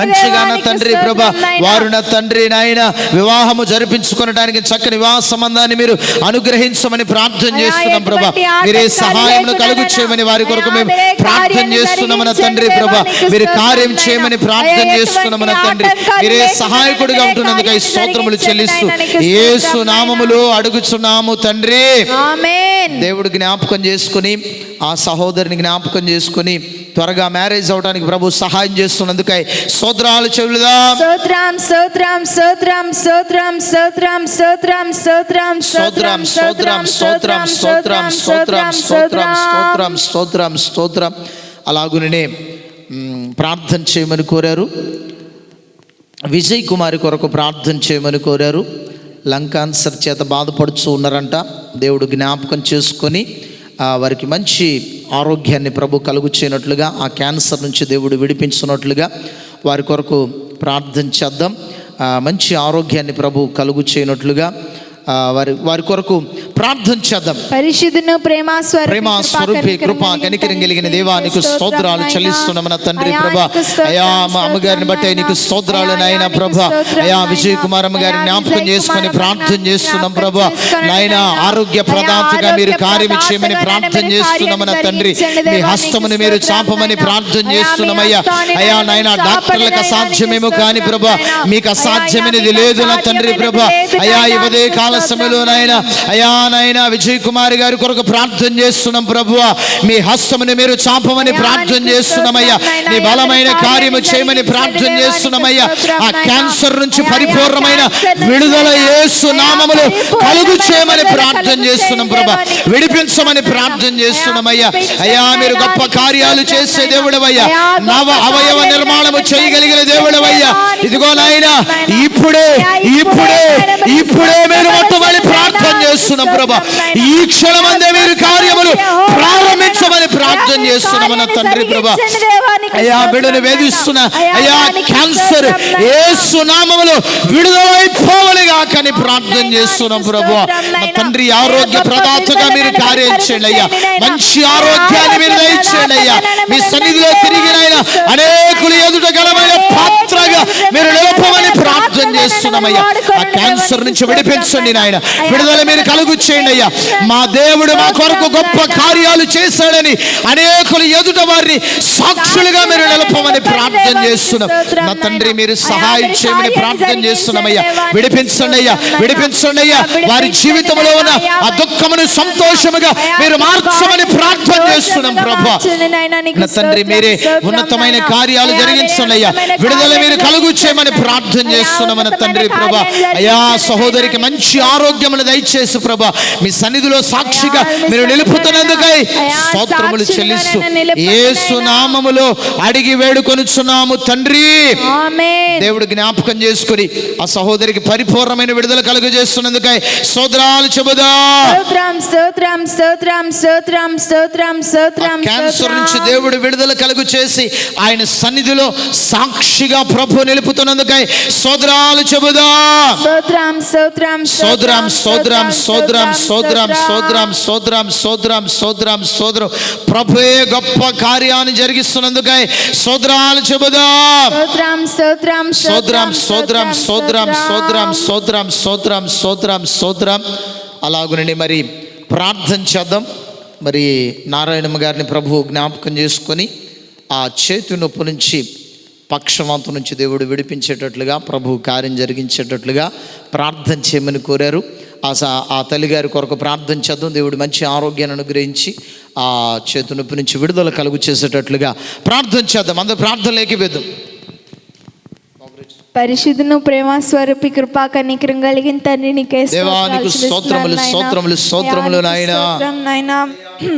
S1: మంచిగా నా తండ్రి ప్రభా, వారు నా తండ్రి నాయన వివాహము జరిపించుకోవడానికి చక్కని వివాహ సంబంధాన్ని మీరు అనుగ్రహించమని ప్రార్థన చేస్తున్నాం ప్రభా. మీరే సహాయం కలుగు చేయమని వారి కొరకు మేము ప్రార్థన చేస్తున్నామన్న తండ్రి ప్రభా. మీరు కార్యం చేయమని ప్రార్థన చేస్తున్నామన్న తండ్రి. మీరే సహాయకుడిగా ఉంటున్నందుకు ఈ స్తోత్రములు చెల్లిస్తూ యేసు నామములో అడుగుచున్నాము తండ్రి, ఆమేన్. దేవుడు జ్ఞాపకం చేసుకుని, ఆ సహోదరిని జ్ఞాపకం చేసుకుని త్వరగా మ్యారేజ్ అవడానికి ప్రభు సహాయం చేస్తున్నందుకై స్తోత్రాలు చెల్లిద్దాం. స్తోత్రం స్తోత్రం స్తోత్రం స్తోత్రం స్తోత్రం స్తోత్రం స్తోత్రం స్తోత్రం స్తోత్రం స్తోత్రం స్తోత్రం స్తోత్రం స్తోత్రం స్తోత్రం స్తోత్రం స్తోత్రం. అలాగునే ప్రార్థన చేయమని కోరారు. విజయ్ కుమారి కొరకు ప్రార్థన చేయమని కోరారు. లంగ్ క్యాన్సర్ చేత బాధపడుతూ ఉన్నారంట. దేవుడు జ్ఞాపకం చేసుకొని వారికి మంచి ఆరోగ్యాన్ని ప్రభు కలుగు చేయనట్లుగా, ఆ క్యాన్సర్ నుంచి దేవుడు విడిపించున్నట్లుగా వారి కొరకు ప్రార్థన చేద్దాం. మంచి ఆరోగ్యాన్ని ప్రభు కలుగు చేయనట్లుగా వారి కొరకు ప్రార్థన చేద్దాం.
S2: పరిశుద్ధును ప్రేమ
S1: స్వరూపి కృపా కనికరం కలిగిన దేవా, నీకు స్తోత్రాలు చెల్లిస్తున్నామన్న తండ్రి ప్రభా. అయా మా అమ్మగారిని బట్టి నీకు స్తోత్రాలు నాయన ప్రభా. అయా విజయ్ కుమార్ అమ్మగారిని జ్ఞాపకం చేసుకుని ప్రార్థన చేస్తున్నాం ప్రభా. నాయన ఆరోగ్య ప్రదాతగా మీరు కార్యం చేయమని ప్రార్థన చేస్తున్నామన్న తండ్రి. మీ హస్తముని మీరు చాపమని ప్రార్థన చేస్తున్నామయ్యా. అయా నాయన డాక్టర్లకు అసాధ్యమేమో కానీ ప్రభా, మీకు అసాధ్యమైనది లేదు నా తండ్రి ప్రభా. అయా ఇవదే కాల సమయంలో నాయన అయా నాయన విజయ్ కుమార్ గారి కొరకు ప్రార్థన చేస్తున్నాం ప్రభువా. మీ హస్తముని మీరు చాపమని ప్రార్థన చేస్తున్నామయ్యా. మీ బలమైన కార్యము చేయమని ప్రార్థన చేస్తున్నామయ్యా. ఆ క్యాన్సర్ నుంచి పరిపూర్ణమైన విడుదల యేసు నామములో కలుగు చేయమని ప్రార్థన చేస్తున్నాం ప్రభా. విడిపించమని ప్రార్థన చేస్తున్నామయ్యా. అయ్యా మీరు గొప్ప కార్యాలు చేసే దేవుడవయ్యా. నవ అవయవ నిర్మాణము చేయగలిగిన దేవుడవయ్యా. ఇదిగో నాయన ఇప్పుడే ఇప్పుడే ఇప్పుడే మీరు మొట్టమొదటి ప్రార్థన చేస్తున్నాం ప్రభా. ఈ క్షణమందే మీరు కార్యములు ప్రారంభించమని ప్రార్థన చేస్తున్నామన్న తండ్రి ప్రభా. అయ్యా బిడ్డను వేధిస్తున్న అయ్యా క్యాన్సర్ యేసు నామములో విడుదలైపోవలిగా కానీ ప్రార్థన చేస్తున్నాం ప్రభువా. నా తండ్రి ఆరోగ్య ప్రదాతగా మీరు కార్యం చేయండి అయ్యా. మంచి ఆరోగ్యాన్ని మీరు దయచేయండి అయ్యా. మీ సన్నిధిలో తిరిగినైనా అనేకులు ఎదుట గలమైన పాత్రగా మీరు నిలపమని ప్రార్థన చేస్తున్నామయ్యా. ఆ క్యాన్సర్ నుంచి విడిపించండి నాయన. విడుదల మీరు కలుగు చేయండి అయ్యా. మా దేవుడు మా కొరకు గొప్ప కార్యాలు చేశాడని అనేకులు ఎదుట వారిని సాక్షులుగా మీరు నిలపమని ప్రార్థన చేస్తున్నాం. నా తండ్రి మీరు సహాయం చేయమని ప్రార్థన చేస్తున్నామయ్యా. విడిపించండి అయ్యా, విడిపించండి అయ్యా. వారి జీవితంలో ఉన్న ఆ దుఃఖమును సంతోషముగా మీరు మార్చమని ప్రార్థన చేస్తున్నాం ప్రభా. నా తండ్రి మీరే ఉన్నతమైన కార్యాలు జరిగించండి అయ్యా. విడుదల మీరు కలుగు చేయమని ప్రార్థన చేస్తున్నాం మన తండ్రి ప్రభా. అయ్యా సహోదరికి మంచి ఆరోగ్యమును దయచేసి ప్రభా మీ సన్నిధిలో సాక్షిగా మీరు నిలుపుతున్నందుకై స్తోత్రములు చెల్లిస్తూ యేసు నామములో అడిగి వేడుకొనుచున్నాము తండ్రి. దేవుడు జ్ఞాపకం చేసుకుని ఆ సహోదరికి పరిపూర్ణమైన విడుదల కలుగు చేస్తున్నందుకై స్తోత్రాలు చెబుదాం. క్యాన్సర్ నుంచి దేవుడు విడుదల కలుగు చేసి ఆయన సన్నిధిలో సాక్షిగా ప్రభు నిలుపుతున్నందుకై స్తోత్రాలు చెబుదాం. సోదరం సోదరం సోదరం సోదరం సోదరం సోదరం సోదరం సోదరం ప్రభువే గొప్ప కార్యాన్ని జరిగిస్తున్నందుకై స్తోత్రాలు చెబుదాం. సోదరం సోదరం సోదరం సోదరం సోదరం సోదరం సోదరం. అలాగునండి మరి ప్రార్థన చేద్దాం. మరి నారాయణమ్మ గారిని ప్రభు జ్ఞాపకం చేసుకొని ఆ చేతి నొప్పి నుంచి పక్షవాతం నుంచి దేవుడు విడిపించేటట్లుగా ప్రభు కార్యం జరిగించేటట్లుగా ప్రార్థన చేయమని కోరారు. ఆ తల్లిగారి కొరకు ప్రార్థన చేద్దాం. దేవుడు మంచి ఆరోగ్యాన్ని అనుగ్రహించి ఆ చేతి నొప్పి నుంచి విడుదల కలుగు చేసేటట్లుగా ప్రార్థన చేద్దాం. అందరూ ప్రార్థనలోకి వెళ్దాం.
S2: పరిశుద్ధును ప్రేమ స్వరూపి కృపా కనికరం కలిగిన తండ్రి నీకే
S1: దేవానికి స్తోత్రములు స్తోత్రములు స్తోత్రములు నాయనా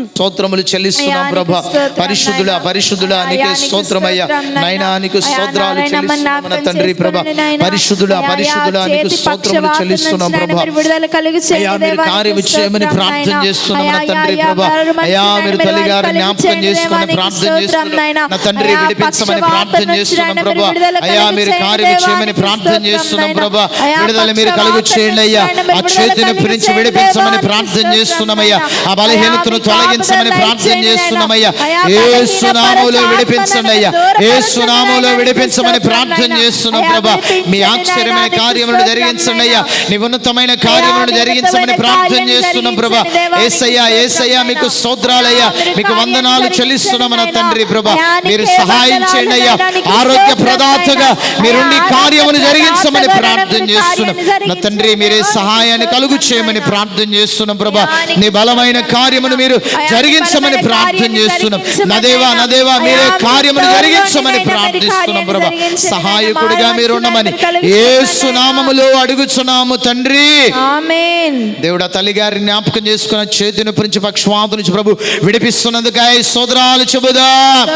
S1: స్తోత్రములు చెల్లిస్తున్నాం ప్రభా. పరిశుద్ధుడా పరిశుద్ధుడా నీకే స్తోత్రమయ్యా నాయనా. నీకు స్తోత్రాలు చెల్లిస్తున్నాం మన తండ్రి ప్రభా. పరిశుద్ధుడా పరిశుద్ధుడా నీకు స్తోత్రములు చెల్లిస్తున్నాం ప్రభా. అయ్యా మీరు కార్యం చేయమని ప్రార్థన చేస్తున్నాం మన తండ్రి ప్రభా. అయ్యా మీరు తల్లి గారు జ్ఞాపకం చేసుకుని ప్రార్థన చేస్తున్నాం నా తండ్రి. విడిపించమని ప్రార్థన చేస్తున్నాం ప్రభా. అయ్యా మీరు కార్యం చేయమని ప్రార్థన చేస్తున్నాం ప్రభా. విడుదల మీరు కలుగు చేయండి అయ్యా. ఆ చేతిని పిలిచి విడిపించమని ప్రార్థన చేస్తున్నామయ్యా. ఆ బలహీనతను తొలగించమని ప్రార్థన చేస్తున్నామయ్యా. యేసు నామములో విడిపించండి అయ్యా. యేసు నామములో విడిపించమని ప్రార్థన చేస్తున్నాం ప్రభా. మీ ఆశ్చర్యమైన కార్యములను జరిగించండి అయ్యా. నీ ఉన్నతమైన కార్యములను జరిగించమని ప్రార్థన చేస్తున్నాం ప్రభా. యేసయ్యా యేసయ్యా మీకు స్తోత్రాలయ్యా. మీకు వందనాలు చెల్లిస్తున్నాం నా తండ్రి ప్రభా. మీరు సహాయం చేయండి అయ్యా. ఆరోగ్య ప్రదాతగా మీరుండి కార్యమును జరిగించమని ప్రార్థన చేస్తున్నాం నా తండ్రి. మీరే సహాయాన్ని కలుగు చేయమని ప్రార్థన చేస్తున్నాం ప్రభా. నీ బలమైన కార్యమును మీరు జరిగించమని ప్రార్థన చేస్తున్నాం నా దేవా. మీరే కార్యమును జరిగించమని ప్రార్థిస్తున్నాం ప్రభా. సహాయకుడిగా మీరు ఉండమని యేసు నామములో అడుగుచున్నాము తండ్రి. ఆమేన్. దేవుడా తల్లి గారిని జ్ఞాపకం చేసుకున్న చేతి నొప్పి నుంచి పక్షవాతం నుంచి ప్రభు విడిపిస్తున్నందుకై స్తోత్రాలు చెబుదాం.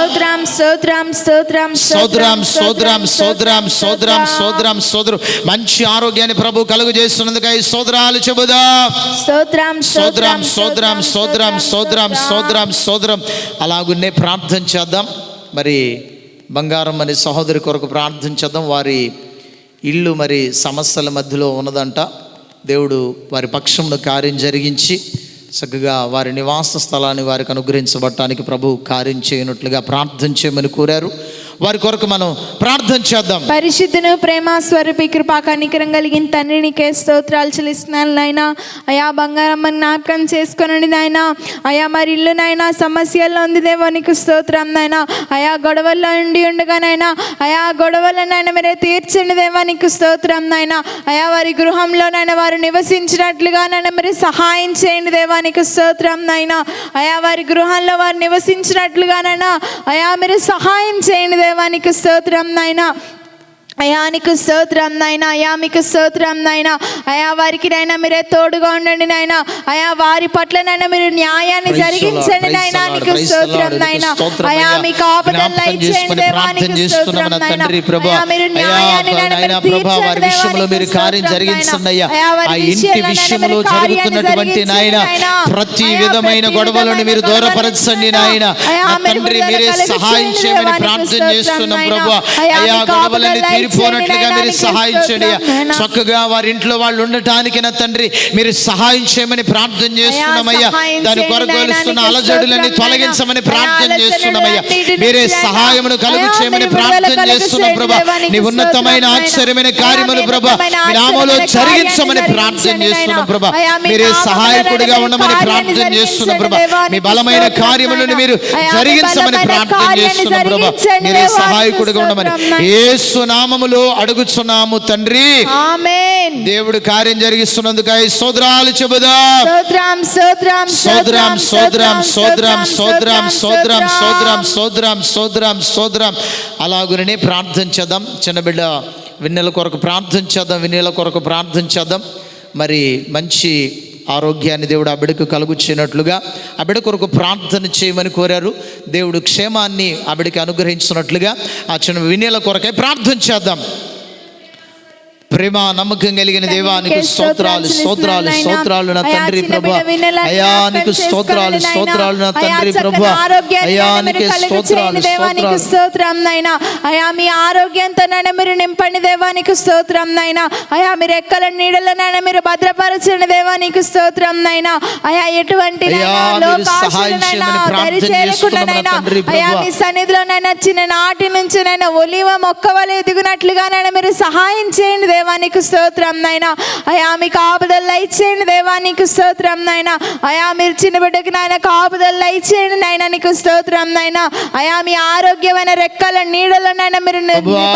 S1: సోదరం మంచి ఆరోగ్యాన్ని ప్రభు కలుగు చేస్తున్నందుకై స్తోత్రాలు చెబుదాం. సోదరం అలాగున్నే ప్రార్థన చేద్దాం. మరి బంగారం అనే సహోదరి కొరకు ప్రార్థన చేద్దాం. వారి ఇల్లు మరి సమస్యల మధ్యలో ఉన్నదంట. దేవుడు వారి పక్షంలో కార్యం జరిగించి చక్కగా వారి నివాస స్థలాన్ని వారికి అనుగ్రహించబడటానికి ప్రభు కార్యం చేయనట్లుగా ప్రార్థన చేయమని కోరారు. వారి కొరకు మనం ప్రార్థన చేద్దాం.
S2: పరిశుద్ధును ప్రేమ స్వరూపి కృపా కనికరం కలిగిన తండ్రి నీకే స్తోత్రాలు చెల్లిస్తున్నాను నాయనా. అయా బంగారమ్మ జ్ఞాపకం చేసుకొనండి నాయనా. అయా మరి ఇల్లు నాయనా సమస్యల్లో ఉంది దేవో నీకు స్తోత్రం నాయనా. అయా గొడవల్లో ఉండగా నాయనా అయా గొడవలను నాయన మీరే తీర్చండి దేవా నీకు స్తోత్రం నాయనా. అయా వారి గృహంలో నాయన వారు నివసించినట్లుగా నాయన మీరు సహాయం చేయండి దేవా నీకు స్తోత్రం నాయనా. అయా వారి గృహంలో వారు నివసించినట్లుగా నాయన అయా మీరు సహాయం చేయండి దేవానికి స్తోత్రం నాయనా. అయా నీకు స్తోత్రం నాయనా. అయా మీకు స్తోత్రం నాయనా. అయా వారికి నైనా మీరే తోడుగా ఉండండి నాయనా. అయా వారి పట్ల నైనా మీరు న్యాయాన్ని జరిగించండి నాయనా. నీకు స్తోత్రం నాయనా. అయా మీ కాపుదలను దయచేయండి దేవానికి స్తోత్రం నాయనా. అయా మీరు న్యాయాన్ని నైనా మీరు తీర్చండి దేవానికి
S1: మీరు కార్యం జరిగించండి అయ్యా. ఆ ఇంటి విషయంలో జరుగుతున్నటువంటి నాయన ప్రతి విధమైన గొడవలను మీరు దూరపరచండి నాయన. తండ్రి మీరే సహాయం చేయమని ప్రార్థన చేస్తున్నాం ప్రభు. అయా గొడవలను తీరిపోనట్లుగా మీరు సహాయం చేయండి అయ్యా. చక్కగా వారి ఇంట్లో వాళ్ళు ఉండటానికి నా తండ్రి మీరు సహాయం చేయమని ప్రార్థన చేస్తున్నామయ్యా. దాని కొరకు వెలుస్తున్న అలజడులని తొలగించమని ప్రార్థన చేస్తున్నామయ్యా. మీరే సహాయమును కలుగు చేయమని ప్రార్థన చేస్తున్నాం ప్రభా. నీ ఉన్నతమైన ఆశ్చర్యమైన కార్యములు ప్రభా మీ నామములో జరిగించమని ప్రార్థన చేస్తున్నాం ప్రభా. మీరే సహాయకుడిగా ఉండమని ప్రార్థన చేస్తున్నాం ప్రభా. మీ బలమైన కార్యములను మీరు జరిగించమని ప్రార్థన చేస్తున్నాం ప్రభా. మీరే సహాయకుడిగా ఉండమని యేసు నామములో అడుగుచున్నాము తండ్రి,
S2: ఆమేన్.
S1: దేవుడు కార్యం జరిగిస్తున్నందుకై స్తోత్రాలు చెబుదాం.
S2: స్తోత్రం స్తోత్రం
S1: సోదరం సోదరం సోదరం సోదరం సోదరం సోదరం సోదరం సోదరం సోదరం అలాగునే ప్రార్థన చేద్దాం. చిన్న బిడ్డ విన్నెల కొరకు ప్రార్థన చేద్దాం. విన్నెల కొరకు ప్రార్థన చేద్దాం. మరి మంచి ఆరోగ్యాన్ని దేవుడు ఆ బిడ్డకు కలుగు చేయనట్లుగా ఆ బిడ్డ కొరకు ప్రార్థన చేయమని కోరారు. దేవుడు క్షేమాన్ని ఆ బిడ్డకి అనుగ్రహించినట్లుగా ఆ చిన్న విన్నెల కొరకై ప్రార్థన చేద్దాం. ప్రేమ నమ్మకం కలిగిన దేవానికి స్తోత్రాలు స్తోత్రాలు స్తోత్రాలు నా తండ్రి ప్రభా. అయానికి స్తోత్రాలు స్తోత్రాలు నా తండ్రి ప్రభా. అయానికి స్తోత్రాలు స్తోత్రాలు
S2: స్తోత్రం నైనా. అయా మీ ఆరోగ్యంతో నైనా మీరు నింపండి దేవానికి స్తోత్రం నైనా. అయా మీరు ఎక్కల నీడలనైనా మీరు భద్రపరచండి దేవానికి స్తోత్రం నైనా. అయా ఎటువంటి అయా మీ సన్నిధిలోనైనా చిన్న నాటి నుంచి నైనా ఒలివ మొక్క వలె ఎదుగునట్లుగానైనా మీరు సహాయం చేయండి దేవానికి స్తోత్రం నైనా. అయా మీ కాపుదల ఇచ్చేయండి దేవానికి స్తోత్రం నైనా. అయా మీరు చిన్న బిడ్డకి నాయన కాపుదల ఇచ్చేయండి నైనా నీకు స్తోత్రం నైనా. అయా మీ ఆరోగ్యమైన రెక్కల నీడలనైనా మీరు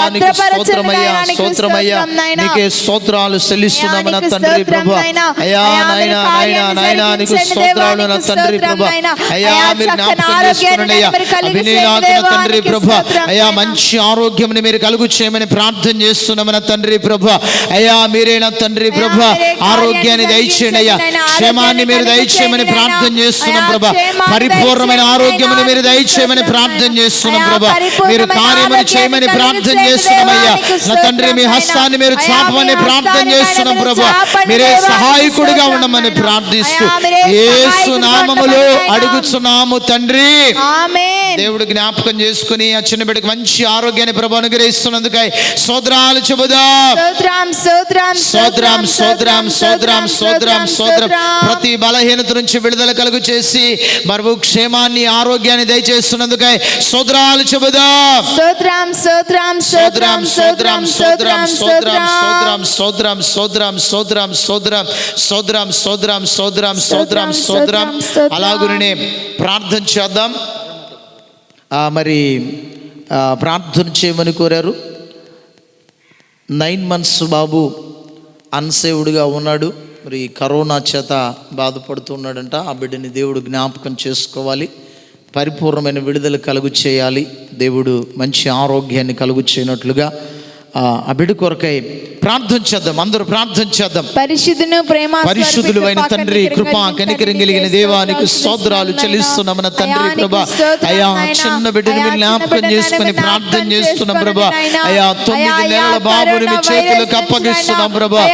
S2: భద్రపరచండి దేవానికి స్తోత్రం నైనా.
S1: నీకే స్తోత్రాలు చెల్లిస్తున్నాము నా తండ్రి ప్రభా. అయా నాయనా నాయనా నాయనా నీకు స్తోత్రాలు నా తండ్రి ప్రభా. అయా మీరు జ్ఞాపకం చేసుకోండి అయ్యా. అభినీలాకు నా తండ్రి ప్రభా. అయా మంచి ఆరోగ్యంని మీరు కలుగు చేయమని ప్రార్థన చేస్తున్నాము నా తండ్రి ప్రభా. అయ్యా మీరే నా తండ్రి ప్రభా ఆరోగ్యాన్ని దయచేయండి అయ్యా. క్షేమాన్ని మీరు దయచేయమని ప్రార్థన చేస్తున్నాం ప్రభా. పరిపూర్ణమైన ఆరోగ్యమును మీరు దయచేయమని ప్రార్థన చేస్తున్నాం ప్రభా. మీరు కార్యమును చేయమని ప్రార్థన చేస్తున్నాం అయ్యా. నా తండ్రి మీ హస్తాన్ని మీరు చాపమని ప్రార్థన చేస్తున్నాం ప్రభా. మీరే సహాయకుడిగా ఉండమని ప్రార్థిస్తూ యేసు నామములో అడుగుచున్నాము తండ్రి,
S2: ఆమేన్.
S1: దేవుడు జ్ఞాపకం చేసుకుని ఆ చిన్న బిడ్డకు మంచి ఆరోగ్యాన్ని ప్రభు అనుగ్రహిస్తున్నందుకై స్తోత్రాలు చెబుదాం.
S2: స్తోత్రం
S1: స్తోత్రం స్తోత్రం స్తోత్రం స్తోత్రం స్తోత్రం. ప్రతి బలహీనత నుంచి విడుదల కలుగు చేసి మరువు క్షేమాన్ని ఆరోగ్యాన్ని దయచేస్తున్నందుకై స్తోత్రాలు చెబుదాం.
S2: స్తోత్రం స్తోత్రం
S1: స్తోత్రం స్తోత్రం స్తోత్రం స్తోత్రం స్తోత్రం స్తోత్రం స్తోత్రం స్తోత్రం స్తోత్రం స్తోత్రం స్తోత్రం స్తోత్రం స్తోత్రం స్తోత్రం. అలాగునే ప్రార్థన చేద్దాం. మరి ప్రార్థన చేయమని కోరారు. 9 months బాబు అన్సేవుడిగా ఉన్నాడు. మరి కరోనా చేత బాధపడుతున్నాడంట. ఆ బిడ్డని దేవుడు జ్ఞాపకం చేసుకోవాలి. పరిపూర్ణమైన విడుదల కలుగు చేయాలి. దేవుడు మంచి ఆరోగ్యాన్ని కలుగు చేయనట్లుగా ఆ బిడ్డ కొరకై ప్రార్థన చేద్దాం. అందరూ ప్రార్థన చేద్దాం. పరిశుద్ధులు అయిన తండ్రి కృపా కనికరం కలిగిన దేవానికి స్తోత్రాలు చెల్లిస్తున్నాం నా తండ్రి ప్రభా. అయా చిన్న బిడ్డని మీరు జ్ఞాపకం చేసుకుని ప్రార్థన చేస్తున్నాం ప్రభా. అయా 9 నెలల బాబుని మీ చేతులకు అప్పగిస్తున్నాం ప్రభా.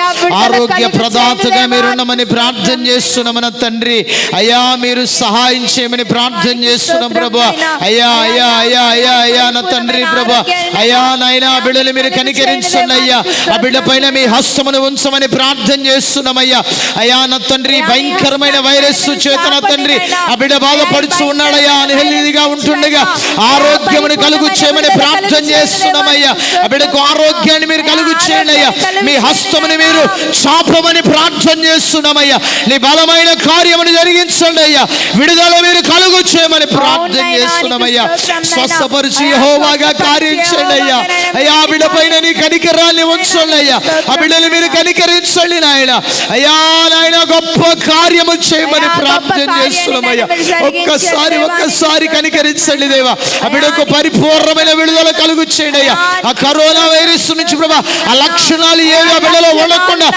S1: ఆరోగ్య ప్రదాతగా మీరు ఉండమని ప్రార్థన చేస్తున్నాం నా తండ్రి. అయా మీరు సహాయం చేయమని ప్రార్థన చేస్తున్నాం ప్రభా. అయా అయా అయా అయా అయా నా తండ్రి ప్రభా. అయా నాయనా బిడ్డలు మీరు కనికరించండి అయ్యా. ఆ బిడ్డ పైన మీ హస్తమును ఉంచమని ప్రార్థన చేస్తున్నామయ్యా. అయా నా తండ్రి భయంకరమైన వైరస్ చేత నా తండ్రి ఆ బిడ్డ బాధపడుచు ఉన్నాడయ్యా. అన్హెల్దీగా ఉంటుండగా ఆరోగ్యమును కలుగు చేయమని ప్రార్థన చేస్తున్నామయ్యా. ఆ బిడ్డకు ఆరోగ్యాన్ని మీరు కలుగు చేయండి అయ్యా. మీ హస్తముని మీరు చాపమని ప్రార్థన చేస్తున్నామయ్యా. నీ బలమైన కార్యమును జరిగించండి అయ్యా. విడుదల మీరు కలుగు చేయమని ప్రార్థన చేస్తున్నామయ్యా. స్వస్థపరిచి యెహోవాగా కార్యం చేయండి అయ్యా. అయ్యా ఆ బిడ్డ పైన నీ కనికరాన్ని ఉంచండి అయ్యా. ఆ బిడ్డలు మీరు కనికరించండి నాయన. అయ్యా నాయన గొప్ప కార్యము చేయమని ప్రార్థన చేస్తున్నామయ్యా. ఒక్కసారి కనికరించండి దేవా. ఆ బిడ్డకు పరిపూర్ణమైన విడుదల కలుగు చేయండి అయ్యా. ఆ కరోనా వైరస్ నుంచి ప్రభా ఆ లక్షణాలు ఏవి ఆ బిడ్డలో ఉండకుండా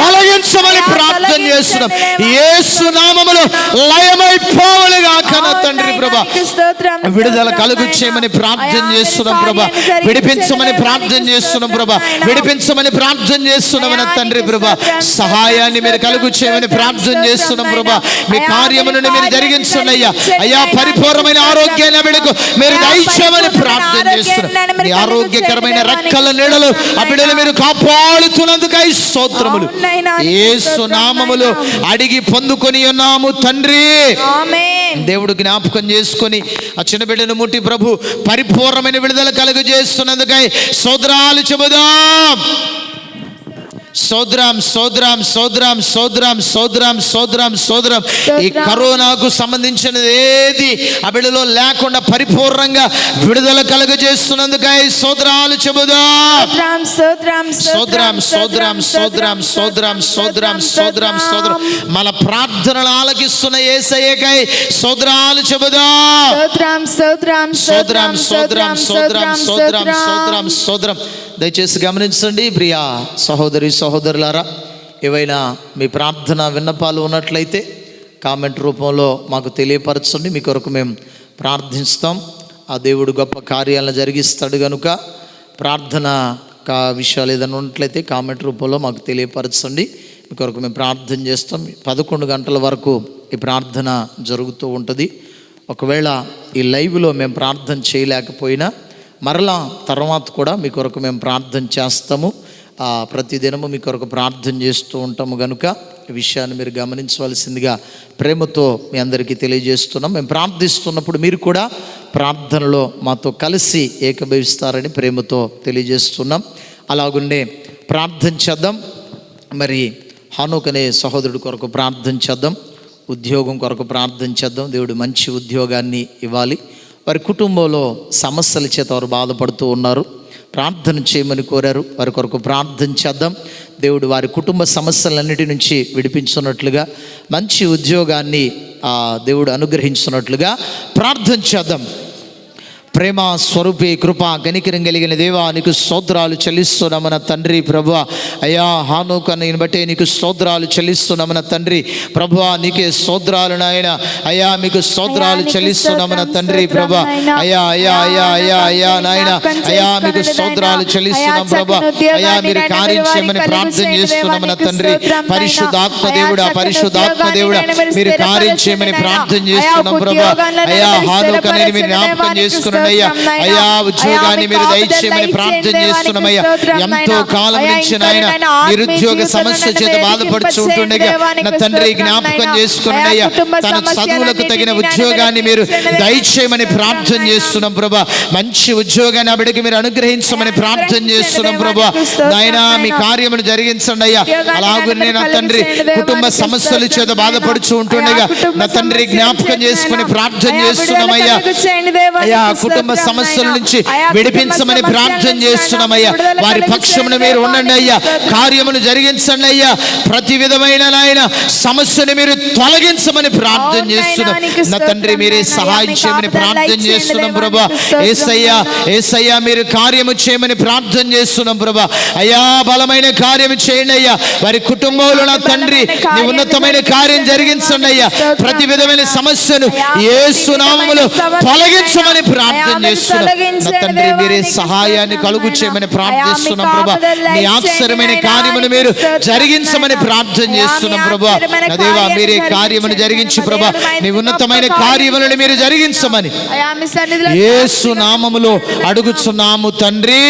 S1: తొలగించమని ప్రార్థన చేస్తున్నాం. యేసు నామములో లయమైపోవలుగా కన్న తండ్రి ప్రభా విడుదల కలుగు చేయమని ప్రార్థన చేస్తున్నాం ప్రభా. విడిపించమని ప్రార్థన చేస్తున్నాం ప్రభా. విడిపించమని ప్రార్థన చేస్తున్నామని తండ్రి ప్రభా. సహాయాన్ని మీరు కలుగు చేయమని ప్రార్థన ప్రార్థన చేస్తున్నాం ప్రభా. మీ కార్యములను మీరు జరిగించండి అయ్యా. అయ్యా పరిపూర్ణమైన ఆరోగ్యాన్ని బిడ్డకు మీరు దయచేయమని ప్రార్థన చేస్తున్నాం. మీ ఆరోగ్యకరమైన రెక్కల నీడలు ఆ బిడ్డలు మీరు కాపాడుతున్నందుకై స్తోత్రములు. యేసు నామములో అడిగి పొందుకొని ఉన్నాము తండ్రి. దేవుడు జ్ఞాపకం చేసుకొని ఆ చిన్న బిడ్డను ముట్టి ప్రభు పరిపూర్ణమైన విడుదల కలుగజేస్తున్నందుకై స్తోత్రాలు చెబుదాం. సోదరం సోదరం సోదరం సోదరం సోదరం సోదరం సోదరం. ఈ కరోనాకు సంబంధించినది ఏది ఆ బిడ్డలో లేకుండా పరిపూర్ణంగా విడుదల కలుగజేస్తున్నందుకై సోదరాలు చెబుదాం. సోదరం సోదరం సోదరం సోదరం సోదరం సోదరం సోదరం. మన ప్రార్థనలు ఆలకిస్తున్న యేసయ్యకై సోదరాలు చెబుదాం. సోదరం సోదరం సోదరం సోదరం సోదరం సోదరం. దయచేసి గమనించండి ప్రియా సహోదరి సహోదరులారా, ఏవైనా మీ ప్రార్థన విన్నపాలు ఉన్నట్లయితే కామెంట్ రూపంలో మాకు తెలియపరచండి. మీ కొరకు మేము ప్రార్థిస్తాం. ఆ దేవుడు గొప్ప కార్యాలను జరిగిస్తాడు కనుక ప్రార్థన విషయాలు ఏదైనా ఉన్నట్లయితే కామెంట్ రూపంలో మాకు తెలియపరచండి. మీ కొరకు మేము ప్రార్థన చేస్తాం. 11 గంటల వరకు ఈ ప్రార్థన జరుగుతూ ఉంటుంది. ఒకవేళ ఈ లైవ్లో మేము ప్రార్థన చేయలేకపోయినా మరలా తర్వాత కూడా మీ కొరకు మేము ప్రార్థన చేస్తాము. ప్రతిదినము మీ కొరకు ప్రార్థన చేస్తూ ఉంటాము కనుక ఈ విషయాన్ని మీరు గమనించవలసిందిగా ప్రేమతో మీ అందరికీ తెలియజేస్తున్నాం. మేము ప్రార్థిస్తున్నప్పుడు మీరు కూడా ప్రార్థనలో మాతో కలిసి ఏకీభవిస్తారని ప్రేమతో తెలియజేస్తున్నాం. అలాగుండే ప్రార్థన చేద్దాం. మరి హానోక్ అనే సహోదరుడి కొరకు ప్రార్థన చేద్దాం. ఉద్యోగం కొరకు ప్రార్థన చేద్దాం. దేవుడు మంచి ఉద్యోగాన్ని ఇవ్వాలి. వారి కుటుంబంలో సమస్యల చేత వారు బాధపడుతూ ఉన్నారు, ప్రార్థన చేయమని కోరారు. వారి కొరకు ప్రార్థన చేద్దాం. దేవుడు వారి కుటుంబ సమస్యలన్నిటి నుంచి విడిపించున్నట్లుగా మంచి ఉద్యోగాన్ని దేవుడు అనుగ్రహించున్నట్లుగా ప్రార్థన చేద్దాం. ప్రేమ స్వరూపి కృపా కనికరం కలిగిన దేవా నీకు స్తోత్రాలు చెల్లిస్తున్నామన తండ్రి. ప్రభువా అయ్యా హానోక్ అన్నయ్యని బట్టే నీకు స్తోత్రాలు చెల్లిస్తున్నామన తండ్రి. ప్రభువా నీకే స్తోత్రాలు నాయన. అయ్యా మీకు స్తోత్రాలు చెల్లిస్తున్నామన తండ్రి. ప్రభా అయ్యా అయ్యా అయ్యా అయ్యా అయ్యా నాయన అయ్యా మీకు స్తోత్రాలు చెల్లిస్తున్నాం. ప్రభా అయ్యా మీరు కార్యం చేయమని ప్రార్థన చేస్తున్నామన తండ్రి. పరిశుద్ధాత్మ దేవుడా పరిశుద్ధాత్మ దేవుడా మీరు కార్యం చేయమని ప్రార్థన చేస్తున్నాం. ప్రభా అయ్యా హానోక్ అన్నయ్యని మీరు జ్ఞాపకం చేసుకున్నాం. అయ్యా ఉద్యోగాన్ని మీరు దయచేయమని ప్రార్థన చేస్తున్నామయ్యా. ఎంతో కాలం నుంచి నాయన నిరుద్యోగ సమస్య చేత బాధపడుచు ఉంటుండగా నా తండ్రి జ్ఞాపకం చేసుకున్నాడు అయ్యా. తన చదువులకు తగిన ఉద్యోగాన్ని మీరు దయచేయమని ప్రార్థన చేస్తున్నాం ప్రభా. మంచి ఉద్యోగాన్ని ఆ బిడ్డకి మీరు అనుగ్రహించమని ప్రార్థన చేస్తున్నాం ప్రభా. నాయన మీ కార్యమును జరిగించండి అయ్యా. అలాగే నా తండ్రి కుటుంబ సమస్యల చేత బాధపడుచు ఉంటుండగా నా తండ్రి జ్ఞాపకం చేసుకుని ప్రార్థన చేస్తున్నామయ్యా. అయ్యా కుటుంబ సమస్యల నుంచి విడిపించమని ప్రార్థన చేస్తున్నామయ్యా. వారి పక్షమును మీరు ఉండండి అయ్యా. కార్యమును జరిగించండి అయ్యా. ప్రతి విధమైన నాయన సమస్యను మీరు తొలగించమని ప్రార్థన చేస్తున్నాం. నా తండ్రి మీరే సహాయం చేయమని ప్రార్థన చేస్తున్నాం ప్రభా. యేసయ్యా యేసయ్యా మీరు కార్యము చేయమని ప్రార్థన చేస్తున్నాం ప్రభా. అయ్యా బలమైన కార్యము చేయండి అయ్యా. వారి కుటుంబంలో నా తండ్రి నీ ఉన్నతమైన కార్యం జరిగించండి అయ్యా. ప్రతి విధమైన సమస్యను యేసు నామములో తొలగించమని ప్రార్థన చేస్తున్నాం. నా తండ్రి మీరే సహాయాన్ని కలుగు చేయమని ప్రార్థిస్తున్నాం ప్రభా. నీ ఆశ్చర్యమైన కార్యమును మీరు జరిగించమని ప్రార్థన చేస్తున్నాం ప్రభా. నా దేవా మీరే కార్యమును జరిగించు ప్రభా. నీ ఉన్నతమైన కార్యములను మీరు జరిగించమని యేసు నామములో అడుగుచున్నాము తండ్రి.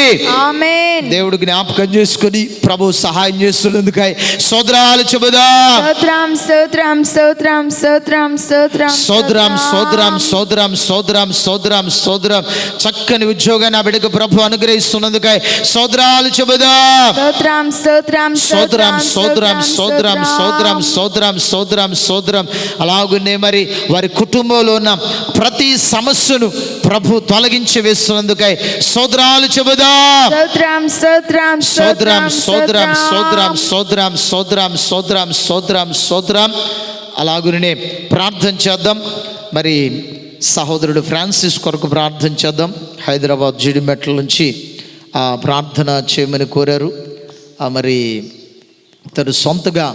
S1: ఆమేన్. దేవుడు జ్ఞాపకం చేసుకుని ప్రభు సహాయం చేస్తున్నందుకై స్తోత్రాలు చెబుదాం. స్తోత్రం స్తోత్రం స్తోత్రం స్తోత్రం స్తోత్రం స్తోత్రం స్తోత్రం స్తోత్రం స్తోత్రం స్తోత్రం స్తోత్రం. చక్కని ఉద్యోగాన్ని ఆ బిడ్డకు ప్రభు అనుగ్రహిస్తున్నందుకై స్తోత్రాలు చెబుదాం. స్తోత్రం స్తోత్రం స్తోత్రం స్తోత్రం స్తోత్రం స్తోత్రం స్తోత్రం స్తోత్రం స్తోత్రం. అలాగునే మరి వారి కుటుంబంలో ఉన్న ప్రతి సమస్యను ప్రభు తొలగించి వేస్తున్నందుకై స్తోత్రాలు చెబుదాం. స్తోత్రం స్తోత్రం స్తోత్రం స్తోత్రం స్తోత్రం స్తోత్రం స్తోత్రం స్తోత్రం స్తోత్రం స్తోత్రం. అలాగునే ప్రార్థన చేద్దాం. మరి సహోదరుడు ఫ్రాన్సిస్ కొరకు ప్రార్థన చేద్దాం. హైదరాబాద్ జీడిమెట్ల నుంచి ప్రార్థన చేయమని కోరారు. మరి తను సొంతగా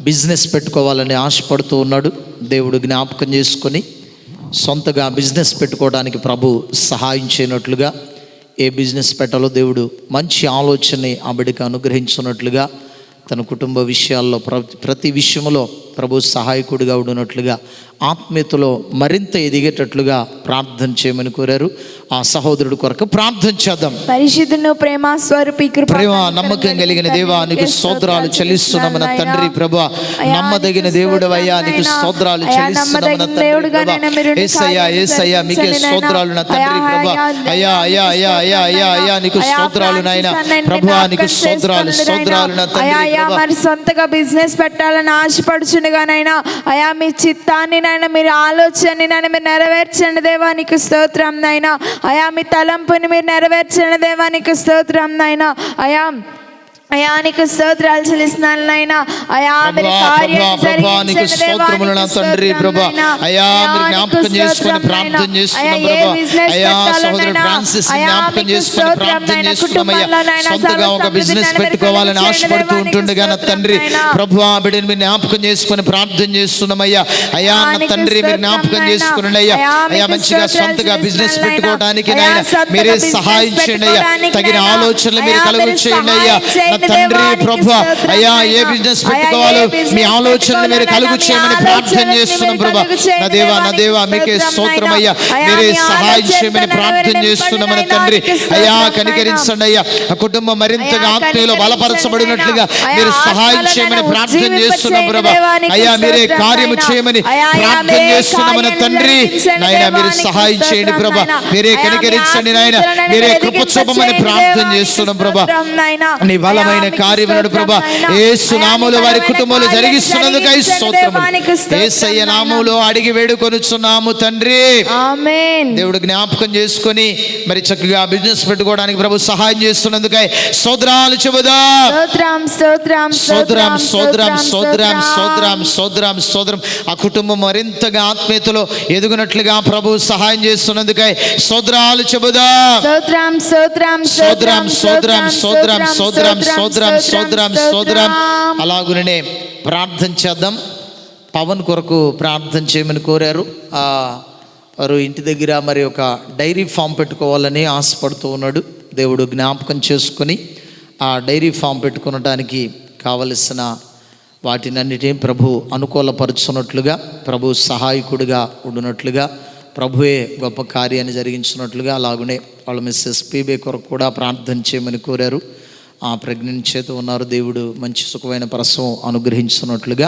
S1: బిజినెస్ పెట్టుకోవాలని ఆశపడుతూ ఉన్నాడు. దేవుడు జ్ఞాపకం చేసుకొని సొంతగా బిజినెస్ పెట్టుకోవడానికి ప్రభు సహాయం చేయనట్లుగా, ఏ బిజినెస్ పెట్టాలో దేవుడు మంచి ఆలోచనని ఆ బిడ్డకి అనుగ్రహించున్నట్లుగా, తన కుటుంబ విషయాల్లో ప్రతి విషయంలో ప్రభు సహాయకుడిగా ఉండునట్లుగా, ఆత్మీయతలో మరింత ఎదిగేటట్లుగా ప్రార్థన చేయమని కోరారు. ఆ సహోదరుడు కొరకు ప్రార్థన చేద్దాం.
S2: పరిశుద్ధును ప్రేమ స్వరూపి
S1: ప్రేమ నమ్మకం కలిగిన దేవా నీకు స్తోత్రాలు చెల్లిస్తున్నాము నా తండ్రి. ప్రభా నమ్మదగిన దేవుడు అయ్యా నీకు స్తోత్రాలు చెల్లిస్తున్నాము నా తండ్రి. ప్రభా యేసయ్యా యేసయ్యా మీకే స్తోత్రాలు నా తండ్రి. ప్రభా అయ్యా అయ్యా అయ్యా అయ్యా అయ్యా అయ్యా నీకు స్తోత్రాలు నాయన. ప్రభా నీకు స్తోత్రాలు స్తోత్రాలు నా తండ్రి.
S2: అయ్యా మరి సొంతగా బిజినెస్ పెట్టాలని ఆశపడుచుండగానైనా అయ్యా మీ చిత్తాన్ని నాయన మీరు ఆలోచనని నాయన మీరు నెరవేర్చండి దేవా నీకు స్తోత్రం నాయన. అయా మీ తలంపుని మీరు నెరవేర్చండి దేవా నీకు స్తోత్రం నాయన. అయా నీకు స్తోత్రాలు చెల్లిస్తున్నాను నాయనా. అయా మీరు కార్యం జరిగించండి దేవా నీకు
S1: తండ్రి. ప్రభా అయా మీరు జ్ఞాపకం చేసుకొని ప్రార్థన చేస్తున్నాం. ప్రభా అయా సహోదరుడు ఫ్రాన్సిస్ జ్ఞాపకం చేసుకొని ప్రార్థన చేస్తున్నాం. అయ్యా సొంతగా ఒక బిజినెస్ పెట్టుకోవాలని ఆశపడుతూ ఉంటుండగా నా తండ్రి. ప్రభు ఆ బిడ్డని మీరు జ్ఞాపకం చేసుకొని ప్రార్థన చేస్తున్నాం. అయ్యా అయా నా తండ్రి మీరు జ్ఞాపకం చేసుకుని అయ్యా అయా మంచిగా సొంతగా బిజినెస్ పెట్టుకోవడానికి నాయన మీరే సహాయం చేయండి అయ్యా. తగిన ఆలోచనలు మీరు కలుగు చేయండి అయ్యా తండ్రి. ప్రభా అయ్యా ఏ బిజినెస్ పెట్టుకోవాలో మీ ఆలోచనలు మీరు కలుగు చేయమని ప్రార్థన చేస్తున్నాం. ప్రభా నా దేవా మీకే స్తోత్రం అయ్యా. మీరే సహాయం చేయమని ప్రార్థన చేస్తున్నాం మన తండ్రి. అయ్యా కనికరించండి అయ్యా. ఆ కుటుంబం మరింతగా ఆత్మీయలో బలపరచబడినట్లుగా మీరు సహాయం చేయమని ప్రార్థన చేస్తున్నాం. ప్రభా అయ్యా మీరే కార్యము చేయమని ప్రార్థన చేస్తున్నాం మన తండ్రి. నాయన మీరు సహాయం చేయండి ప్రభా. మీరే కనికరించండి నాయన. మీరే కృప చూపమని ప్రార్థన చేస్తున్నాం. ప్రభా నీ బలమైన కార్యములను ప్రభా యేసు నామములో వారి కుటుంబంలో జరిగిస్తున్నందుకై స్తోత్రములు. యేసయ్య నామములో అడిగి వేడుకొనుచున్నాము తండ్రి.
S2: ఆమేన్.
S1: దేవుడు జ్ఞాపకం చేసుకొని మరి చక్కగా బిజినెస్ పెట్టుకోవడానికి ప్రభు సహాయం చేస్తున్నందుకై స్తోత్రాలు చెబుదాం.
S2: స్తోత్రం స్తోత్రం
S1: స్తోత్రం స్తోత్రం స్తోత్రం స్తోత్రం స్తోత్రం స్తోత్రం. ఆ కుటుంబం మరింతగా ఆత్మీయతలో ఎదుగునట్లుగా ప్రభు సహాయం చేస్తున్నందుకై స్తోత్రాలు చెబుదాం.
S2: స్తోత్రం స్తోత్రం
S1: స్తోత్రం స్తోత్రం స్తోత్రం స్తోత్రం స్తోత్రం స్తోత్రం స్తోత్రం. అలాగునే ప్రార్థన చేద్దాం. పవన్ కొరకు ప్రార్థన చేయమని కోరారు. వారు ఇంటి దగ్గర మరి ఒక డైరీ ఫామ్ పెట్టుకోవాలని ఆశపడుతూ ఉన్నాడు. దేవుడు జ్ఞాపకం చేసుకొని ఆ డైరీ ఫామ్ పెట్టుకునడానికి కావలసిన వాటినన్నిటినీ ప్రభు అనుకూలపరుచున్నట్లుగా, ప్రభు సహాయకుడిగా ఉండునట్లుగా, ప్రభువే గొప్ప కార్యాన్ని జరిగించినట్లుగా, అలాగనే వాళ్ళ మిస్సెస్ పీబే కొరకు కూడా ప్రార్థన చేయమని కోరారు. ఆ ప్రెగ్నెంట్ చేత ఉన్నారు. దేవుడు మంచి సుఖమైన ప్రసవం అనుగ్రహించున్నట్లుగా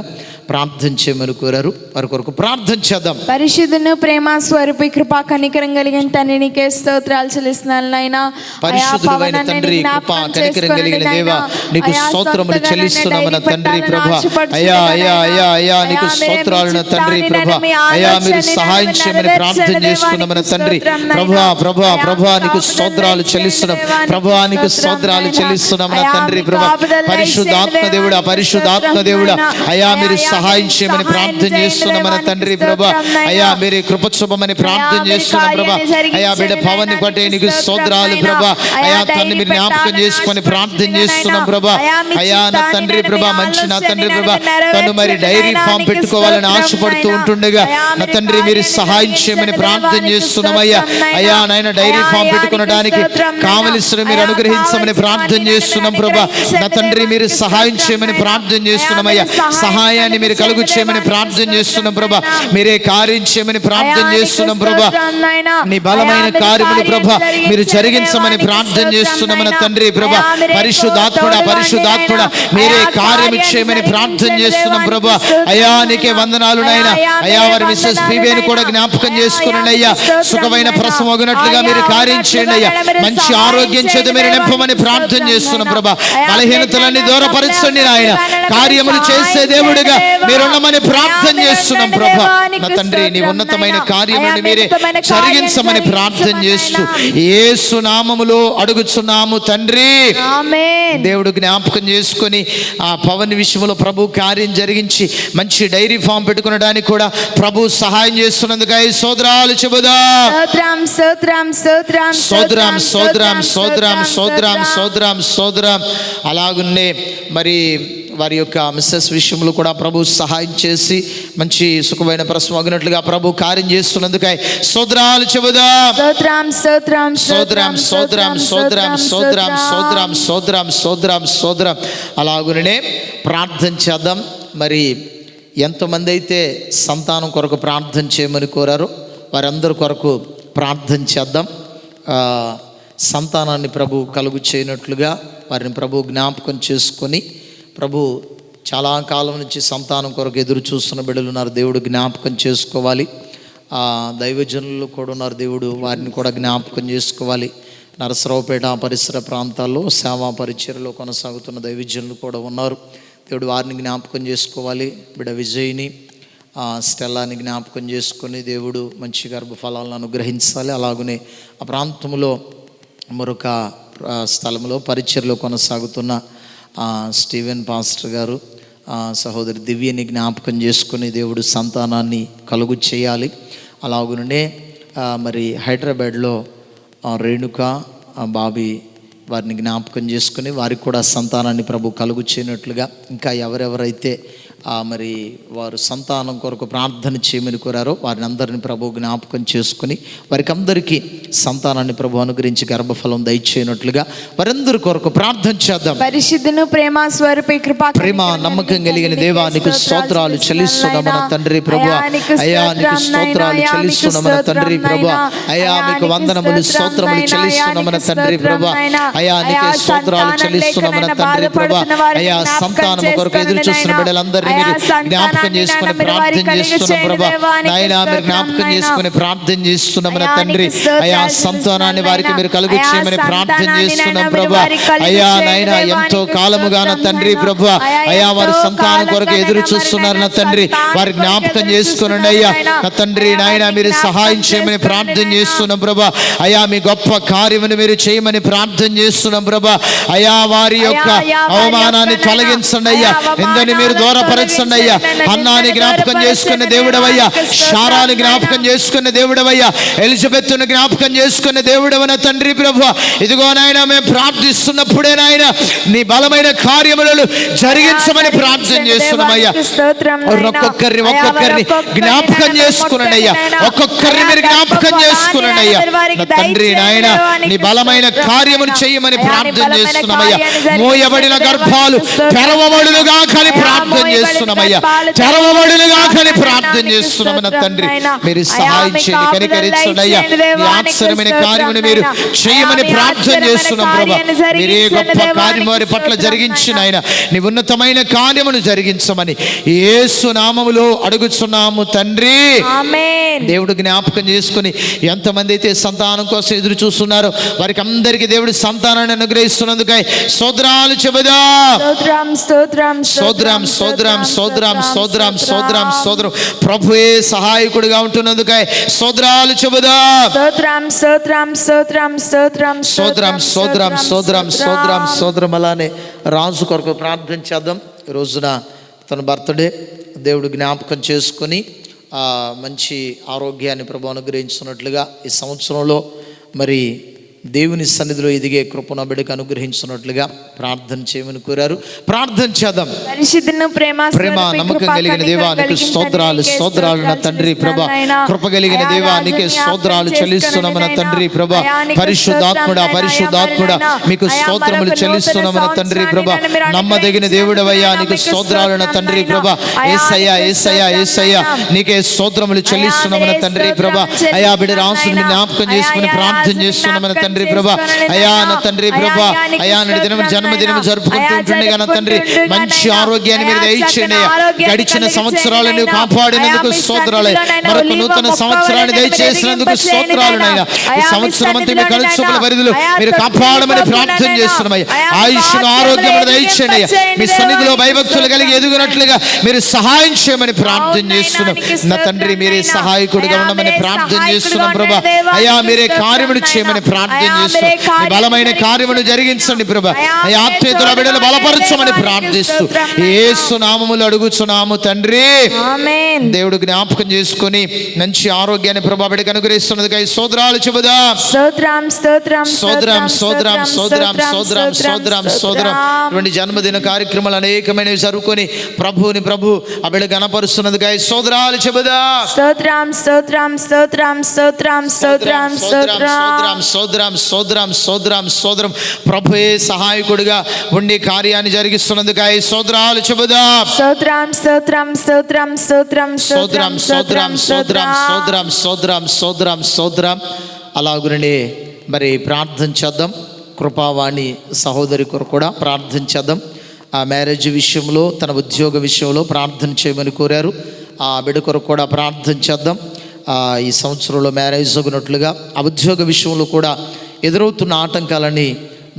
S1: ప్రార్థన చేయమని కోరారు. వారి కొరకు ప్రార్థన చేద్దాం.
S2: పరిశుద్ధును ప్రేమ స్వరూపి కృపా కనికరం కలిగిన తండ్రి నీకే స్తోత్రాలు చెల్లిస్తున్నాను నాయనా.
S1: పరిశుద్ధుడైన తండ్రి కృపా కనికరం కలిగిన దేవా నీకు స్తోత్రములు చెల్లిస్తున్నాము నా తండ్రి. ప్రభా అయ్యా అయ్యా అయ్యా అయ్యా నీకు స్తోత్రాలు నా తండ్రి. ప్రభా అయ్యా మీరు సహాయం చేయమని ప్రార్థన చేస్తున్నాము నా తండ్రి. ప్రభా ప్రభా ప్రభా నీకు స్తోత్రాలు చెల్లిస్తున్నాం. ప్రభా నీకు స్తోత్రాలు చెల్లిస్తున్నాం నా తండ్రి. ప్రభా పరిశుద్ధాత్మ దేవుడా పరిశుద్ధాత్మ దేవుడా అయ్యా మీరు సహాయం చేయమని ప్రార్థన చేస్తున్నాం మన తండ్రి. ప్రభా అయ్యా మీరే కృప చూపమని ప్రార్థన చేస్తున్నాం. ప్రభా అయ్యా బిడ్డ పవన్ బట్టి నీకు స్తోత్రాలు. ప్రభా అయ్యా తన్ని మీరు జ్ఞాపకం చేసుకొని ప్రార్థన చేస్తున్నాం. ప్రభా అయ్యా నా తండ్రి. ప్రభా మంచి నా తండ్రి. ప్రభా తను మరి డైరీ ఫామ్ పెట్టుకోవాలని ఆశపడుతూ ఉంటుండగా నా తండ్రి మీరు సహాయం చేయమని ప్రార్థన చేస్తున్నాం. అయ్యా అయ్యా నాయన డైరీ ఫామ్ పెట్టుకోవడానికి కావలసిన మీరు అనుగ్రహించమని ప్రార్థన చేస్తున్నాం. ప్రభా నా తండ్రి మీరు సహాయం చేయమని ప్రార్థన చేస్తున్నాం. అయ్యా సహాయాన్ని మీరు కలుగు చేయమని ప్రార్థన చేస్తున్నాం. ప్రభా మీరే కార్యం చేయమని ప్రార్థన చేస్తున్నాం. ప్రభా నీ బలమైన కార్యములు ప్రభా మీరు జరిగించమని ప్రార్థన చేస్తున్నాం నా తండ్రి. ప్రభా పరిశుద్ధాత్ముడా పరిశుద్ధాత్ముడా మీరే కార్యం చేయమని ప్రార్థన చేస్తున్నాం. ప్రభా అయ్యా నీకే వందనాలు నాయన. అయ్యా వారి మిస్సెస్ పీబేని కూడా జ్ఞాపకం చేసుకునండి అయ్యా. సుఖమైన ప్రసవం అగినట్లుగా మీరు కార్యం చేయండి అయ్యా. మంచి ఆరోగ్యం చేత మీరు నింపమని ప్రార్థన చేస్తున్నాం. ప్రభా బలహీనతలన్నీ దూరపరచండి నాయన. కార్యములు చేసే దేవుడిగా మీరున్నమని ప్రార్థన చేస్తున్నాం. ప్రభా నా తండ్రి నీ ఉన్నతమైన కార్యములను మీరే జరిగించమని ప్రార్థన చేస్తూ యేసు నామములో అడుగుచున్నాము తండ్రి.
S2: ఆమేన్.
S1: దేవుడు జ్ఞాపకం చేసుకొని ఆ పవన్ విషయంలో ప్రభు కార్యం జరిగించి మంచి డైరీ ఫామ్ పెట్టుకునడానికి కూడా ప్రభు సహాయం చేస్తున్నందుకై స్తోత్రాలు చెబుదాం.
S2: స్తోత్రం స్తోత్రం స్తోత్రం
S1: స్తోత్రం స్తోత్రం స్తోత్రం స్తోత్రం స్తోత్రం స్తోత్రం. అలాగున్నే మరి వారి యొక్క మిస్సెస్ విషయంలో కూడా ప్రభు సహాయం చేసి మంచి సుఖమైన ప్రసవం అగినట్లుగా ప్రభు కార్యం చేస్తున్నందుకై స్తోత్రాలు చెబుదాం.
S2: స్తోత్రం స్తోత్రం
S1: స్తోత్రం స్తోత్రం స్తోత్రం స్తోత్రం స్తోత్రం స్తోత్రం స్తోత్రం స్తోత్రం. అలాగునే ప్రార్థన చేద్దాం. మరి ఎంతమంది అయితే సంతానం కొరకు ప్రార్థన చేయమని కోరారో వారందరి కొరకు ప్రార్థన చేద్దాం. సంతానాన్ని ప్రభు కలుగు చేయనట్లుగా వారిని ప్రభు జ్ఞాపకం చేసుకొని, ప్రభు చాలా కాలం నుంచి సంతానం కొరకు ఎదురు చూస్తున్న బిడ్డలు ఉన్నారు, దేవుడు జ్ఞాపకం చేసుకోవాలి. దైవజనులు కూడా ఉన్నారు, దేవుడు వారిని కూడా జ్ఞాపకం చేసుకోవాలి. నరసరావుపేట పరిసర ప్రాంతాల్లో సేవా పరిచర్యలో కొనసాగుతున్న దైవజనులు కూడా ఉన్నారు, దేవుడు వారిని జ్ఞాపకం చేసుకోవాలి. బిడ్డ విజయ్ని, స్టెల్లాని జ్ఞాపకం చేసుకొని దేవుడు మంచి గర్భఫలాలను అనుగ్రహించాలి. అలాగనే ఆ ప్రాంతంలో మరొక స్థలంలో పరిచర్యలో కొనసాగుతున్న స్టీవెన్ పాస్టర్ గారు, సహోదరి దివ్యని జ్ఞాపకం చేసుకొని దేవుడు సంతానాన్ని కలుగు చేయాలి. అలాగనే మరి హైదరాబాద్లో రేణుక, బాబీ వారిని జ్ఞాపకం చేసుకుని వారికి కూడా సంతానాన్ని ప్రభు కలుగు చేయనట్లుగా, ఇంకా ఎవరెవరైతే మరి వారు సంతానం కొరకు ప్రార్థన చేయమని కోరారో వారిని అందరిని ప్రభు జ్ఞాపకం చేసుకుని వారికి అందరికీ సంతానాన్ని ప్రభు అనుగ్రహించి గర్భఫలం దయచేయనట్లుగా వారందరి కొరకు ప్రార్థన చేద్దాం.
S2: పరిశుద్ధును ప్రేమ స్వరూపి కృపా
S1: ప్రేమ నమ్మకం కలిగిన దేవానికి స్తోత్రాలు చెల్లిస్తున్నాం మన తండ్రి ప్రభు. అయ్యా నీకు స్తోత్రాలు చెల్లిస్తున్నాం మన తండ్రి ప్రభు. అయ్యా మీకు వందనములు స్తోత్రములు చెల్లిస్తున్నాం మన తండ్రి ప్రభు. అయ్యా నీకు స్తోత్రాలు చెల్లిస్తున్నాం మన తండ్రి ప్రభు. అయ్యా సంతానం కొరకు ఎదురు చూస్తున్న బిడ్డలందరినీ మీరు జ్ఞాపకం చేసుకుని ప్రార్థన చేస్తున్నాం ప్రభా. నాయనా మీరు జ్ఞాపకం చేసుకుని ప్రార్థన చేస్తున్నాం మన తండ్రి. అయ్యా సంతానాన్ని వారికి మీరు కలుగు చేయమని ప్రార్థన చేస్తున్నాం ప్రభా. అయ్యా నాయనా ఎంతో కాలముగా నా తండ్రి ప్రభా, అయ్యా వారు సంతానం కొరకు ఎదురు చూస్తున్నారు నా తండ్రి, వారి జ్ఞాపకం చేసుకునండి అయ్యా నా తండ్రి. నాయనా మీరు సహాయం చేయమని ప్రార్థన చేస్తున్నాం ప్రభా. అయ్యా మీ గొప్ప కార్యమును మీరు చేయమని ప్రార్థన చేస్తున్నాం ప్రభా. అయ్యా వారి యొక్క అవమానాన్ని తొలగించండి అయ్యా, నిందని మీరు దూరపరచండి అయ్యా. హన్నాని జ్ఞాపకం చేసుకున్న దేవుడవయ్యా, శారాని జ్ఞాపకం చేసుకున్న దేవుడవయ్యా, ఎలిజబెత్తును జ్ఞాపకం చేసుకున్న దేవుడవన తండ్రి ప్రభు. ఇదిగో నాయన మేము ప్రార్థిస్తున్నప్పుడే నాయన నీ బలమైన కార్యములను జరిగించమని ప్రార్థన చేస్తున్నామయ్యా. ఒక్కొక్కరిని జ్ఞాపకం చేసుకునండి అయ్యా, ఒక్కొక్కరిని మీరు జ్ఞాపకం చేసుకునండి అయ్యా నా తండ్రి. నాయన నీ బలమైన కార్యమును చేయమని ప్రార్థన చేస్తున్నామయ్యా. మోయబడిన గర్భాలు తెరవబడులుగా కానీ ప్రార్థన చేస్తున్నామయ్యా, తెరవబడులుగా కానీ ప్రార్థన చేస్తున్నాం నా తండ్రి. మీరు సహాయం చేయండి, కనికరించండి అయ్యా. ఈ ఆశ్చర్యమైన కార్యమును మీరు చేయమని ప్రార్థన చేస్తున్నాం ప్రభా. మీరే గొప్ప కార్యం వారి పట్ల జరిగించిన ఆయన నీ ఉన్నతమైన కార్యమును జరిగించమని యేసు నామములో అడుగుచున్నాము తండ్రి,
S2: ఆమేన్.
S1: దేవుడు జ్ఞాపకం చేసుకుని ఎంతమంది అయితే సంతానం కోసం ఎదురు చూస్తున్నారో వారికి అందరికీ దేవుడు సంతానాన్ని అనుగ్రహిస్తున్నందుకై స్తోత్రాలు చెబుదా. స్తోత్రం స్తోత్రం స్తోత్రం స్తోత్రం స్తోత్రం స్తోత్రం స్తోత్రం. ప్రభువే సహాయకుడిగా ఉంటున్నందుకై స్తోత్రాలు చెబుదా.
S2: స్తోత్రం స్తోత్రం స్తోత్రం స్తోత్రం
S1: స్తోత్రం స్తోత్రం స్తోత్రం స్తోత్రం స్తోత్రం. అలానే రాజు కొరకు ప్రార్థన చేద్దాం. ఈ రోజున తన బర్త్డే దేవుడు జ్ఞాపకం చేసుకొని మంచి ఆరోగ్యాన్ని ప్రభు అనుగ్రహించున్నట్లుగా ఈ సంవత్సరంలో మరి దేవుని సన్నిధిలో ఎదిగే కృపను బిడ్డకు అనుగ్రహించున్నట్లుగా ప్రార్థన చేయమని కోరారు. ప్రార్థన చేద్దాం.
S2: పరిశుద్ధును ప్రేమ
S1: నమ్మకం కలిగిన దేవానికి స్తోత్రాలు స్తోత్రాలు నా తండ్రి ప్రభా. కృప కలిగిన దేవానికి స్తోత్రాలు చెల్లిస్తున్నాము నా తండ్రి ప్రభా. పరిశుద్ధాత్ముడా పరిశుద్ధాత్ముడా మీకు స్తోత్రములు చెల్లిస్తున్నాము నా తండ్రి ప్రభా. నమ్మదగిన దేవుడవయ్యా నీకు స్తోత్రాలు నా తండ్రి ప్రభా. యేసయ్యా యేసయ్యా యేసయ్యా నీకే స్తోత్రములు చెల్లిస్తున్నాము నా తండ్రి ప్రభా. అయా బిడ్డ రాసుని జ్ఞాపకం చేసుకుని ప్రార్థన చేస్తున్నాము నా తండ్రి ప్రభా. అయా నా తండ్రి ప్రభా, అయా నేటి దినం జన్మదినం జరుపుకుంటుండగా నా తండ్రి మంచి ఆరోగ్యాన్ని మీరు దయచేయండి. గడిచిన సంవత్సరాలు నువ్వు కాపాడినందుకు స్తోత్రాలు. మరొక నూతన సంవత్సరాన్ని దయచేసినందుకు స్తోత్రాలు నాయన. ఈ సంవత్సరం అంతా మీ కనుచూపుల పరిధిలో మీరు కాపాడమని ప్రార్థన చేస్తున్నామయ్యా. ఆయుష్ను ఆరోగ్యమును దయచేయండి అయ్యా. మీ సన్నిధిలో భయభక్తులు కలిగి ఎదుగునట్లుగా మీరు సహాయం చేయమని ప్రార్థన చేస్తున్నాం నా తండ్రి. మీరే సహాయకుడిగా ఉండమని ప్రార్థన చేస్తున్నాం ప్రభా. అయ్యా మీరే కార్యములు చేయమని ప్రార్థన చేస్తున్నాం. మీ బలమైన కార్యమును జరిగించండి ప్రభా. అయ్యా ఆత్మీయుల బిడ్డలు బలపరచమని ప్రార్థిస్తూ యేసు నామములో అడుగుచున్నాము తండ్రి, ఆమేన్.
S2: ఆమేన్.
S1: దేవుడు జ్ఞాపకం చేసుకొని మంచి ఆరోగ్యాన్ని ప్రభా బిడ్డకు అనుగ్రహిస్తున్నదికై స్తోత్రాలు చెబుదా.
S2: స్తోత్రం స్తోత్రం
S1: సోదరం సోదరం సోదరం సోదరం సోదరం సోదరం ఇటువంటి జన్మదిన కార్యక్రమాలు అనేకమైనవి జరుపుకొని ప్రభు ఆ బిడ్డ గణపరుస్తున్నదికై స్తోత్రాలు చెబుదా.
S2: స్తోత్రం స్తోత్రం స్తోత్రం స్తోత్రం స్తోత్రం స్తోత్రం
S1: సోదరం సోదరం సోదరం సోదరం ప్రభుయే సహాయకుడిగా ఉండి కార్యాన్ని జరిగిస్తున్నందుకై స్తోత్రాలు చెబుదా.
S2: స్తోత్రం స్తోత్రం స్తోత్రం స్తోత్రం
S1: సోదరం సోదరం సోదరం సోదరం సోదరం సోదరం సోదరం అలాగునే మరి ప్రార్థన చేద్దాం. కృపావాణి సహోదరి కొరకు కూడా ప్రార్థన చేద్దాం. ఆ మ్యారేజ్ విషయంలో, తన ఉద్యోగ విషయంలో ప్రార్థన చేయమని కోరారు. ఆ బిడ్డ కొరకు కూడా ప్రార్థన చేద్దాం. ఈ సంవత్సరంలో మ్యారేజ్ జరుగునట్లుగా, ఆ ఉద్యోగ విషయంలో కూడా ఎదురవుతున్న ఆటంకాలని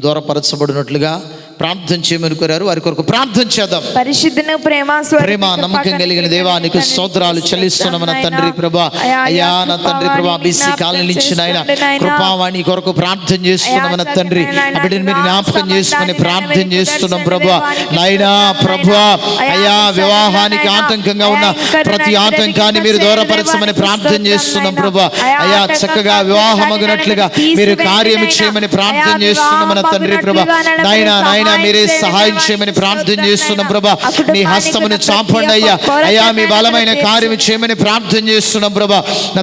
S1: దూరపరచబడినట్లుగా ప్రార్థన చేయమని కోరారు. వారి కొరకు ప్రార్థన చేద్దాం.
S2: పరిశుద్ధుని ప్రేమ
S1: నమ్మకం కలిగిన దేవానికి స్తోత్రాలు చెల్లిస్తున్నామన్న తండ్రి ప్రభా. అయ్యా నా తండ్రి ప్రభా, బీసీ కాలనీ నుంచి నాయన కృపావాణి కొరకు ప్రార్థన చేస్తున్నామన్న తండ్రి. బిడ్డని మీరు జ్ఞాపకం చేసుకుని ప్రార్థన చేస్తున్నాం ప్రభా. నాయనా ప్రభా, అయ్యా వివాహానికి ఆటంకంగా ఉన్న ప్రతి ఆటంకాన్ని మీరు దూరపరచమని ప్రార్థన చేస్తున్నాం ప్రభా. అయ్యా చక్కగా వివాహమగునట్లుగా మీరు కార్యం చేయమని ప్రార్థన చేస్తున్నామన్న తండ్రి ప్రభా. నాయనా మీరే సహాయం చేయమని ప్రార్థన చేస్తున్నాం ప్రభా. నీ హస్తమును చాపండి అయ్యా. అయ్యా మీ బలమైన కార్యం చేయమని ప్రార్థన చేస్తున్నాం ప్రభా. నా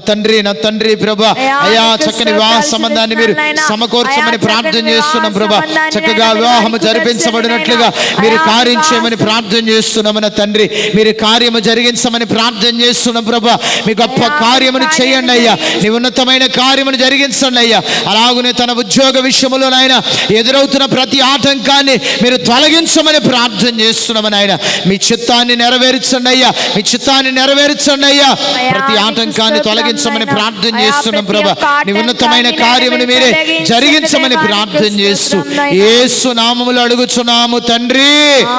S1: తండ్రి ప్రభా, అయ్యా చక్కని వివాహ సంబంధాన్ని మీరు సమకూర్చమని ప్రార్థన చేస్తున్నాం ప్రభా. చక్కగా వివాహము జరిపించబడినట్లుగా మీరు కార్యం చేయమని ప్రార్థన చేస్తున్నాం. నా తండ్రి మీరు కార్యము జరిగించమని ప్రార్థన చేస్తున్నాం ప్రభా. మీ గొప్ప కార్యమును చేయండి అయ్యా. నీ ఉన్నతమైన కార్యమును జరిగించండి అయ్యా. అలాగనే తన ఉద్యోగ విషయంలో నాయన ఎదురవుతున్న ప్రతి ఆటంకాన్ని మీరు తొలగించమని ప్రార్థన చేస్తున్నామని ఆయన. మీ చిత్తాన్ని నెరవేర్చండి అయ్యా. మీ చిత్తాన్ని నెరవేర్చండి అయ్యా. ప్రతి ఆటంకాన్ని తొలగించమని ప్రార్థన చేస్తున్నాం ప్రభా. నీ ఉన్నతమైన కార్యమును మీరే జరిగించమని ప్రార్థన చేస్తూ యేసు నామములో అడుగుచున్నాము తండ్రి.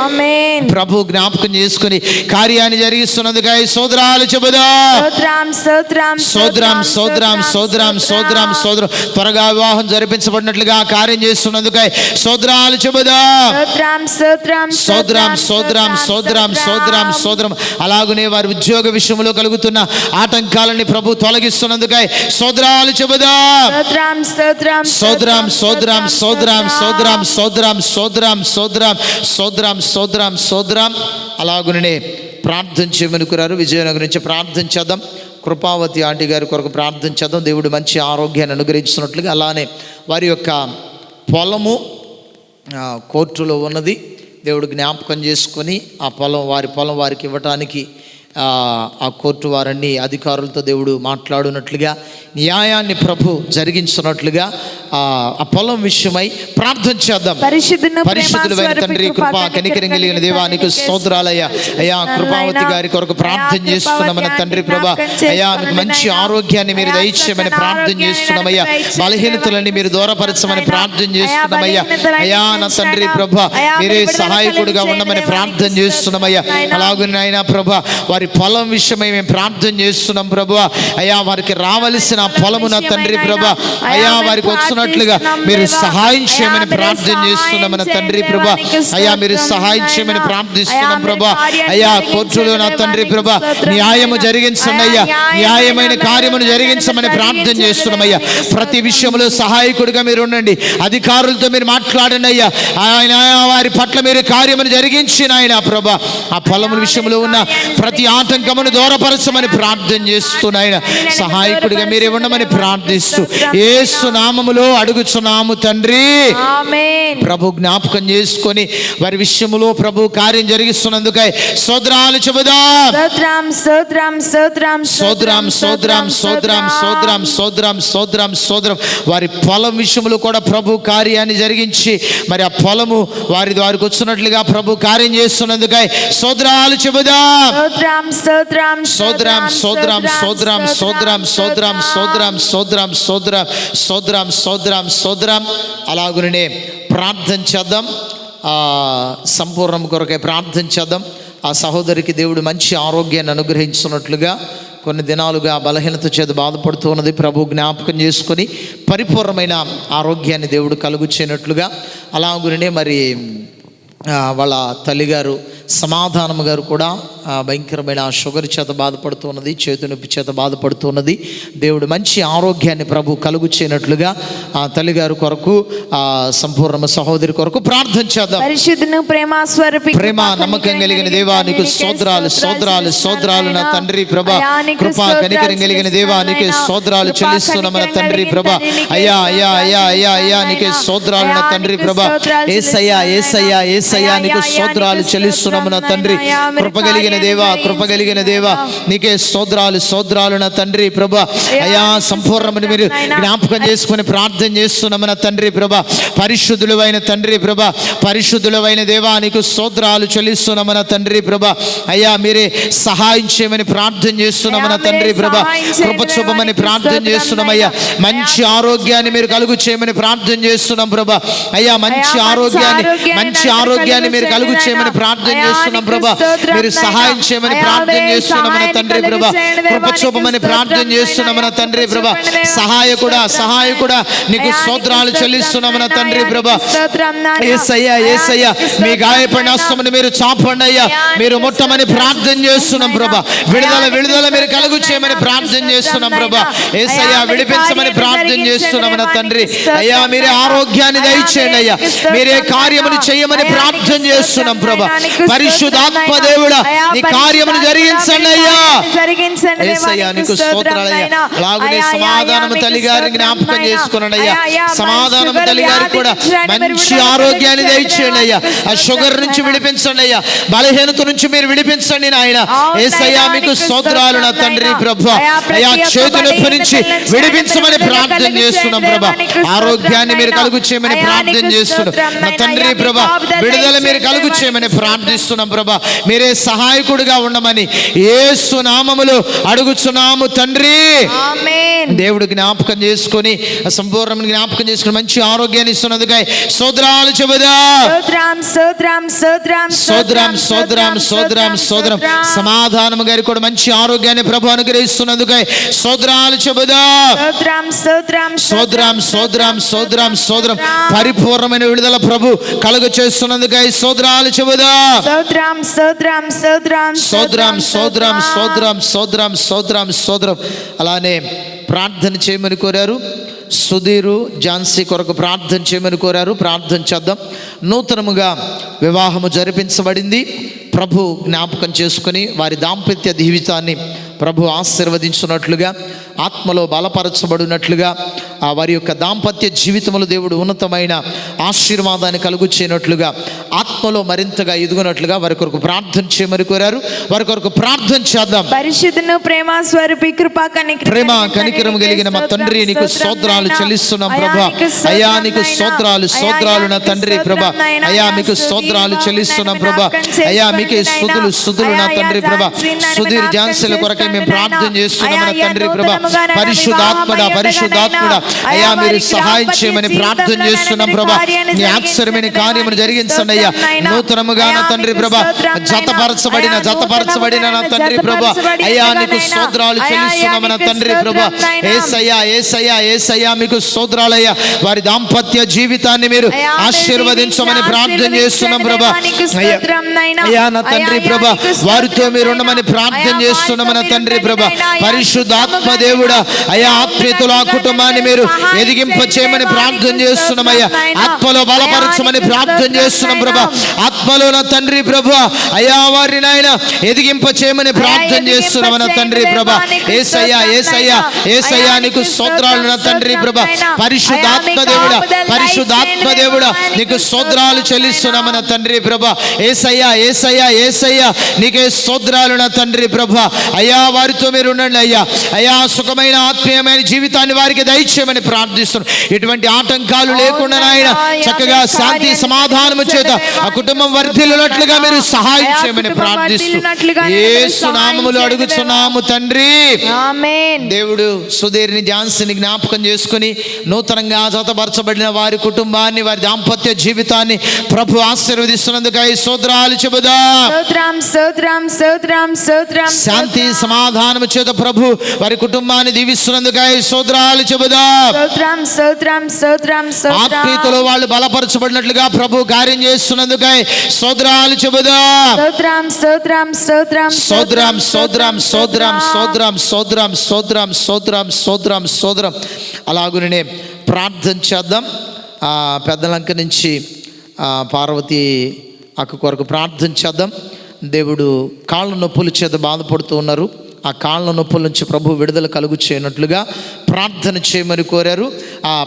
S2: ఆమేన్.
S1: ప్రభు జ్ఞాపకం చేసుకుని కార్యాన్ని జరిగిస్తున్నందుకై స్తోత్రాలు చెబుదా.
S2: స్తోత్రం
S1: సోదరం సోదరం సోదరం సోదరం సోదరం త్వరగా వివాహం జరిపించబడినట్లుగా కార్యం చేస్తున్నందుకై స్తోత్రాలు చెబుదా. సోదరం సోదరం సోదరం సోదరం సోదరం అలాగునే వారి ఉద్యోగ విషయంలో కలుగుతున్న ఆటంకాలని ప్రభు తొలగిస్తున్నందుకై స్తోత్రాలు చెబుదా. సోదరం సోదరం సోదరం సోదరం సోదరం సోదరం సోదరం సోదరం సోదరం సోదరం అలాగునే ప్రార్థన చేయమని కోరారు. విజయనగరం నుంచి ప్రార్థన చేద్దాం. కృపావతి ఆంటీ గారి కొరకు ప్రార్థన చేద్దాం. దేవుడు మంచి ఆరోగ్యాన్ని అనుగ్రహించినట్లుగా. అలానే వారి యొక్క పొలము కోర్టులో ఉన్నది. దేవుడు జ్ఞాపకం చేసుకొని ఆ వారి పొలం వారికి ఇవ్వటానికి ఆ కోర్టు వారన్ని అధికారులతో దేవుడు మాట్లాడినట్లుగా, న్యాయాన్ని ప్రభు జరిగించినట్లుగా ఆ పొలం విషయమై ప్రార్థన చేద్దాం. పరిశుద్ధులైన తండ్రి, కృపా కనికరం కలిగిన దేవానికి స్తోత్రాలయ్యా. అయ్యా కృపావతి గారి కొరకు ప్రార్థన చేస్తున్నామన్న తండ్రి ప్రభా. అయ్యా మీకు మంచి ఆరోగ్యాన్ని మీరు దయచేయమని ప్రార్థన చేస్తున్నామయ్యా. బలహీనతలని మీరు దూరపరచమని ప్రార్థన చేస్తున్నామయ్యా. అయ్యా నా తండ్రి ప్రభా, మీరే సహాయకుడిగా ఉండమని ప్రార్థన చేస్తున్నామయ్యా. అలాగే నాయన ప్రభా, వారి పొలం విషయమై మేము ప్రార్థన చేస్తున్నాం ప్రభా. అయ్యా వారికి రావలసిన పొలము నా తండ్రి ప్రభా, అయ్యా వారికి వచ్చినట్లుగా మీరు సహాయం చేయమని ప్రార్థన చేస్తున్నాం నా తండ్రి ప్రభా. అయ్యా మీరు సహాయం చేయమని ప్రార్థిస్తున్నాం ప్రభా. అయ్యా కోర్టులో నా తండ్రి ప్రభా న్యాయము జరిగించండి అయ్యా. న్యాయమైన కార్యమును జరిగించమని ప్రార్థన చేస్తున్నామయ్యా. ప్రతి విషయంలో సహాయకుడిగా మీరు ఉండండి. అధికారులతో మీరు మాట్లాడండి అయ్యా. ఆయన వారి పట్ల మీరు కార్యమును జరిగించిన ఆయన ప్రభా. ఆ పొలముల విషయంలో ఉన్న ప్రతి ఆటంకమును దూరపరచమని ప్రార్థన చేస్తున్నాయన. సహాయకుడిగా మీరే ఉండమని ప్రార్థిస్తూ యేసు నామములో అడుగుచున్నాము తండ్రి.
S2: ఆమేన్.
S1: ప్రభు జ్ఞాపకం చేసుకొని వారి విషయములో ప్రభు కార్యం జరిగిస్తున్నందుకై స్తోత్రాలు చెబుదాం.
S2: సోదరం
S1: సోదరం సోదరం సోదరం సోదరం సోదరం సోదరం సోదరం వారి పొలం విషయంలో కూడా ప్రభు కార్యాన్ని జరిగించి మరి ఆ పొలము వారికి వచ్చినట్లుగా ప్రభు కార్యం చేస్తున్నందుకై స్తోత్రాలు చెబుదాం. సోదరం సోదరం సోదరం సోదరం సోదరం సోదరం సోదరం సోదరం సోదరం సోదరం అలాగునే ప్రార్థన చేద్దాం. సంపూర్ణం కొరకై ప్రార్థన చేద్దాం. ఆ సహోదరికి దేవుడు మంచి ఆరోగ్యాన్ని అనుగ్రహించున్నట్లుగా కొన్ని దినాలుగా బలహీనత చేత బాధపడుతూ ఉన్నది. ప్రభు జ్ఞాపకం చేసుకొని పరిపూర్ణమైన ఆరోగ్యాన్ని దేవుడు కలుగు చేయనట్లుగా అలాగునే మరి వాళ్ళ తల్లిగారు సమాధానం గారు కూడా భయంకరమైన షుగర్ చేత బాధపడుతున్నది, చేతు నొప్పి చేత బాధపడుతున్నది. దేవుడు మంచి ఆరోగ్యాన్ని ప్రభు కలుగు చేయనట్లుగా ఆ తల్లిగారు కొరకు, ఆ సంపూర్ణ సహోదరి కొరకు ప్రార్థన చేద్దాం.
S2: పరిశుద్ధుని ప్రేమ స్వరూపి
S1: ప్రేమ నమ్మకం కలిగిన దేవా నీకు స్తోత్రాలు, స్తోత్రాలు, స్తోత్రాలు నా తండ్రి ప్రభా. కృపా కనికరం కలిగిన దేవా నీకే స్తోత్రాలు చెల్లిస్తున్నాం నా తండ్రి ప్రభా. అయ్యా అయ్యా అయ్యా అయ్యా అయ్యా నీకే స్తోత్రాలు నా తండ్రి ప్రభా. ఏసయ్యా ఏసయ్యా ఏసయ్యా నీకు స్తోత్రాలు చెల్లిస్తున్నాము నా తండ్రి. కృప కలిగిన దేవా, కృప కలిగిన దేవా నీకే స్తోత్రాలు, స్తోత్రాలు నా తండ్రి ప్రభా. అయ్యా సంపూర్ణమని మీరు జ్ఞాపకం చేసుకుని ప్రార్థన చేస్తున్నాము నా తండ్రి ప్రభా. పరిశుద్ధులైన తండ్రి ప్రభా, పరిశుద్ధులైన దేవా నీకు స్తోత్రాలు చెల్లిస్తున్నాము నా తండ్రి ప్రభా. అయ్యా మీరే సహాయం చేయమని ప్రార్థన చేస్తున్నాము నా తండ్రి ప్రభా. కృప చూపమని ప్రార్థన చేస్తున్నామయ్యా. మంచి ఆరోగ్యాన్ని మీరు కలుగు చేయమని ప్రార్థన చేస్తున్నాం ప్రభా. అయ్యా మంచి ఆరోగ్యాన్ని, మంచి ఆరోగ్యాన్ని మీరు కలుగు చేయమని ప్రార్థన చేస్తున్నాం ప్రభా. మీరు సహాయం చేయమని ప్రార్థన చేస్తున్నాం నా తండ్రి ప్రభా. కృప చూపమని ప్రార్థన చేస్తున్నాం నా తండ్రి ప్రభా. సహాయకుడా, సహాయకుడా నీకు స్తోత్రాలు చెల్లిస్తున్నాం నా తండ్రి ప్రభా. యేసయ్యా యేసయ్యా మీ గాయపడిన హస్తమును మీరు చాపండి అయ్యా. మీరు ముట్టమని ప్రార్థన చేస్తున్నాం ప్రభా. విడుదల, విడుదల మీరు కలుగు చేయమని ప్రార్థన చేస్తున్నాం ప్రభా. యేసయ్యా విడిపించమని ప్రార్థన చేస్తున్నాం నా తండ్రి. అయ్యా మీరే ఆరోగ్యాన్ని దయచేయండి అయ్యా. మీరే కార్యమును చేయమని ప్రార్థన చేస్తున్నాం ప్రభా. పరిశుద్ధాత్మ దేవుడా నీ కార్యమును జరిగించండి అయ్యా. యేసయ్యా నీకు స్తోత్రాలయ్యా. అలాగనే సమాధానము తల్లి గారిని జ్ఞాపకం చేసుకున్నాడు అయ్యా. సమాధానము తల్లి గారికి కూడా మంచి ఆరోగ్యాన్ని దయచేయండి అయ్యా. ఆ షుగర్ నుంచి విడిపించండి అయ్యా. బలహీనత నుంచి మీరు విడిపించండి నాయన. యేసయ్యా మీకు స్తోత్రాలు నా తండ్రి ప్రభా. అయ్యా చేతు నొప్పి నుంచి విడిపించమని ప్రార్థన చేస్తున్నాం ప్రభా. ఆరోగ్యాన్ని మీరు కలుగు చేయమని ప్రార్థన చేస్తున్నాం నా తండ్రి ప్రభా. విడుదల మీరు కలుగు చేయమని ప్రార్థిస్తున్నాం ప్రభా. మీరే సహాయకుడిగా ఉండమని యేసు నామములో అడుగుచున్నాము తండ్రి. దేవుడు జ్ఞాపకం చేసుకొని సంపూర్ణ జ్ఞాపకం చేసుకుని మంచి ఆరోగ్యాన్ని ఇస్తున్నందుకై స్తోత్రాలు చెబుదాం. స్తోత్రం స్తోత్రం స్తోత్రం స్తోత్రం. సమాధానం గారి కూడా మంచి ఆరోగ్యాన్ని ప్రభు అనుగ్రహిస్తున్నందుకై స్తోత్రాలు చెబుదాం. స్తోత్రం స్తోత్రం స్తోత్రం స్తోత్రం. పరిపూర్ణమైన విడుదల ప్రభు కలుగ చేస్తున్నందుకై స్తోత్రాలు చెబుదాం. స్తోత్రం స్తోత్రం స్తోత్రం స్తోత్రం స్తోత్రం స్తోత్రం. అలానే ప్రార్థన చేయమని కోరారు. సుధీరు ఝాన్సీ కొరకు ప్రార్థన చేయమని కోరారు. ప్రార్థన చేద్దాం. నూతనముగా వివాహము జరిపించబడింది. ప్రభు జ్ఞాపకం చేసుకుని వారి దాంపత్య జీవితాన్ని ప్రభు ఆశీర్వదించున్నట్లుగా, ఆత్మలో బలపరచబడినట్లుగా, ఆ వారి యొక్క దాంపత్య జీవితంలో దేవుడు ఉన్నతమైన ఆశీర్వాదాన్ని కలుగు చేయనట్లుగా, ఆత్మలో మరింతగా ఎదుగునట్లుగా వారి కొరకు ప్రార్థన చేయమని కోరారు. వారి కొరకు ప్రార్థన చేద్దాం.
S2: పరిశుద్ధుని ప్రేమ స్వరూపి కృపా
S1: ప్రేమ కనికరం కలిగిన మా తండ్రి నీకు స్తోత్రాలు చెల్లిస్తున్నాం ప్రభా. అయ్యా నీకు స్తోత్రాలు, స్తోత్రాలు నా తండ్రి ప్రభా. అయ్యా మీకు స్తోత్రాలు చెల్లిస్తున్నాం ప్రభా. అయ్యా మీకే స్తుతులు, స్తుతులు నా తండ్రి ప్రభా. సుధీర్ ఝాన్సీల కొరకై మేము ప్రార్థన చేస్తున్నాం నా తండ్రి ప్రభా. పరిశుద్ధాత్మడా, పరిశుద్ధాత్మడా అయ్యా మీరు సహాయం చేయమని ప్రార్థన చేస్తున్నాం ప్రభా. నీ ఆశ్చర్యమైన కార్యమును జరిగించండి అయ్యా. నూతనముగా నా తండ్రి ప్రభా జతపరచబడిన నా తండ్రి ప్రభా. అయ్యా నీకు స్తోత్రాలు చెల్లిస్తున్నాం నా తండ్రి ప్రభా. యేసయ్యా యేసయ్యా యేసయ్యా మీకు స్తోత్రాలయ్యా. వారి దాంపత్య జీవితాన్ని మీరు ఆశీర్వదించమని ప్రార్థన చేస్తున్నాం ప్రభా. అయ్యా నా తండ్రి ప్రభా వారితో మీరు ఉండమని ప్రార్థన చేస్తున్నాం నా తండ్రి ప్రభా. పరిశుద్ధాత్మ దేవుడా అయ్యా ఆత్మీయతలో ఆ కుటుంబాన్ని మీరు ఎదిగింప చేయమని ప్రార్థన చేస్తున్నామయ్యా. ఆత్మలో బలపరచమని ప్రార్థన చేస్తున్నాం ప్రభా. ఆత్మలో నా తండ్రి ప్రభా అయ్యా వారిని నాయన ఎదిగింప చేయమని ప్రార్థన చేస్తున్నాం నా తండ్రి ప్రభా. యేసయ్యా యేసయ్యా యేసయ్యా నీకు స్తోత్రాలు నా తండ్రి ప్రభా. పరిశుద్ధాత్మ దేవుడా, పరిశుద్ధాత్మ దేవుడా నీకు స్తోత్రాలు చెల్లిస్తున్నాం నా తండ్రి ప్రభా. యేసయ్యా యేసయ్యా యేసయ్యా నీకే స్తోత్రాలు నా తండ్రి ప్రభా. అయ్యా వారితో మీరు ఉండండి అయ్యా. అయ్యా సుఖమైన ఆత్మీయమైన జీవితాన్ని వారికి దయచేయమని ప్రార్థిస్తున్నాం. ఎటువంటి ఆటంకాలు లేకుండా నాయన చక్కగా శాంతి సమాధానము చేత ఆ కుటుంబం వర్ధిల్లునట్లుగా మీరు సహాయం చేయమని ప్రార్థిస్తూ యేసు నామములో అడుగుచున్నాము తండ్రి. దేవుడు సుధీర్ని ఝాన్సీని జ్ఞాపకం చేసుకుని నూతనంగా జతపరచబడిన వారి కుటుంబాన్ని, వారి దాంపత్య జీవితాన్ని ప్రభు ఆశీర్వదిస్తున్నందుకై స్తోత్రాలు చెబుదాం. శాంతి సమాధానము చేత ప్రభు వారి కుటుంబాన్ని కుటుంబాన్ని దీవిస్తున్నందుకై స్తోత్రాలు చెబుదాం.
S2: స్తోత్రం స్తోత్రం స్తోత్రం స్తోత్రం.
S1: ఆత్మీయతలో వాళ్ళు బలపరచబడినట్లుగా ప్రభు కార్యం చేస్తున్నందుకై స్తోత్రాలు చెబుదాం.
S2: స్తోత్రం స్తోత్రం స్తోత్రం
S1: స్తోత్రం స్తోత్రం స్తోత్రం స్తోత్రం స్తోత్రం స్తోత్రం స్తోత్రం స్తోత్రం స్తోత్రం. అలాగునే ప్రార్థన చేద్దాం. పెద్దలంక నుంచి పార్వతి అక్క కొరకు ప్రార్థన చేద్దాం. దేవుడు కాళ్ళ నొప్పుల చేత బాధపడుతూ ఉన్నారు. ఆ కాళ్ళ నొప్పుల నుంచి ప్రభు విడుదల కలుగు చేయనట్లుగా ప్రార్థన చేయమని కోరారు.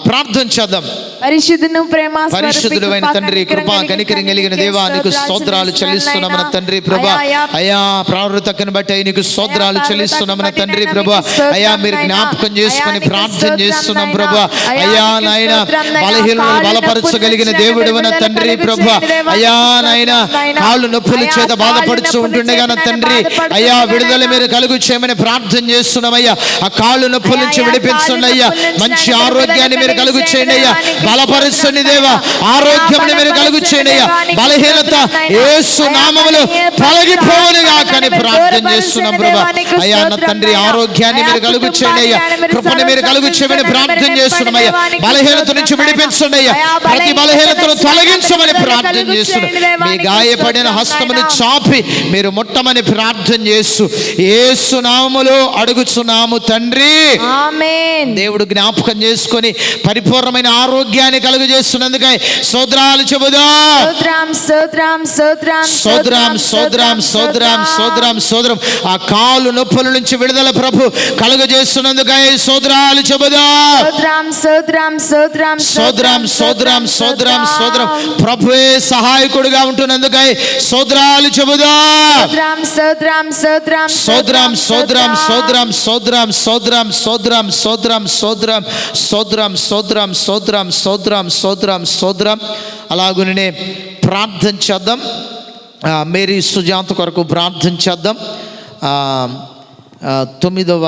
S1: ప్రార్థన చేద్దాం. పరిశుద్ధుడైన తండ్రి, కృపా కనికరం కలిగిన దేవా, నీకు స్తోత్రాలు చెల్లిస్తున్నామన్న తండ్రి ప్రభా. అయా ప్రావృతకను బట్టి నీకు స్తోత్రాలు చెల్లిస్తున్నామన్న తండ్రి ప్రభా. అయా మీరు జ్ఞాపకం చేసుకుని ప్రార్థన చేస్తున్నాం ప్రభా. అయా నాయన బలహీనలను బలపరచగలిగిన దేవుడవన తండ్రి ప్రభా. అయా నాయన కాళ్ళు నొప్పుల చేత బాధపడుతూ ఉంటుండగా నా తండ్రి అయా విడుదల మీరు కలుగు చేయమని ప్రార్థన చేస్తున్నామయ్యా. ఆ కాళ్ళు నొప్పుల నుంచి విడిపించండి అయ్యా. మంచి ఆరోగ్యాన్ని మీరు కలుగు చేయండి అయ్యా. బలపరచండి దేవా, ఆరోగ్యం మీరు కలుగు చేయండి అయ్యా. బలహీనత యేసు నామములో తొలగిపోవునుగా కానీ ప్రార్థన చేస్తున్నాం ప్రభా. అయ్యా నా తండ్రి ఆరోగ్యాన్ని మీరు కలుగు చేయండి అయ్యా. కృపను మీరు కలుగు చేయమని ప్రార్థన చేస్తున్నాం అయ్యా. బలహీనత నుంచి విడిపించండి అయ్యా. ప్రతి బలహీనతను తొలగించమని ప్రార్థన చేస్తున్నాం. మీ గాయపడిన హస్తమును చాపి మీరు ముట్టమని ప్రార్థన చేస్తూ యేసు నామములో అడుగుచున్నాము తండ్రి,
S2: ఆమేన్.
S1: దేవుడు జ్ఞాపకం చేసుకొని పరిపూర్ణమైన ఆరోగ్యాన్ని కలుగు చేస్తున్నందుకై స్తోత్రాలు చెబుదాం.
S2: స్తోత్రం స్తోత్రం స్తోత్రం
S1: స్తోత్రం స్తోత్రం స్తోత్రం స్తోత్రం స్తోత్రం. ఆ కాలు నొప్పుల నుంచి విడుదల ప్రభు కలుగు చేస్తున్నందుకై స్తోత్రాలు చెబుదాం.
S2: స్తోత్రం స్తోత్రం స్తోత్రం
S1: స్తోత్రం స్తోత్రం స్తోత్రం స్తోత్రం. ప్రభువే సహాయకుడిగా ఉంటున్నందుకై స్తోత్రాలు చెబుదాం.
S2: స్తోత్రం స్తోత్రం స్తోత్రం
S1: స్తోత్రం స్తోత్రం స్తోత్రం స్తోత్రం స్తోత్రం స్తోత్రం స్తోత్రం స్తోత్రం స్తోత్రం స్తోత్రం స్తోత్రం స్తోత్రం స్తోత్రం స్తోత్రం. అలాగునే ప్రార్థన చేద్దాం. మేరీ సుజాత కొరకు ప్రార్థన చేద్దాం. 9వ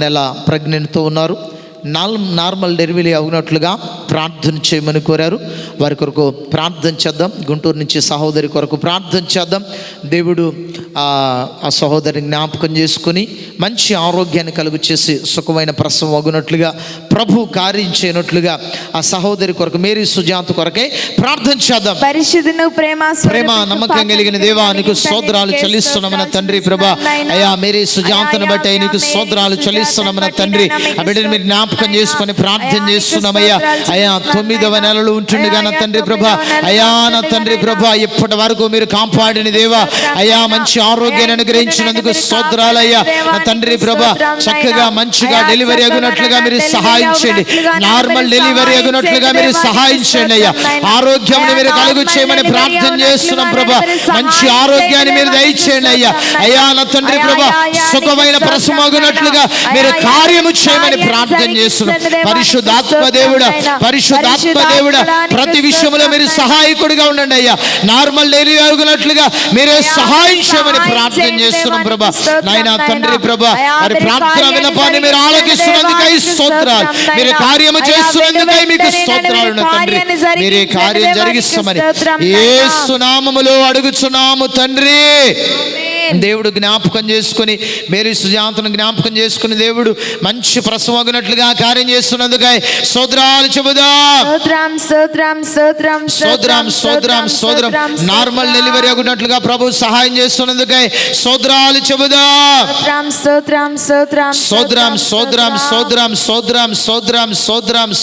S1: నెల ప్రెగ్నెంట్తో ఉన్నారు. నార్మల్ డెలివరీ అవునట్లుగా ప్రార్థన చేయమని కోరారు. వారి కొరకు ప్రార్థన చేద్దాం. గుంటూరు నుంచి సహోదరి కొరకు ప్రార్థన చేద్దాం. దేవుడు ఆ సహోదరిని జ్ఞాపకం చేసుకుని మంచి ఆరోగ్యాన్ని కలుగు చేసి సుఖమైన ప్రసవం అగునట్లుగా ప్రభు కార్యం చేయనట్లుగా ఆ సహోదరి కొరకు మేరీ సుజాత కొరకే ప్రార్థన చేద్దాం.
S2: పరిశుద్ధుని
S1: ప్రేమ నమ్మకం కలిగిన దేవా, నీకు స్తోత్రాలు చెల్లిస్తున్నామన్న తండ్రి ప్రభా. అయ్యా మేరీ సుజాతను బట్టి నీకు స్తోత్రాలు చెల్లిస్తున్నామన్న తండ్రి. ఆ బిడ్డని మీరు జ్ఞాపకం చేసుకొని ప్రార్థన చేస్తున్నామయ్యా. అయ్యా 9వ నెలలో ఉంటుండగా నా తండ్రి ప్రభా. అయ్యా నా తండ్రి ప్రభా, ఇప్పటి వరకు మీరు కాపాడిన దేవా. అయ్యా మంచి ఆరోగ్యాన్ని అనుగ్రహించినందుకు స్తోత్రాలయ్యా. నా తండ్రి ప్రభా, చక్కగా మంచిగా డెలివరీ అగునట్లుగా మీరు సహాయం చేయండి. నార్మల్ డెలివరీ అగునట్లుగా మీరు సహాయం చేయండి అయ్యా. ఆరోగ్యం మీరు కలుగు చేయమని ప్రార్థన చేస్తున్నాం ప్రభా. మంచి ఆరోగ్యాన్ని మీరు దయచేయండి అయ్యా. అయ్యా నా తండ్రి ప్రభా, సుఖమైన ప్రసవం అగునట్లుగా మీరు కార్యము చేయమని ప్రార్థన చేస్తున్నాం. పరిశుద్ధాత్మ దేవుడా, పరిశుద్ధాత్మ దేవుడా, ప్రతి విషయంలో మీరు సహాయకుడిగా ఉండండి అయ్యా. నార్మల్ డెలివరీ అగునట్లుగా మీరే సహాయం చేయమని ప్రార్థన చేస్తున్నాం ప్రభా. నాయన తండ్రి ప్రభా, మరి ప్రార్థన విన్నపాన్ని మీరు ఆలకిస్తున్నందుకై స్తోత్రాలు. మీరు కార్యము చేస్తున్నందుకై మీకు స్తోత్రాలు తండ్రి. మీరే కార్యం జరిగిస్తామని యేసు నామములో అడుగుచున్నాము తండ్రి. దేవుడు జ్ఞాపకం చేసుకుని మేరీ సుజాతను జ్ఞాపకం చేసుకుని దేవుడు మంచి ప్రసవగినట్లుగా కార్యం చేస్తున్నందుకై స్తోత్రాలు చెబుదాం.
S2: స్తోత్రం స్తోత్రం
S1: స్తోత్రం స్తోత్రం స్తోత్రం. నార్మల్ డెలివరీ అగునట్లుగా ప్రభు సహాయం చేస్తున్నందుకై స్తోత్రాలు చెబుదాం.
S2: స్తోత్రం స్తోత్రం
S1: స్తోత్రం స్తోత్రం స్తోత్రం స్తోత్రం స్తోత్రం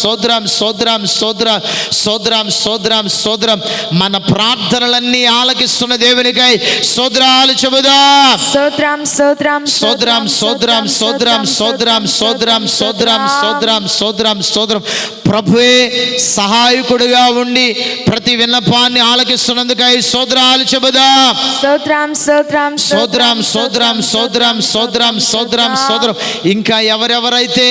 S1: స్తోత్రం స్తోత్రం స్తోత్రం స్తోత్రం స్తోత్రం స్తోత్రం స్తోత్రం. మన ప్రార్థనలన్నీ ఆలకిస్తున్న దేవునికై స్తోత్రాలు చెబుదాం.
S2: స్తోత్రం స్తోత్రం
S1: స్తోత్రం స్తోత్రం స్తోత్రం స్తోత్రం స్తోత్రం స్తోత్రం స్తోత్రం స్తోత్రం స్తోత్రం. ప్రభువే సహాయకుడిగా ఉండి ప్రతి విన్నపాన్ని ఆలకిస్తున్నందుకై స్తోత్రాలు చెబుదాం.
S2: స్తోత్రం స్తోత్రం
S1: స్తోత్రం స్తోత్రం స్తోత్రం స్తోత్రం స్తోత్రం స్తోత్రం. ఇంకా ఎవరెవరైతే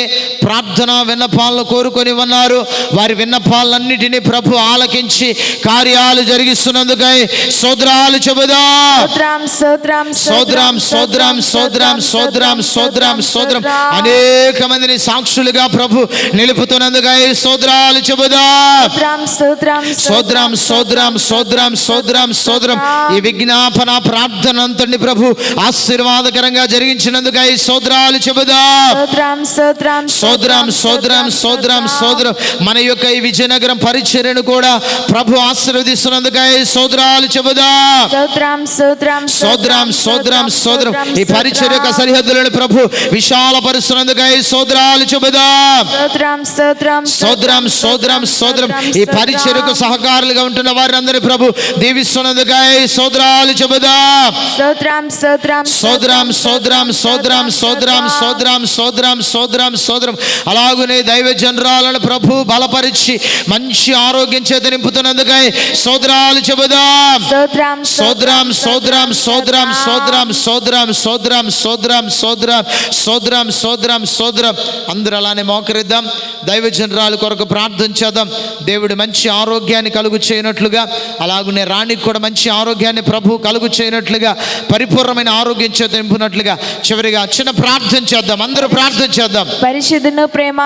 S1: ప్రార్థన విన్నపాలను కోరుకొని ఉన్నారు వారి విన్నపాలన్నిటినీ ప్రభు ఆలకించి కార్యాలు జరిగిస్తున్నందుకై స్తోత్రాలు చెబుదాం.
S2: స్తోత్రం స్తోత్రం
S1: సోదరం సోదరం సోదరం సోదరం సోదరం సోదరం అనేక మందిని సాక్షులుగా ప్రభు నిలుపుతున్నందుగా ఈ సోదరాలు చెబుదాం. సోదరం సోదరం సోదరం సోదరం సోదరం ఈ విజ్ఞాపన ప్రార్థన అంతటి ప్రభు ఆశీర్వాదకరంగా జరిగించినందుగా ఈ సోదరాలు చెబుదాం. సోదరం సోదరం సోదరం సోదరం మన యొక్క ఈ విజయనగరం పరిచర్యను కూడా ప్రభు ఆశీర్వదిస్తున్నందుగా ఈ సోదరాలు చెబుదాం. సోదరం సోదరం సోదరం ఈ పరిచర్య యొక్క సరిహద్దులను ప్రభు విశాలపరుస్తున్నందుగా ఈ సోదరాలు చెబుదాం. సోదరం సోదరం సోదరం ఈ పరిచర్యకు సహకారులుగా ఉంటున్న వారందరి ప్రభు దీవిస్తున్నందుగా ఈ సోదరాలు చెబుదాం. సోదరం సోదరం సోదరం సోదరం సోదరం సోదరం సోదరం అలాగునే దైవ జనరాలను ప్రభు బలపరిచి మంచి ఆరోగ్యం చేత నింపుతున్నందుగా సోదరాలు చెబుదాం. సోదరం సోదరం సోదరం సోదరం సోదరం సోదరం సోదరం సోదరం సోదరం సోదరం సోదరం అందరూ అలానే మోకరిద్దాం. దైవ జనరాల కొరకు ప్రార్థన చేద్దాం. దేవుడు మంచి ఆరోగ్యాన్ని కలుగు చేయనట్లుగా అలాగునే రాణికి కూడా మంచి ఆరోగ్యాన్ని ప్రభు కలుగు చేయనట్లుగా పరిపూర్ణమైన ఆరోగ్యం చేత నింపునట్లుగా చివరిగా చిన్న ప్రార్థన చేద్దాం. అందరూ ప్రార్థన చేద్దాం.
S2: పరిశుద్ధును ప్రేమ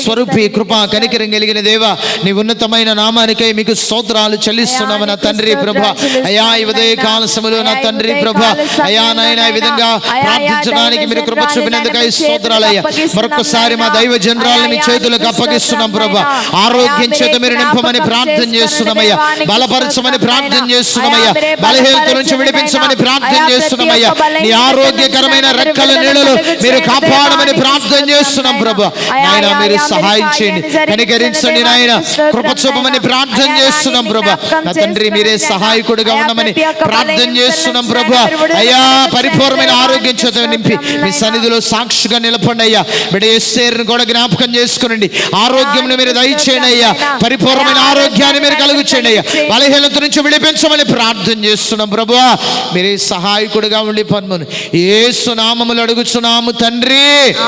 S1: స్వరూపి కృపా కనికరం కలిగిన దేవా నీ ఉన్నతమైన నామానికై మీకు స్తోత్రాలు చెల్లిస్తున్నాము నా తండ్రి ప్రభా. అయా ఈ ఉదయ కాల సమయంలో నా తండ్రి ప్రభా అయా నాయన ఈ విధంగా ప్రార్థించడానికి మీరు కృప చూపినందుకై స్తోత్రాలయ్యా. మరొకసారి మా దైవ జనరాలను మీ చేతులకు అప్పగిస్తున్నాం ప్రభా. ఆరోగ్యం చేత మీరు నింపమని ప్రార్థన చేస్తున్నామయ్యా. బలపరచమని ప్రార్థన చేస్తున్నామయ్యా. బలహీనత నుంచి విడిపించమని ప్రార్థన చేస్తున్నామయ్యా. నీ ఆరోగ్యకరమైన రెక్కల నీడలు మీరు కాపాడమని ప్రార్థన చేస్తున్నాం ప్రభా. నాయన మీరు సహాయం చేయండి, కనికరించండి నాయన, కృప చూపమని ప్రార్థన చేస్తున్నాం ప్రభా. నా తండ్రి మీరే సహాయకుడిగా ఉండమని ప్రార్థన చేస్తున్నాం ప్రభా. అయ్యా పరిపూర్ణమైన ఆరోగ్యం చేత నింపి మీ సన్నిధిలో సాక్షిగా నిలపండి అయ్యా. బిడ్డ ఎస్తేరును కూడా జ్ఞాపకం చేసుకునండి. ఆరోగ్యం మీరు దయచేయండి అయ్యా. పరిపూర్ణమైన ఆరోగ్యాన్ని మీరు కలుగు చేయండి అయ్యా. బలహీనత నుంచి విడిపించమని ప్రార్థన చేస్తున్నాం ప్రభా. మీరే సహాయకుడిగా ఉండి పన్మను యేసు నామములో అడుగుచున్నాము తండ్రి,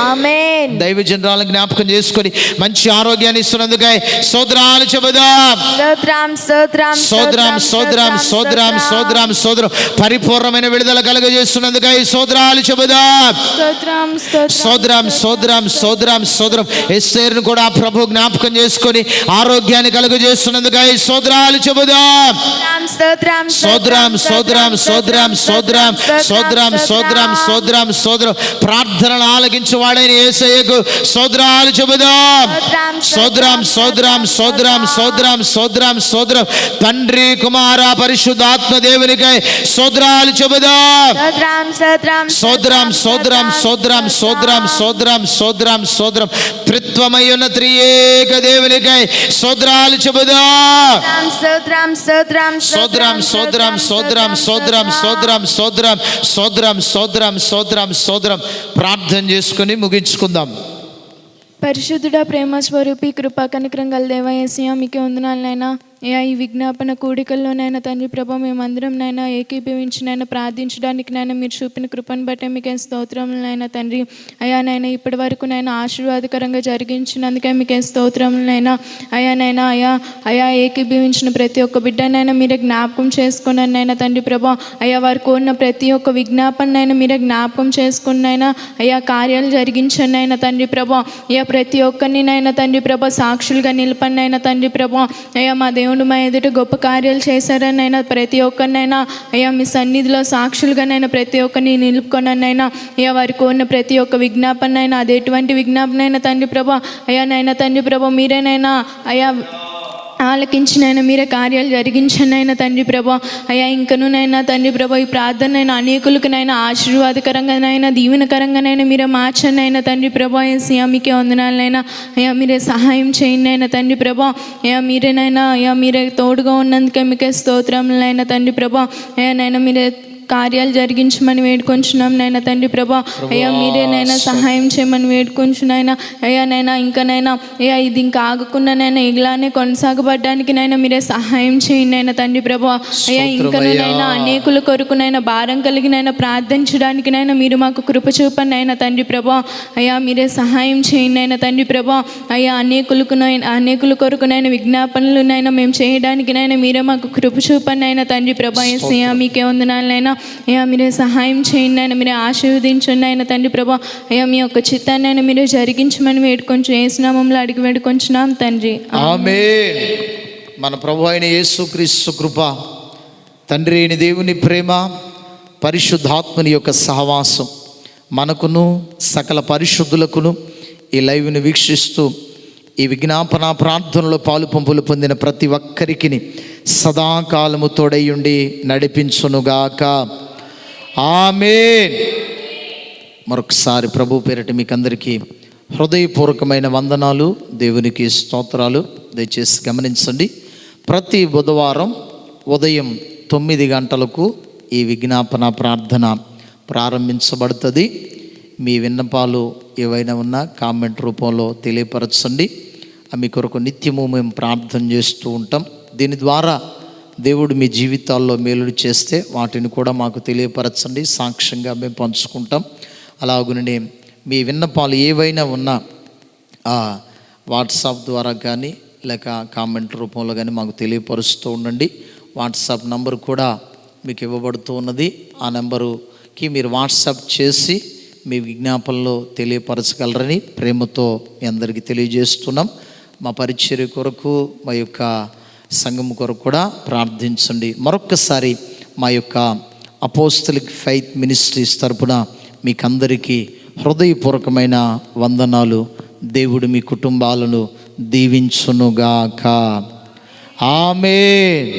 S2: ఆమేన్.
S1: దైవ జనరాలను జ్ఞాపకం చేసుకొని మంచి ఆరోగ్యాన్ని ఇస్తున్నందుకై స్తోత్రాలు చెబుదాం. సోదరం సోదరం సోదరం సోదరం సోదరం పరిపూర్ణమైన విడుదల కలుగజేస్తున్నందుకై స్తోత్రాలు చెబుదాం. సోదరం సోదరం సోదరం సోదరం ఎస్తేరును కూడా ప్రభు జ్ఞాపకం చేసుకొని ఆరోగ్యాన్ని కలుగజేస్తున్నందుకై స్తోత్రాలు చెబుదాం. సోదరం సోదరం సోదరం సోదరం సోదరం సోదరం సోదరం సోదరం ప్రార్థనలు ఆలకించు వాడైన యేసయ్యకు స్తోత్రాలు చెబుదాం. సోదరం సోదరం సోదరం సోదరం సోదరం సోదరం తండ్రి కుమార పరిశుద్ధాత్మ దేవునికై స్తోత్రాలు చెబుదాం. సోదరం సోదరం సోదరం సోదరం సోదరం సోదరం సోదరం త్రిత్వమై ఉన్న త్రియేక దేవునికై స్తోత్రాలు చెబుదాం. సోదరం సోదరం సోదరం సోదరం సోదరం సోదరం సోదరం సోదరం సోదరం సోదరం ప్రార్థన చేసుకుని ముగించుకుందాం.
S2: పరిశుద్ధుడా ప్రేమ స్వరూపి కృపా కనికరం గల దేవా యేసయ్యా మీకే వందనాలనైనా. అయ్యా ఈ విజ్ఞాపన కూడికల్లోనైనా తండ్రి ప్రభా మేమందరం నైనా ఏకీభవించినైనా ప్రార్థించడానికి నైనా మీరు చూపిన కృపను బట్టి మీకే స్తోత్రములైనా తండ్రి. అయ్యా నైనా ఇప్పటి వరకు నైనా ఆశీర్వాదకరంగా జరిగించినందుకే మీకే స్తోత్రములైనా. అయ్యా నైనా అయ్యా అయ్యా ఏకీభవించిన ప్రతి ఒక్క బిడ్డనైనా మీరే జ్ఞాపకం చేసుకున్నానైనా తండ్రి ప్రభా. అయ్యా వారు కోరిన ప్రతి ఒక్క విజ్ఞాపనైనా మీరే జ్ఞాపకం చేసుకున్నైనా అయ్యా కార్యాలు జరిగించండి తండ్రి ప్రభా. అయ్యా ప్రతి ఒక్కరిని నైనా తండ్రి ప్రభా సాక్షులుగా నిలపండి తండ్రి ప్రభా. అయ్యా మా దేవుడు మా ఎదుట గొప్ప కార్యాలు చేశారనైనా ప్రతి ఒక్కరినైనా అయ్యా మీ సన్నిధిలో సాక్షులుగానైనా ప్రతి ఒక్కరిని నిలుపుకొనైనా అయ్యా వారికి కోరిన ప్రతి ఒక్క విజ్ఞాపనైనా అది ఎటువంటి విజ్ఞాపనైనా తండ్రి ప్రభా. అయ్యా నైనా తండ్రి ప్రభా మీరేనైనా అయ్యా ఆలకించినైనా మీరే కార్యాలు జరిగించనైనా తండ్రి ప్రభా. అయ్యా ఇంకనూనైనా తండ్రి ప్రభా ఈ ప్రార్థనైనా అనేకులకునైనా ఆశీర్వాదకరంగానైనా దీవెనకరంగానైనా మీరే మార్చనైనా తండ్రి ప్రభా. యేసయ్యా మీకే వందనాలనైనా. అయ్యా మీరే సహాయం చేయండి అయినా తండ్రి ప్రభా. అయ్యా మీరేనైనా అయ్యా మీరే తోడుగా ఉన్నందుకే మీకే స్తోత్రములైనా తండ్రి ప్రభా. అయ్యా నైనా మీరే కార్యాలు జరిగించమని వేడుకొంచున్నాం నైనా తండ్రి ప్రభా. అయ్యా మీరేనైనా సహాయం చేయమని వేడుకొంచునైనా. అయ్యా నైనా ఇంకనైనా అయ్యా ఇది ఇంకా ఆగకుండానైనా ఇలానే కొనసాగబడ్డానికి నైనా మీరే సహాయం చేయండి అయినా తండ్రి ప్రభా. అయ్యా ఇంకనైనా అనేకుల కొరకునైనా భారం కలిగినైనా ప్రార్థించడానికినైనా మీరు మాకు కృప చూపండి అయినా తండ్రి ప్రభా. అయ్యా మీరే సహాయం చేయండి అయినా తండ్రి ప్రభా. అయ్యా అనేకుల కొరకునైనా విజ్ఞాపనలునైనా మేము చేయడానికినైనా మీరే మాకు కృప చూపండి అయినా తండ్రి ప్రభా. యేసయ్యా మీకే వందనాలనైనా. అయ్యా మీరే సహాయం చేయండి ఆయన, మీరే ఆశీర్వదించండి ఆయన తండ్రి ప్రభా. అయ్యా మీ యొక్క చిత్తాన్ని ఆయన మీరే జరిగించమని వేడుకొంచు యేసునామములో అడిగి వేడుకొంచున్నాం తండ్రి.
S1: ఆమేన్. మన ప్రభు అయిన యేసుక్రీస్తు కృప, తండ్రి అయిన దేవుని ప్రేమ, పరిశుద్ధాత్మని యొక్క సహవాసం మనకును సకల పరిశుద్ధులకును ఈ లైవ్ని వీక్షిస్తూ ఈ విజ్ఞాపన ప్రార్థనలో పాలు పంపులు పొందిన ప్రతి ఒక్కరికి సదాకాలము తోడయ్యుండి నడిపించునుగాక. ఆమేన్. మరొకసారి ప్రభు పేరిట మీకు అందరికీ హృదయపూర్వకమైన వందనాలు, దేవునికి స్తోత్రాలు. దయచేసి గమనించండి, ప్రతి బుధవారం ఉదయం 9 గంటలకు ఈ విజ్ఞాపన ప్రార్థన ప్రారంభించబడుతుంది. మీ విన్నపాలు ఏవైనా ఉన్నా కామెంట్ రూపంలో తెలియపరచండి. మీ కొరకు నిత్యము మేము ప్రార్థన చేస్తూ ఉంటాం. దీని ద్వారా దేవుడు మీ జీవితాల్లో మేలులు చేస్తే వాటిని కూడా మాకు తెలియపరచండి, సాక్ష్యంగా మేము పంచుకుంటాం. అలాగనే మీ విన్నపాలు ఏవైనా ఉన్నా వాట్సాప్ ద్వారా కానీ లేక కామెంట్ రూపంలో కానీ మాకు తెలియపరుస్తూ ఉండండి. వాట్సాప్ నంబర్ కూడా మీకు ఇవ్వబడుతూ ఉన్నది. ఆ నెంబరుకి మీరు వాట్సాప్ చేసి మీ విజ్ఞాపనలో తెలియపరచగలరని ప్రేమతో మీ అందరికీ తెలియజేస్తున్నాం. మా పరిచర్య కొరకు, మా యొక్క సంఘం కొరకు కూడా ప్రార్థించండి. మరొక్కసారి మా యొక్క అపోస్తలిక్ ఫెయిత్ మినిస్ట్రీస్ తరపున మీకందరికీ హృదయపూర్వకమైన వందనాలు. దేవుడు మీ కుటుంబాలను దీవించునుగాక. ఆమేన్.